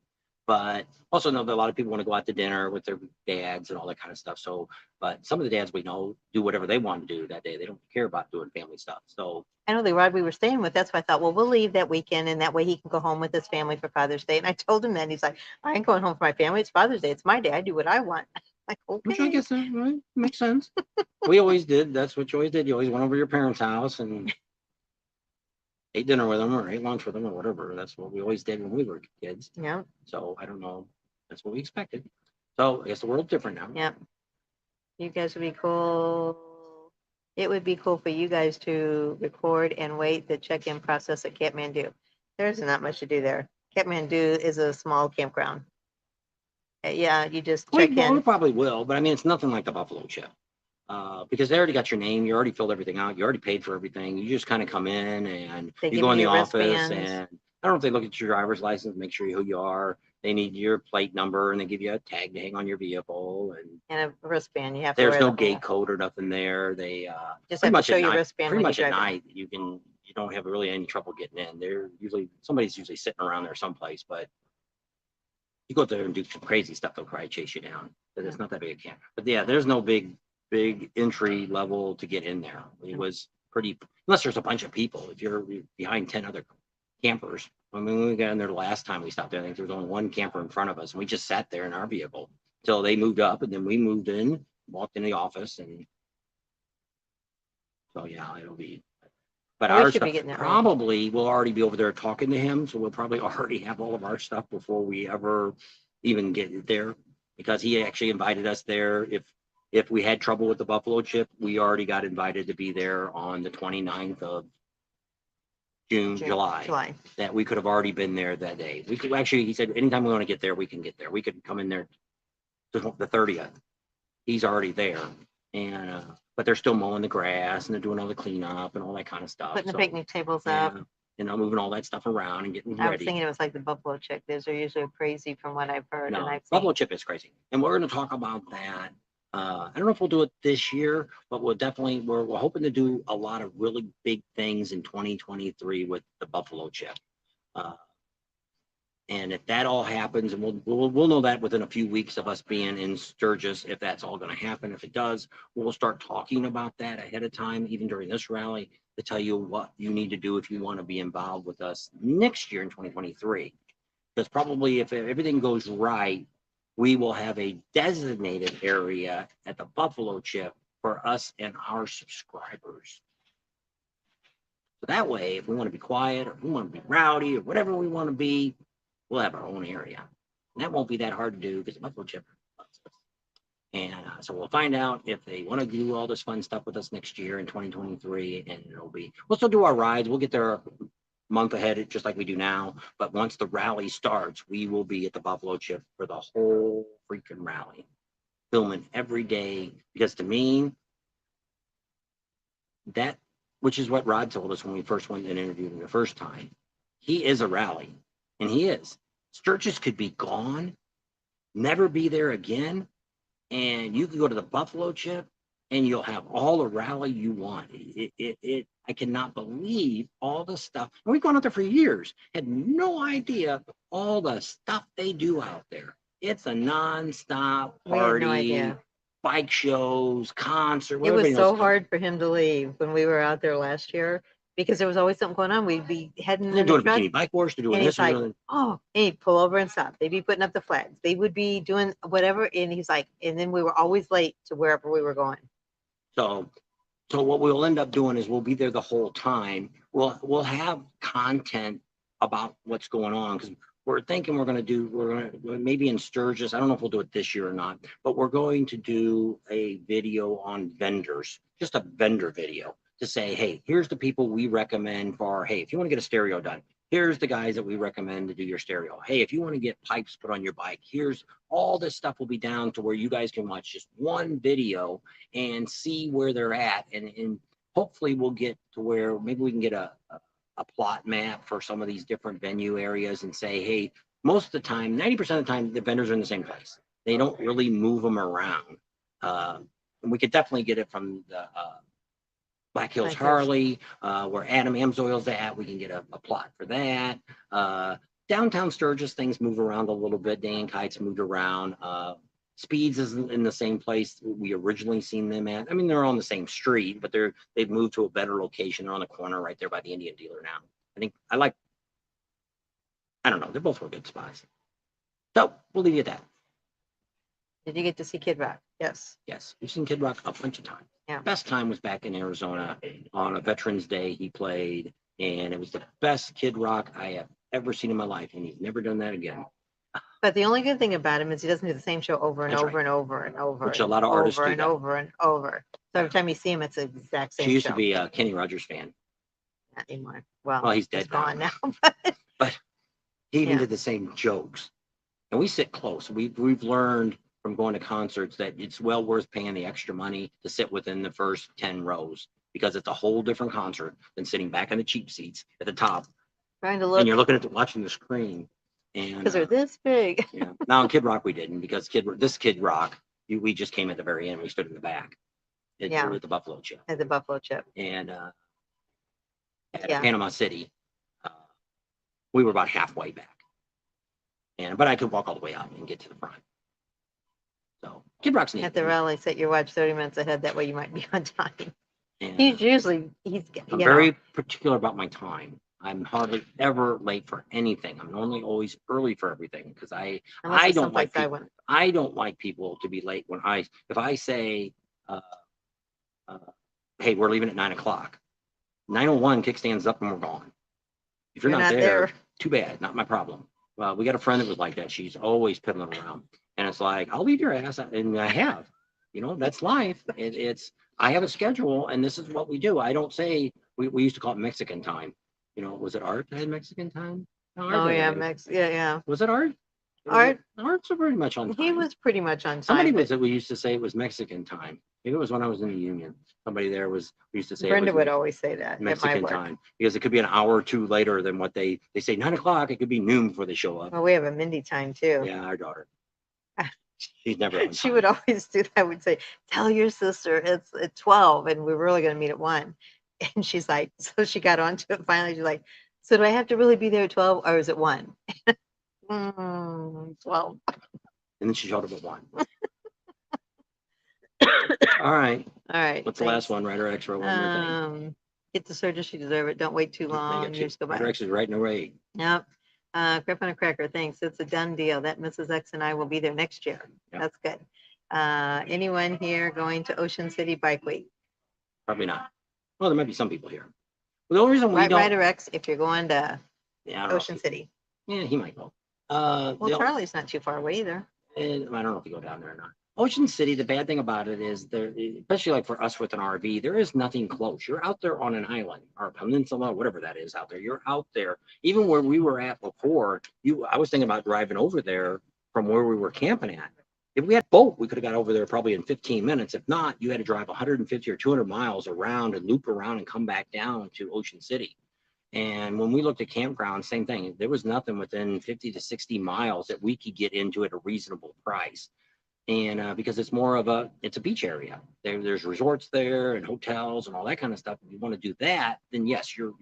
But also know that a lot of people want to go out to dinner with their dads and all that kind of stuff. So, but some of the dads we know do whatever they want to do that day. They don't care about doing family stuff. So I know the Rod we were staying with. That's why I thought, well, we'll leave that weekend, and that way he can go home with his family for Father's Day. And I told him that. And he's like, I ain't going home for my family. It's Father's Day. It's my day. I do what I want. Like, which I okay. guess right, makes sense. We always did. That's what you always did. You always went over to your parents' house and ate dinner with them or ate lunch with them or whatever. That's what we always did when we were kids. Yeah. So I don't know. That's what we expected. So I guess the world's different now. Yeah. You guys would be cool. It would be cool for you guys to record and wait the check-in process at Kathmandu. There's not much to do there. Kathmandu is a small campground. Yeah, you just check We in. probably will, but I mean, it's nothing like the buffalo chip. Because they already got your name, you already filled everything out, you already paid for everything. You just kind of come in and They you give go in you the your office, wristbands. and I don't know if they look at your driver's license, make sure who you are. They need your plate number, and they give you a tag to hang on your vehicle. And And a wristband. You have to there's wear no the whole. gate code or nothing there. They Just pretty have to much show at your night, wristband pretty when you much at drive in. night, you don't have really any trouble getting in. They're usually somebody's usually sitting around there someplace, but you go there and do some crazy stuff, they'll probably chase you down. But it's not that big a camp. But yeah, there's no big entry level to get in there. It was pretty, unless there's a bunch of people. If you're behind 10 other campers. I mean, when we got in there the last time we stopped there, I think there was only one camper in front of us, and we just sat there in our vehicle until they moved up, and then we moved in, walked in the office, and so yeah, it'll be. But Well, we our should be stuff getting it early. probably will already be over there talking to him, so we'll probably already have all of our stuff before we ever even get there, because he actually invited us there. If we had trouble with the buffalo chip, we already got invited to be there on the 29th of July. That we could have already been there that day. We could actually, he said, anytime we want to get there, we can get there. We could come in there the 30th. He's already there. And but they're still mowing the grass and they're doing all the cleanup and all that kind of stuff. Putting the So, picnic tables yeah, up. moving all that stuff around and getting I was ready. thinking it was like the buffalo chick. Those are usually crazy from what I've heard. No, And I've buffalo seen. chip is crazy, and we're going to talk about that. I don't know if we'll do it this year, but we'll definitely, we're hoping to do a lot of really big things in 2023 with the buffalo chip. And if that all happens, and we'll know that within a few weeks of us being in Sturgis, if that's all going to happen. If it does, we'll start talking about that ahead of time, even during this rally, to tell you what you need to do if you want to be involved with us next year in 2023. Because probably if everything goes right, we will have a designated area at the Buffalo Chip for us and our subscribers. So that way, if we want to be quiet or if we want to be rowdy or whatever we want to be, we'll have our own area. And that won't be that hard to do because the Buffalo Chip loves us. And so we'll find out if they want to do all this fun stuff with us next year in 2023. And we'll still do our rides. We'll get there a month ahead, just like we do now. But once the rally starts, we will be at the Buffalo Chip for the whole freaking rally, filming every day. Because to me, that, which is what Rod told us when we first went and interviewed him the first time, he is a rally. And he is. Sturgis could be gone, never be there again, and you can go to the Buffalo Chip and you'll have all the rally you want. I cannot believe all the stuff. And we've gone out there for years, had no idea all the stuff they do out there. It's a nonstop We had no party, idea. bike shows, concert. It was so Everybody knows hard for him to leave when we were out there last year because there was always something going on. We'd be heading they're in the doing truck, bikini bike wars. They're doing and this. he's like, Doing... "Oh, and he'd pull over and stop." They'd be putting up the flags. They would be doing whatever, and he's like, and then we were always late to wherever we were going. So what we'll end up doing is we'll be there the whole time. We'll have content about what's going on, because we're thinking we're going to maybe in Sturgis. I don't know if we'll do it this year or not, but we're going to do a video on vendors, just a vendor video to say, hey, here's the people we recommend for, hey, if you want to get a stereo done, here's the guys that we recommend to do your stereo. Hey, if you want to get pipes put on your bike, here's all this stuff will be down to where you guys can watch just one video and see where they're at. And hopefully we'll get to where maybe we can get a plot map for some of these different venue areas and say, hey, most of the time, 90% of the time, the vendors are in the same place. They don't really move them around. and we could definitely get it from the Black Hills Black Hills. Harley, where Adam Amsoil's at. We can get a plot for that. Downtown Sturgis, things move around a little bit. Dan Kite's moved around. Speeds isn't in the same place we originally seen them at. I mean, they're on the same street, but they've moved to a better location. They're on the corner right there by the Indian dealer now. I don't know. They're both real good spots. So we'll leave it at that. Did you get to see Kid Rock? Yes. Yes, we've seen Kid Rock a bunch of times. Yeah. Best time was back in Arizona on a Veterans Day. He played, and it was the best Kid Rock I have ever seen in my life, and he's never done that again. But the only good thing about him is he doesn't do the same show over and That's over right. and over and over. Which a and lot of artists over do and that. over and over. So every time you see him, it's the exact same She used show. to be a Kenny Rogers fan. Not anymore. Well, Well, he's dead gone now. now. He even Yeah. did the same jokes. And we sit close. We've learned from going to concerts that it's well worth paying the extra money to sit within the first 10 rows because it's a whole different concert than sitting back in the cheap seats at the top. Trying to And look you're looking at watching the screen. And because they're this big. yeah. Now in Kid Rock we didn't because this Kid Rock, we just came at the very end. We stood in the back. Yeah. At the Buffalo Chip. At the Buffalo Chip. And at Yeah. Panama City, we were about halfway back. But I could walk all the way out and get to the front. So Kid Rock's neat. At the rally, set your watch 30 minutes ahead. That way you might be on time. And He's I'm very particular about my time. I'm hardly ever late for anything. I'm normally always early for everything because I don't like people. I don't like people to be late if I say, hey, we're leaving at 9:00. 9:01 kickstands up and we're gone. If you're not there, too bad. Not my problem. Well, we got a friend that was like that. She's always piddling around. And it's like, I'll leave your ass. And I have. That's life. I have a schedule and this is what we do. I don't say, we used to call it Mexican time. Was it Art that had Mexican time? No, Art yeah. Was it Art? Art's pretty much on time. He was pretty much on time. Somebody we used to say it was Mexican time. Maybe it was when I was in the union. Somebody there we used to say Brenda would always say that Mexican time because it could be an hour or two later than what they say 9:00. It could be noon before they show up. Well, we have a Mindy time too. Yeah, our daughter. She's never on time. She would always do that. I would say, tell your sister it's at 12 and we're really going to meet at 1. And she's like, so she got onto it finally. She's like, so do I have to really be there at 12 or is it 1? 12. And then she showed up at 1. All right. What's the last one? Writer X, one more thing. Get the surgery, you deserve it. Don't wait too long. You just go back. Writer X is right in the way. Yep. Crap on a cracker. Thanks. It's a done deal. That Mrs. X and I will be there next year. Yep. That's good. Anyone here going to Ocean City Bike Week? Probably not. Well, there might be some people here. Well, the only reason we don't. Writer X, if you're going to Ocean City. Yeah, he might go. Charlie's not too far away either. And I don't know if you go down there or not. Ocean City, the bad thing about it is there, especially like for us with an RV, there is nothing close. You're out there on an island or a peninsula, whatever that is out there. You're out there. Even where we were at before, I was thinking about driving over there from where we were camping at. If we had a boat, we could have got over there probably in 15 minutes. If not, you had to drive 150 or 200 miles around and loop around and come back down to Ocean City. And when we looked at campgrounds, same thing. There was nothing within 50 to 60 miles that we could get into at a reasonable price. And because it's more of it's a beach area. There's resorts there and hotels and all that kind of stuff. If you want to do that, then yes, you're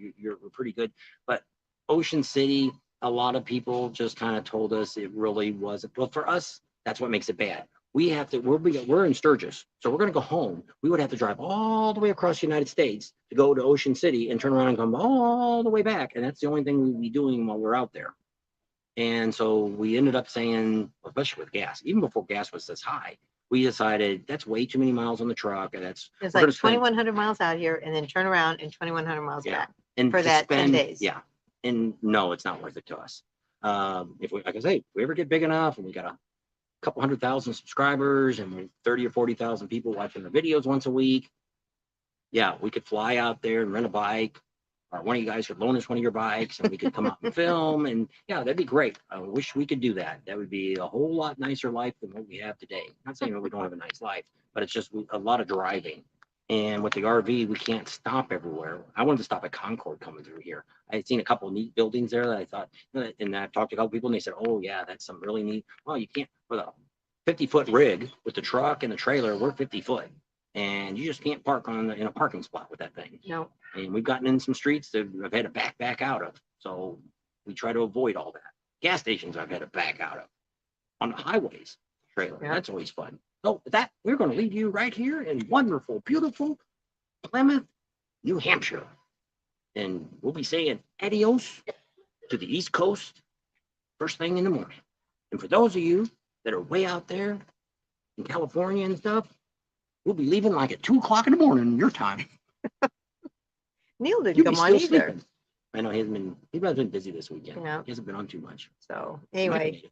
pretty good. But Ocean City, a lot of people just kind of told us it really wasn't. Well, for us, that's what makes it bad. We're in Sturgis, so we're going to go home. We would have to drive all the way across the United States to go to Ocean City and turn around and come all the way back. And that's the only thing we'd be doing while we're out there. And so we ended up saying, especially with gas, even before gas was this high, we decided that's way too many miles on the truck. And it's like 2,100 miles out here and then turn around and 2,100 miles back for that 10 days. Yeah. And no, it's not worth it to us. If we, like I say, if we ever get big enough and we got a couple 100,000 subscribers and we're 30 or 40,000 people watching the videos once a week, yeah, we could fly out there and rent a bike. Or one of you guys could loan us one of your bikes and we could come out and film. And yeah, that'd be great. I wish we could do that. That would be a whole lot nicer life than what we have today. Not saying that we don't have a nice life, but it's just a lot of driving. And with the RV, we can't stop everywhere. I wanted to stop at Concord coming through here. I had seen a couple of neat buildings there that I thought, and I talked to a couple people and they said, oh yeah, that's some really neat. Well, you can't, with a 50-foot rig with the truck and the trailer, we're 50 foot. and you just can't park in a parking spot with that thing. No, And we've gotten in some streets that I've had to back out of. So we try to avoid all that. Gas stations I've had to back out of. On the highways trailer. Yeah. That's always fun. So with that, we're going to leave you right here in wonderful, beautiful Plymouth, New Hampshire. And we'll be saying adios to the East Coast first thing in the morning. And for those of you that are way out there in California and stuff, we'll be leaving like at 2 o'clock in the morning your time. Neil didn't You'll be come on still either. sleeping. I know he's been busy this weekend. Yeah. He hasn't been on too much. So anyway,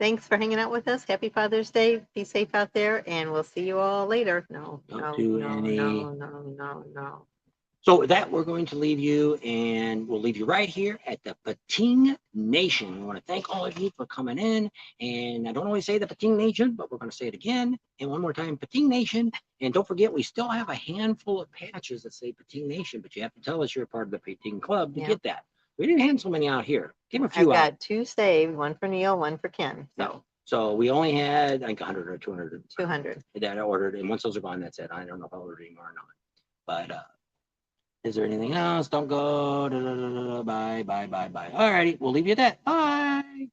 thanks for hanging out with us. Happy Father's Day. Be safe out there, and we'll see you all later. No, Don't no, do no, any- no, no, no, no. So with that, we're going to leave you, and we'll leave you right here at the Pating Nation. We want to thank all of you for coming in, and I don't always say the Pating Nation, but we're going to say it again, and one more time, Pating Nation. And don't forget, we still have a handful of patches that say Pating Nation, but you have to tell us you're a part of the Pating Club to Yeah. get that. We didn't hand so many out here. Give a I've few out. got 2 saved, one for Neil, one for Ken. So So we only had like 100 or 200 200. that I ordered, and once those are gone, that's it. I don't know if I'll order anymore or not. But is there anything else? Don't go. Bye, bye, bye, bye. All righty, we'll leave you at that. Bye.